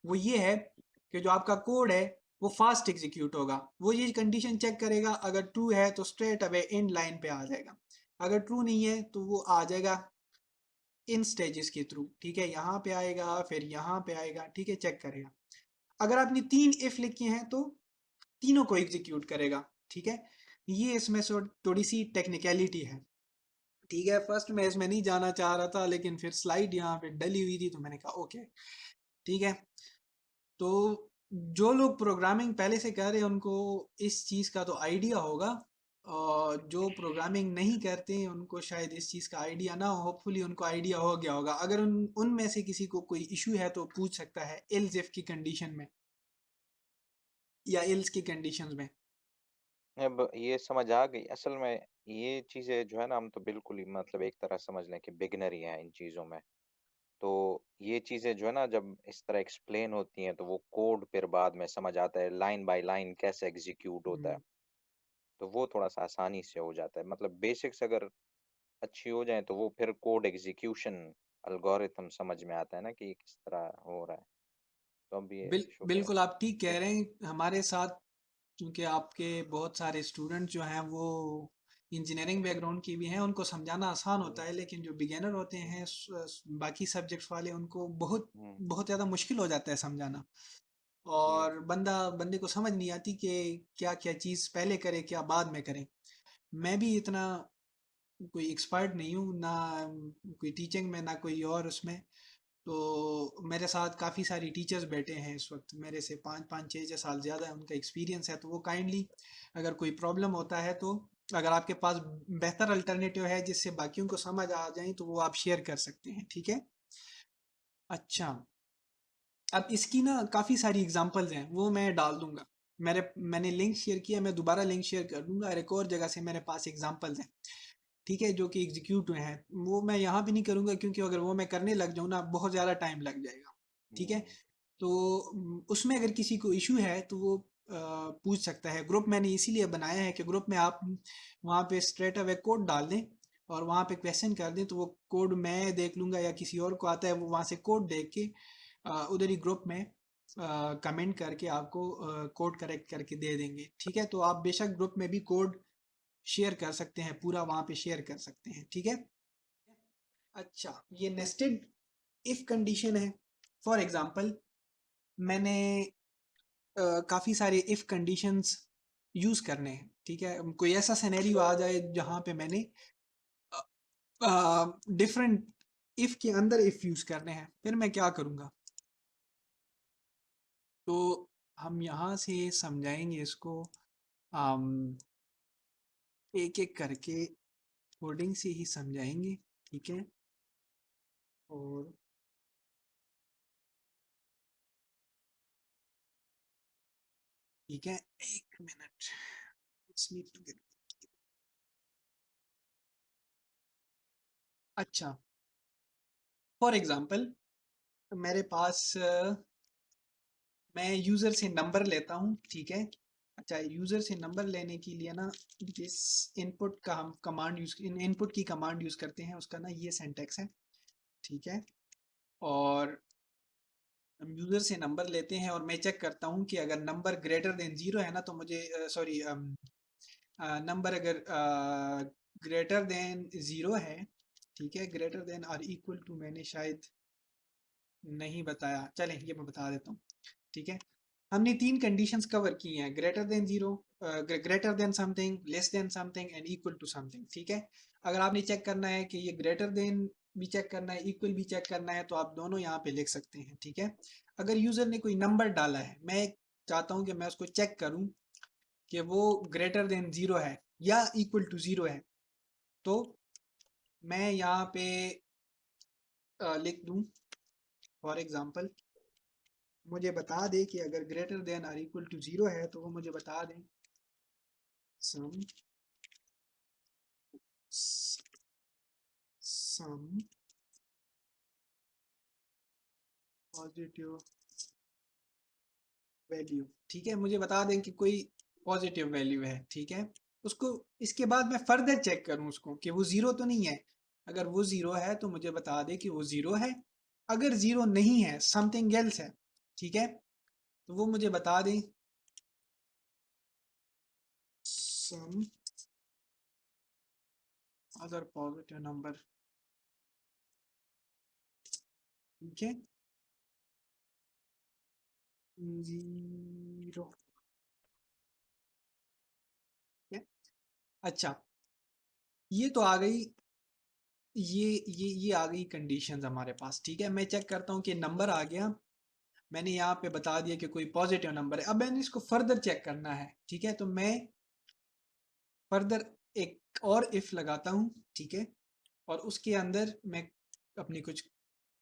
वो ये है कि जो आपका कोड है वो फास्ट एग्जीक्यूट होगा। वो ये कंडीशन चेक करेगा, अगर ट्रू है तो स्ट्रेट अवे एंड लाइन पे आ जाएगा, अगर ट्रू नहीं है तो वो आ जाएगा इन स्टेजेस के थ्रू। ठीक है, यहाँ पे आएगा, फिर यहाँ पे आएगा। ठीक है, चेक करेगा। अगर आपने 3 इफ लिखे हैं तो तीनों को एग्जीक्यूट करेगा। ठीक है, ये इसमें थोड़ी सी टेक्निकलिटी है। ठीक है, फर्स्ट मैं इसमें नहीं जाना चाह रहा था, लेकिन फिर स्लाइड यहाँ पे डली हुई थी तो मैंने कहा ओके। ठीक है, तो जो लोग प्रोग्रामिंग पहले से कर रहे हैं उनको इस चीज़ का तो आइडिया होगा, और जो प्रोग्रामिंग नहीं करते हैं उनको शायद इस चीज़ का आइडिया ना हो। होपफुली उनको आइडिया हो गया होगा। अगर उनमें से किसी को कोई इशू है तो पूछ सकता है एल्स इफ की कंडीशन में या एल्स की कंडीशंस में। अब ये समझ आ गई असल में। ये चीजें जो है ना, हम तो बिल्कुल ही मतलब एक तरह समझ लें कि बिगनर ही हैं इन चीजों में। तो ये चीजें जो है ना, जब इस तरह एक्सप्लेन होती हैं तो वो कोड फिर बाद में समझ आता है, लाइन बाय लाइन कैसे एग्जीक्यूट होता है। तो वो थोड़ा सा आसानी से हो जाता है। मतलब बेसिक्स अगर अच्छी हो जाए तो वो फिर कोड एग्जीक्यूशन अल्गोरिथम समझ में आता है ना कि ये किस तरह हो रहा है। तो अब ये शुक्र है। बिल्कुल आप ठीक कह रहे हैं। हमारे साथ क्योंकि आपके बहुत सारे स्टूडेंट जो हैं वो इंजीनियरिंग बैकग्राउंड की भी हैं, उनको समझाना आसान होता है, लेकिन जो बिगिनर होते हैं बाकी सब्जेक्ट्स वाले, उनको बहुत हम्म, बहुत ज़्यादा मुश्किल हो जाता है समझाना। जी और बंदे को समझ नहीं आती कि क्या क्या चीज़ पहले करे क्या बाद में करें। मैं भी इतना कोई एक्सपर्ट नहीं हूँ ना, कोई टीचिंग में ना कोई और उसमें। तो मेरे साथ काफ़ी सारी टीचर्स बैठे हैं इस वक्त, मेरे से 5-5 6 6 साल ज़्यादा है उनका एक्सपीरियंस है। तो वो काइंडली अगर कोई प्रॉब्लम होता है तो अगर आपके पास बेहतर अल्टरनेटिव है जिससे बाकियों को समझ आ जाए तो वो आप शेयर कर सकते हैं, ठीक है। अच्छा, अब इसकी ना काफ़ी सारी एग्जांपल्स हैं, वो मैं डाल दूंगा। मैंने लिंक शेयर किया, मैं दोबारा लिंक शेयर कर दूंगा। और एक और जगह से मेरे पास एग्जांपल्स हैं, ठीक है, जो कि एग्जीक्यूट हुए हैं। वो मैं यहाँ भी नहीं करूँगा क्योंकि अगर वो मैं करने लग जाऊँ ना बहुत ज़्यादा टाइम लग जाएगा, ठीक है। हम्म, तो उसमें अगर किसी को इशू है तो वो पूछ सकता है। ग्रुप मैंने इसीलिए बनाया है कि ग्रुप में आप वहाँ पे स्ट्रेट अवे कोड डाल दें और वहाँ पे क्वेश्चन कर दें, तो वो कोड मैं देख लूँगा या किसी और को आता है वो वहाँ से कोड देख के उधर ही ग्रुप में कमेंट करके आपको कोड करेक्ट करके दे देंगे, ठीक है। तो आप बेशक ग्रुप में भी कोड शेयर कर सकते हैं, पूरा वहाँ पे शेयर कर सकते हैं, ठीक है। अच्छा, ये नेस्टेड इफ कंडीशन है। फॉर एग्जांपल मैंने काफ़ी सारे इफ कंडीशंस यूज़ करने हैं, ठीक है। कोई ऐसा सिनेरियो आ जाए जहाँ पे मैंने डिफरेंट इफ के अंदर इफ यूज़ करने हैं, फिर मैं क्या करूँगा। तो हम यहाँ से समझाएंगे इसको एक एक करके, कोडिंग से ही समझाएंगे, ठीक है। और ठीक है, एक minute, Let's need to get- अच्छा, फॉर एग्जांपल मेरे पास मैं यूज़र से नंबर लेता हूँ, ठीक है। अच्छा, यूज़र से नंबर लेने के लिए ना जिस इनपुट का हम कमांड यूज़ इनपुट की कमांड यूज़ करते हैं उसका ना ये सिंटैक्स है, ठीक है। और हम यूज़र से नंबर लेते हैं और मैं चेक करता हूँ कि अगर नंबर ग्रेटर देन ज़ीरो है ना तो मुझे सॉरी नंबर अगर ग्रेटर देन ज़ीरो है, ठीक है, ग्रेटर देन और इक्वल टू मैंने शायद नहीं बताया, चलें ये मैं बता देता हूँ, ठीक है। हमने 3 कंडीशंस कवर की हैं, greater than zero, greater than something, less than something and equal to something, ठीक है। अगर आपने चेक करना है कि ये ग्रेटर देन भी चेक करना है, इक्वल भी चेक करना है, तो आप दोनों यहाँ पे लिख सकते हैं, ठीक है। अगर यूज़र ने कोई नंबर डाला है, मैं चाहता हूँ कि मैं उसको चेक करूँ कि वो ग्रेटर देन ज़ीरो है या इक्वल टू ज़ीरो है, तो मैं यहाँ पे लिख दूँ फॉर एग्जांपल मुझे बता दे कि अगर ग्रेटर देन और इक्वल टू ज़ीरो है तो वो मुझे बता दें सम सम पॉजिटिव वैल्यू, ठीक है। मुझे बता दें कि कोई पॉजिटिव वैल्यू है, ठीक है। उसको इसके बाद मैं फर्दर चेक करूं उसको कि वो ज़ीरो तो नहीं है। अगर वो ज़ीरो है तो मुझे बता दे कि वो ज़ीरो है। अगर ज़ीरो नहीं है, समथिंग एल्स है, ठीक है, तो वो मुझे बता दें सम अदर पॉजिटिव नंबर, ठीक है, ज़ीरो, ठीक है। अच्छा, ये तो आ गई, ये आ गई कंडीशंस हमारे पास, ठीक है। मैं चेक करता हूँ कि नंबर आ गया, मैंने यहाँ पे बता दिया कि कोई पॉजिटिव नंबर है। अब मैंने इसको फर्दर चेक करना है, ठीक है, तो मैं फर्दर एक और इफ लगाता हूँ, ठीक है, और उसके अंदर मैं अपनी कुछ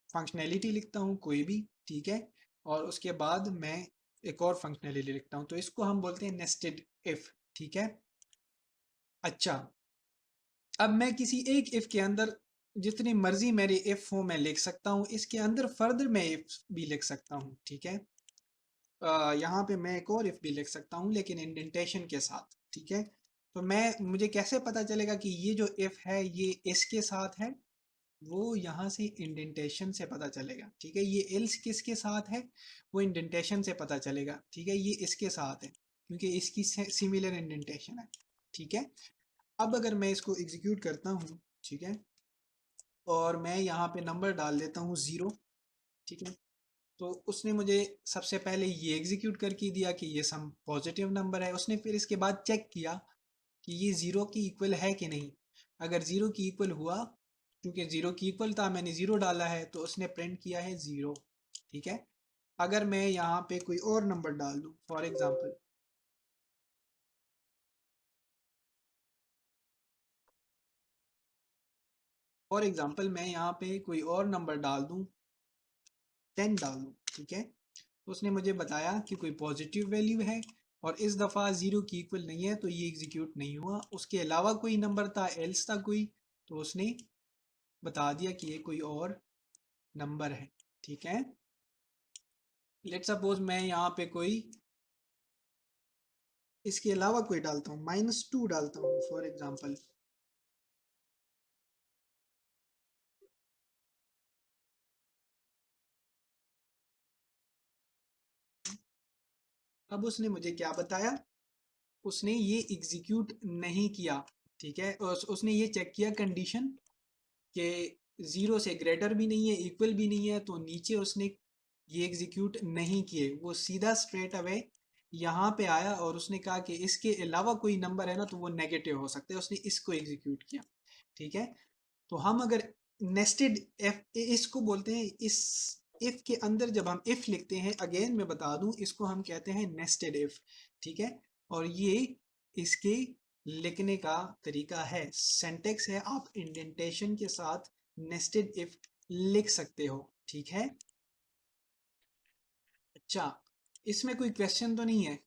फंक्शनैलिटी लिखता हूँ कोई भी, ठीक है, और उसके बाद मैं एक और फंक्शनैलिटी लिखता हूँ, तो इसको हम बोलते हैं नेस्टेड इफ, ठीक है। अच्छा, अब मैं किसी एक इफ के अंदर जितनी मर्जी मेरी इफ हो मैं लिख सकता हूँ, इसके अंदर फर्दर मैं इफ भी लिख सकता हूँ, ठीक है। यहाँ पे मैं एक और इफ भी लिख सकता हूँ लेकिन इंडेंटेशन के साथ, ठीक है। तो मुझे कैसे पता चलेगा कि ये जो इफ है ये इसके साथ है, वो यहाँ से इंडेंटेशन से पता चलेगा, ठीक है। ये एल्स किसके साथ है, वो इंडेंटेशन से पता चलेगा, ठीक है। ये इसके साथ है क्योंकि इसकी सिमिलर इंडेंटेशन है, ठीक है। अब अगर मैं इसको एग्जीक्यूट करता हूँ, ठीक है, और मैं यहाँ पे नंबर डाल देता हूँ 0, ठीक है, तो उसने मुझे सबसे पहले ये एग्जीक्यूट करके दिया कि ये सम पॉजिटिव नंबर है। उसने फिर इसके बाद चेक किया कि ये 0 की इक्वल है कि नहीं। अगर 0 की इक्वल हुआ, क्योंकि 0 की इक्वल था, मैंने 0 डाला है, तो उसने प्रिंट किया है 0, ठीक है। अगर मैं यहाँ पे कोई और नंबर डाल दूँ, फॉर एग्जाम्पल मैं यहाँ पे कोई और नंबर डाल दूँ, 10 डाल दूँ, ठीक है, तो उसने मुझे बताया कि कोई पॉजिटिव वैल्यू है और इस दफ़ा 0 की इक्वल नहीं है, तो ये एग्जीक्यूट नहीं हुआ। उसके अलावा कोई नंबर था, एल्स था कोई, तो उसने बता दिया कि ये कोई और नंबर है, ठीक है। लेट सपोज मैं यहाँ पे कोई इसके अलावा कोई डालता हूँ, -2 डालता हूँ फॉर एग्जाम्पल, अब उसने मुझे क्या बताया, उसने ये एग्जीक्यूट नहीं किया, ठीक है। उसने ये चेक किया कंडीशन के 0 से ग्रेटर भी नहीं है, इक्वल भी नहीं है, तो नीचे उसने ये एग्जीक्यूट नहीं किए, वो सीधा स्ट्रेट अवे यहाँ पे आया और उसने कहा कि इसके अलावा कोई नंबर है ना तो वो नेगेटिव हो सकते हैं, उसने इसको एग्जीक्यूट किया, ठीक है। तो हम अगर नेस्टेड इफ, इसको बोलते हैं, इस इफ के अंदर जब हम इफ लिखते हैं, अगेन मैं बता दूं, इसको हम कहते हैं नेस्टेड इफ, ठीक है। और ये इसके लिखने का तरीका है, सिंटेक्स है, आप इंडेंटेशन के साथ नेस्टेड इफ लिख सकते हो, ठीक है। अच्छा, इसमें कोई क्वेश्चन तो नहीं है?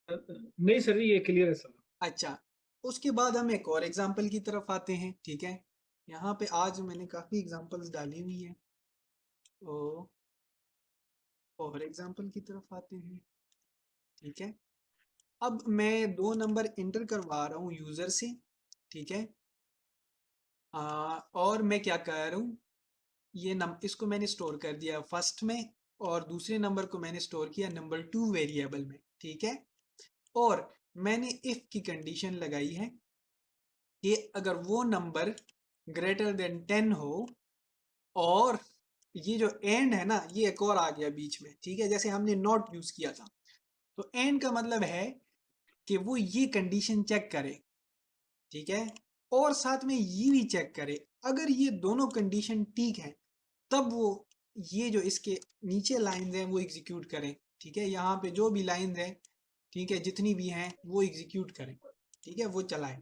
नहीं सर, ये क्लियर है सर। अच्छा, उसके बाद हम एक और एग्जांपल की तरफ आते हैं, ठीक है। यहाँ पे आज मैंने काफ़ी एग्जांपल्स डाली हुई हैं, तो और एग्जांपल की तरफ आते हैं, ठीक है। अब मैं 2 नंबर इंटर करवा रहा हूँ यूज़र से, ठीक है। और मैं क्या कर रहा हूँ, इसको मैंने स्टोर कर दिया फर्स्ट में और दूसरे नंबर को मैंने स्टोर किया नंबर 2 वेरिएबल में, ठीक है। और मैंने इफ की कंडीशन लगाई है कि अगर वो नंबर ग्रेटर देन 10 हो, और ये जो एंड है ना, ये एक और आ गया बीच में, ठीक है, जैसे हमने नॉट यूज किया था, तो एंड का मतलब है कि वो ये कंडीशन चेक करे, ठीक है, और साथ में ये भी चेक करे, अगर ये दोनों कंडीशन ठीक है तब वो ये जो इसके नीचे लाइंस हैं वो एग्जीक्यूट करें, ठीक है। यहाँ पे जो भी लाइंस हैं, ठीक है, जितनी भी हैं वो एग्जीक्यूट करें, ठीक है, वो चलाएं।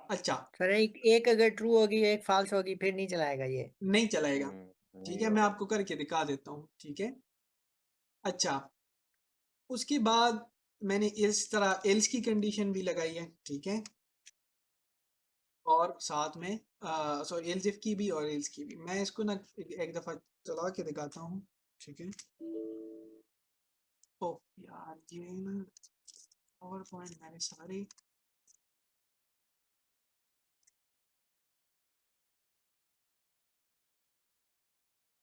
अच्छा, सर एक अगर ट्रू होगी एक फॉल्स होगी फिर नहीं चलाएगा ये? नहीं चलाएगा, ठीक नहीं है, मैं होगा। आपको करके दिखा देता हूँ, ठीक है। अच्छा, उसके बाद मैंने इस तरह एल्स की कंडीशन भी लगाई है, ठीक है, और साथ में सॉरी एल्स इफ की भी और एल्स की भी। मैं इसको ना एक दफ़ा चला के दिखाता हूँ, ठीक है। ओह यार, ये ना पावर पॉइंट मैंने सारे,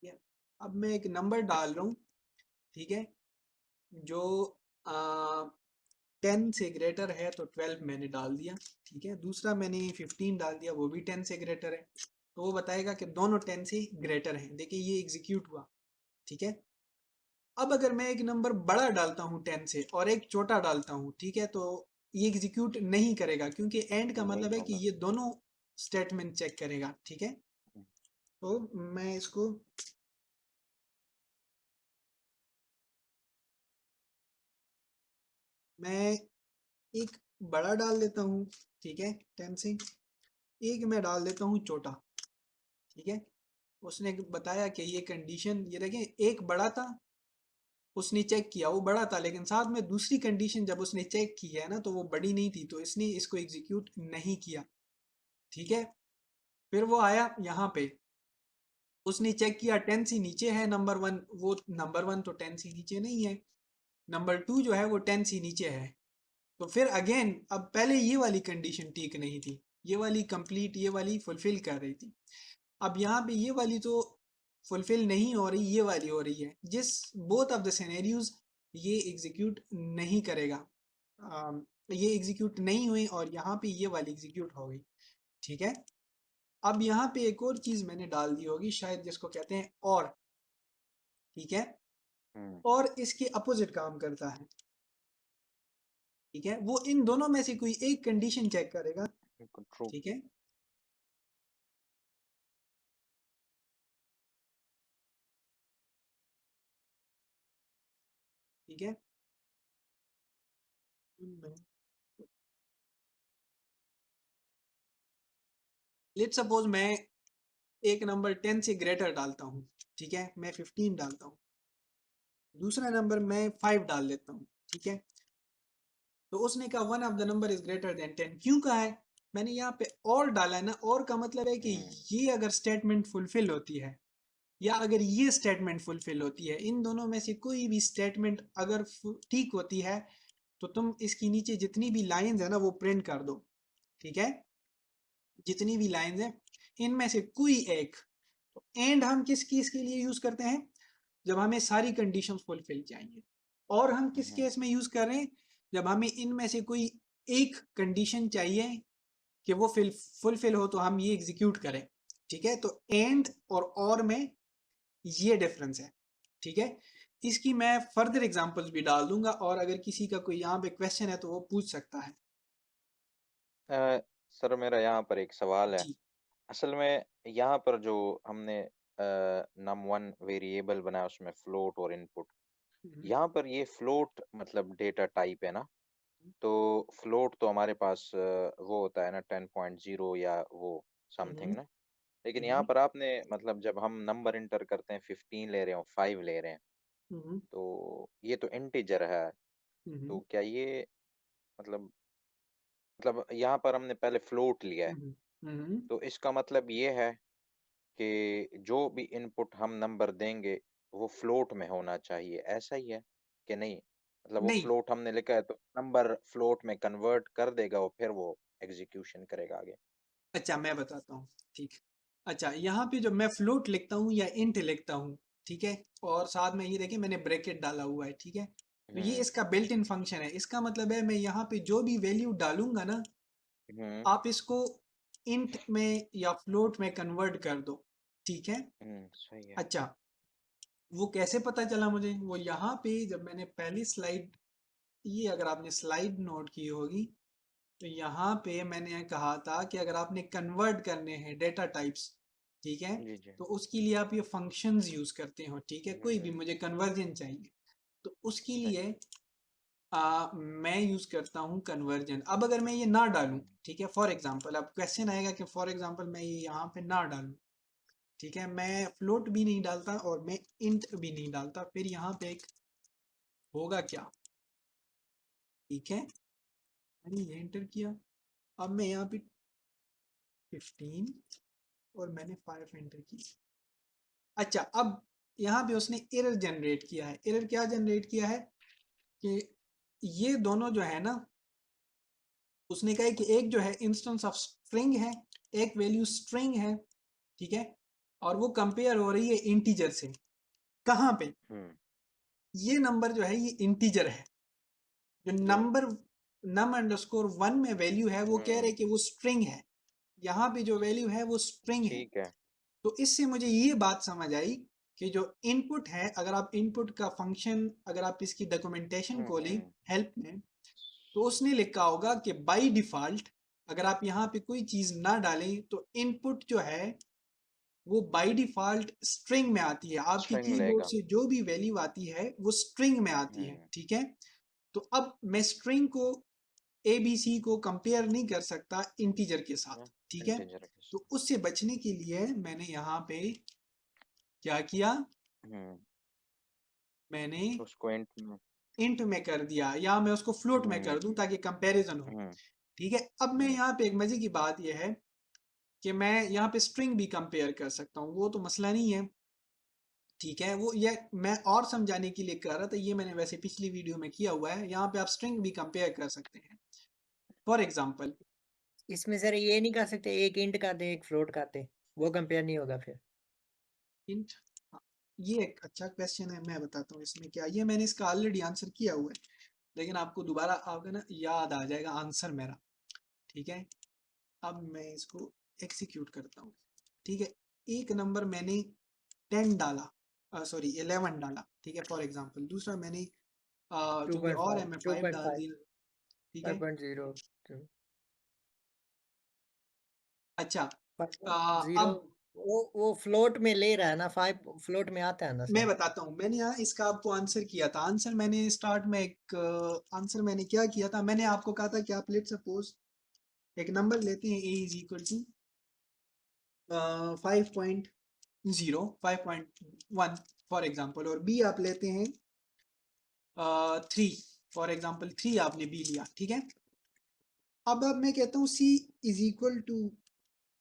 ये अब मैं एक नंबर डाल रहा हूँ, ठीक है, जो 10 से ग्रेटर है, तो 12 मैंने डाल दिया, ठीक है। दूसरा मैंने 15 डाल दिया, वो भी 10 से ग्रेटर है, तो वो बताएगा कि दोनों 10 से ग्रेटर हैं। देखिए ये एग्जीक्यूट हुआ, ठीक है। अब अगर मैं एक नंबर बड़ा डालता हूँ 10 से और एक छोटा डालता हूँ, ठीक है, तो ये एग्जीक्यूट नहीं करेगा, क्योंकि एंड का नहीं मतलब है कि होगा। ये दोनों स्टेटमेंट चेक करेगा, ठीक है। तो मैं इसको मैं एक बड़ा डाल देता हूँ, ठीक है, 10 से एक मैं डाल देता हूँ छोटा, ठीक है। उसने बताया कि ये कंडीशन, ये देखें एक बड़ा था, उसने चेक किया वो बड़ा था, लेकिन साथ में दूसरी कंडीशन जब उसने चेक की है ना तो वो बड़ी नहीं थी, तो इसने इसको एग्जीक्यूट नहीं किया, ठीक है। फिर वो आया यहाँ पे, उसने चेक किया 10 से नीचे है नंबर 1, वो नंबर 1 तो 10 से नीचे नहीं है, नंबर 2 जो है वो 10 से नीचे है। तो फिर अगेन अब पहले ये वाली कंडीशन ठीक नहीं थी, ये वाली कंप्लीट, ये वाली फुलफिल कर रही थी। अब यहाँ पे ये वाली तो फुलफिल नहीं हो रही, ये वाली हो रही है, जिस बोथ ऑफ द सिनेरियोज ये एग्जीक्यूट नहीं करेगा, ये एग्जीक्यूट नहीं हुई और यहाँ पे ये वाली एग्जीक्यूट हो गई, ठीक है। अब यहाँ पे एक और चीज मैंने डाल दी होगी शायद, जिसको कहते हैं और, ठीक है, और इसके अपोजिट काम करता है, ठीक है। वो इन दोनों में से कोई एक कंडीशन चेक करेगा, ट्रू। ठीक है। ठीक है, लेट्स सपोज मैं एक नंबर 10 से ग्रेटर डालता हूँ, ठीक है, मैं 15 डालता हूँ, दूसरा नंबर मैं 5 डाल देता हूँ, ठीक है। तो उसने कहा one of the number is greater than 10, क्यों कहा है? मैंने यहाँ पे और डाला है ना, और का मतलब है कि ये अगर स्टेटमेंट फुलफिल होती है या अगर ये स्टेटमेंट फुलफिल होती है, इन दोनों में से कोई भी स्टेटमेंट अगर ठीक होती है तो तुम इसकी नीचे जितनी भी लाइंस है ना वो प्रिंट कर दो, ठीक है, जितनी भी लाइंस है इनमें से कोई एक। तो एंड हम किस केस के लिए यूज करते हैं? जब हमें सारी कंडीशंस फुलफिल चाहिए। और हम किस केस में यूज कर रहे हैं? जब हमें इनमें से कोई एक कंडीशन चाहिए कि वो फुलफिल हो तो हम ये एग्जीक्यूट करें, ठीक है। तो एंड और में ये डिफरेंस है, ठीक है। इसकी मैं फर्दर एग्जांपल्स भी डाल दूंगा और अगर किसी का कोई यहाँ पे क्वेश्चन है तो वो पूछ सकता है। सर मेरा यहाँ पर एक सवाल है। जी। असल में यहाँ पर जो हमने num1 वेरिएबल बनाया उसमें फ्लोट और इनपुट, यहाँ पर ये फ्लोट मतलब डेटा टाइप है ना, तो फ्लोट तो हमारे पास वो होता है ना 10.0 या वो समथिंग ना, लेकिन यहाँ पर आपने मतलब जब हम नंबर इंटर करते हैं 15 ले रहे हो 5 ले रहे हैं, तो ये तो इंटीजर है, तो क्या ये मतलब यहाँ पर हमने पहले फ्लोट लिया है, तो इसका मतलब ये है कि जो भी इनपुट हम नंबर देंगे वो फ्लोट में होना चाहिए, ऐसा ही है कि नहीं? मतलब वो नहीं, फ्लोट हमने लिखा है तो नंबर फ्लोट में कन्वर्ट कर देगा और फिर वो एग्जीक्यूशन करेगा आगे। अच्छा मैं बताता हूँ, ठीक। अच्छा यहाँ पे जब मैं फ्लोट लिखता हूँ या इंट लिखता हूँ, ठीक है, और साथ में ये देखिए मैंने ब्रैकेट डाला हुआ है, ठीक है, तो ये इसका बिल्ट इन फंक्शन है। इसका मतलब है मैं यहाँ पे जो भी वैल्यू डालूंगा ना, आप इसको इंट में या फ्लोट में कन्वर्ट कर दो, ठीक है। सही है। अच्छा वो कैसे पता चला मुझे? वो यहाँ पे जब मैंने पहली स्लाइड, ये अगर आपने स्लाइड नोट की होगी तो यहाँ पे मैंने कहा था कि अगर आपने कन्वर्ट करने हैं डेटा टाइप्स, ठीक है, जी जी। तो उसके लिए आप ये फंक्शंस यूज करते हो, ठीक है। कोई भी मुझे कन्वर्जन चाहिए तो उसके सही। लिए मैं यूज करता हूँ कन्वर्जन। अब अगर मैं ये ना डालूं, ठीक है, फॉर एग्जांपल अब क्वेश्चन आएगा कि फॉर एग्जांपल मैं ये यहाँ पे ना डालूं, ठीक है, मैं फ्लोट भी नहीं डालता और मैं इंट भी नहीं डालता, फिर यहाँ पे एक होगा क्या, ठीक है, मैंने ये एंटर किया, अब मैं यहाँ पे 15 और मैंने 5 एंटर की। अच्छा अब यहाँ पे उसने एरर जनरेट किया है। एरर क्या जनरेट किया है कि ये दोनों जो है ना, उसने कहा है कि एक जो है इंस्टेंस ऑफ स्ट्रिंग है, एक वैल्यू स्ट्रिंग है, ठीक है, और वो कंपेयर हो रही है इंटीजर से। कहाँ पे? ये नंबर जो है ये इंटीजर है, जो नंबर नम अंडरस्कोर 1 में वैल्यू है वो कह रहे कि वो स्ट्रिंग है, यहाँ पे जो वैल्यू है वो स्ट्रिंग है। ठीक है। तो इससे मुझे ये बात समझ आई कि जो इनपुट है, अगर आप इनपुट का फंक्शन, अगर आप इसकी डॉक्यूमेंटेशन को लें हेल्प में, तो उसने लिखा होगा कि बाय डिफॉल्ट अगर आप यहाँ पे कोई चीज ना डालें तो इनपुट जो है वो बाय डिफॉल्ट स्ट्रिंग में आती है, आपके स्ट्रिंग कीबोर्ड लेगा। से जो भी वैल्यू आती है वो स्ट्रिंग में आती है, ठीक है। तो अब मैं स्ट्रिंग को ABC को कंपेयर नहीं कर सकता इंटीजर के साथ, ठीक है। इंटीजर के तो उससे बचने के लिए मैंने यहाँ पे क्या किया, मैंने उसको इंट में कर दिया या मैं उसको फ्लोट में कर दूं ताकि कंपैरिजन हो, ठीक है। अब मैं यहाँ पे एक मजे की बात यह है कि मैं यहाँ पे स्ट्रिंग भी कंपेयर कर सकता हूँ, वो तो मसला नहीं है, ठीक है। वो ये मैं और समझाने के लिए कर रहा था, ये मैंने वैसे पिछली वीडियो में किया हुआ है। यहाँ पे आप स्ट्रिंग भी कंपेयर कर सकते हैं। फॉर एग्जाम्पल इसमें सर ये नहीं कर सकते, एक इंट कर दे एक फ्लोट कर दे, वो कंपेयर नहीं होगा फिर? इंट, ये एक अच्छा क्वेश्चन है, मैं बताता हूँ इसमें क्या, ये मैंने इसका ऑलरेडी आंसर किया हुआ है, लेकिन आपको दोबारा आपका ना याद आ जाएगा आंसर मेरा, ठीक है। अब मैं इसको एग्जीक्यूट करता हूँ, ठीक है। एक नंबर मैंने 10 डाला, सॉरी 11 डाला, ठीक है, फॉर एग्जांपल। दूसरा मैंने जो कोई और है मैं 5 डाल 2.5 दिया, ठीक है। 5.0 अच्छा 5.0 अब वो फ्लोट में ले रहा है ना, 5 फ्लोट में आता है ना मैं सर? बताता हूँ, मैंने यहाँ इसका आपको आंसर किया था। आंसर मैंने स्टार्ट में एक आंसर मैंने क्या किया था, मैंने आपको कहा था कि आप लेट सपोज एक नंबर लेते हैं, a is equal to 5.1 for example, और b आप लेते हैं 3 फॉर एग्जांपल, 3 आपने b लिया, ठीक है। अब मैं कहता हूँ c is equal to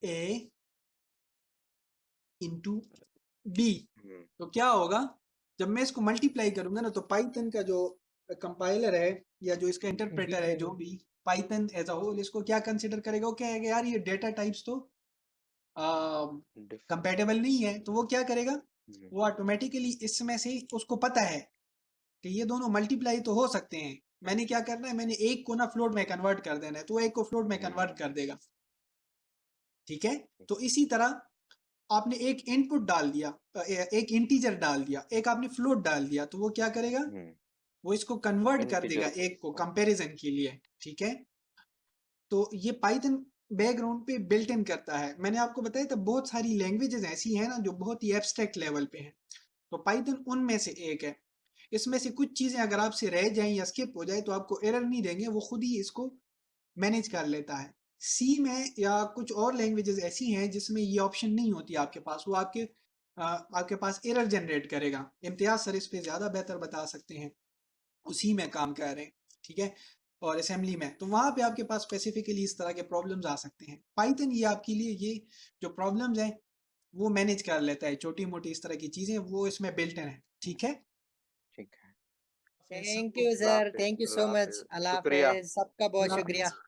a into b, तो क्या होगा जब मैं इसको मल्टीप्लाई करूंगा ना, तो पाइथन का जो कंपाइलर है या जो इसका इंटरप्रेटर है, जो भी पाइथन एज अ होल इसको क्या कंसिडर करेगा, वो कहेगा यार ये डेटा टाइप्स तो कंपैटिबल नहीं है, तो वो क्या करेगा, वो ऑटोमेटिकली इसमें से उसको पता है कि ये दोनों मल्टीप्लाई तो हो सकते हैं, मैंने क्या करना है, मैंने एक को ना फ्लोट में कन्वर्ट कर देना है, तो वो एक को फ्लोट में कन्वर्ट कर देगा, ठीक है। तो इसी तरह आपने एक इनपुट डाल दिया, एक इंटीजर डाल दिया, एक आपने फ्लोट डाल दिया, तो वो क्या करेगा, वो इसको कन्वर्ट कर देगा एक को कंपैरिजन के लिए, ठीक है। तो ये पाइथन बैकग्राउंड पे बिल्ट इन करता है। मैंने आपको बताया था बहुत सारी लैंग्वेजेस ऐसी हैं ना जो बहुत ही एब्स्ट्रैक्ट लेवल पे हैं, तो पाइथन उनमें से एक है। इसमें से कुछ चीजें अगर आपसे रह जाएं या स्किप हो जाए तो आपको एरर नहीं देंगे, वो खुद ही इसको मैनेज कर लेता है। सी में या कुछ और लैंग्वेजेस ऐसी हैं जिसमें ये ऑप्शन नहीं होती आपके पास, वो आपके पास एरर जनरेट करेगा। इम्तियाज सर इस पे ज्यादा बेहतर बता सकते हैं, उसी में काम कर रहे हैं, ठीक है। और असेंबली में तो वहां पे आपके पास स्पेसिफिकली इस तरह के प्रॉब्लम्स आ सकते हैं। पाइथन ये आपके लिए ये जो प्रॉब्लम्स हैं वो मैनेज कर लेता है, छोटी मोटी इस तरह की चीजें वो इसमें बिल्ट इन है, ठीक है। ठीक है। Thank you sir, thank you so अल्लाह मच। हाफिज, अल्लाह शुक्रिया। हाफिज, सबका बहुत अल्लाह शुक्रिया। हाफिज।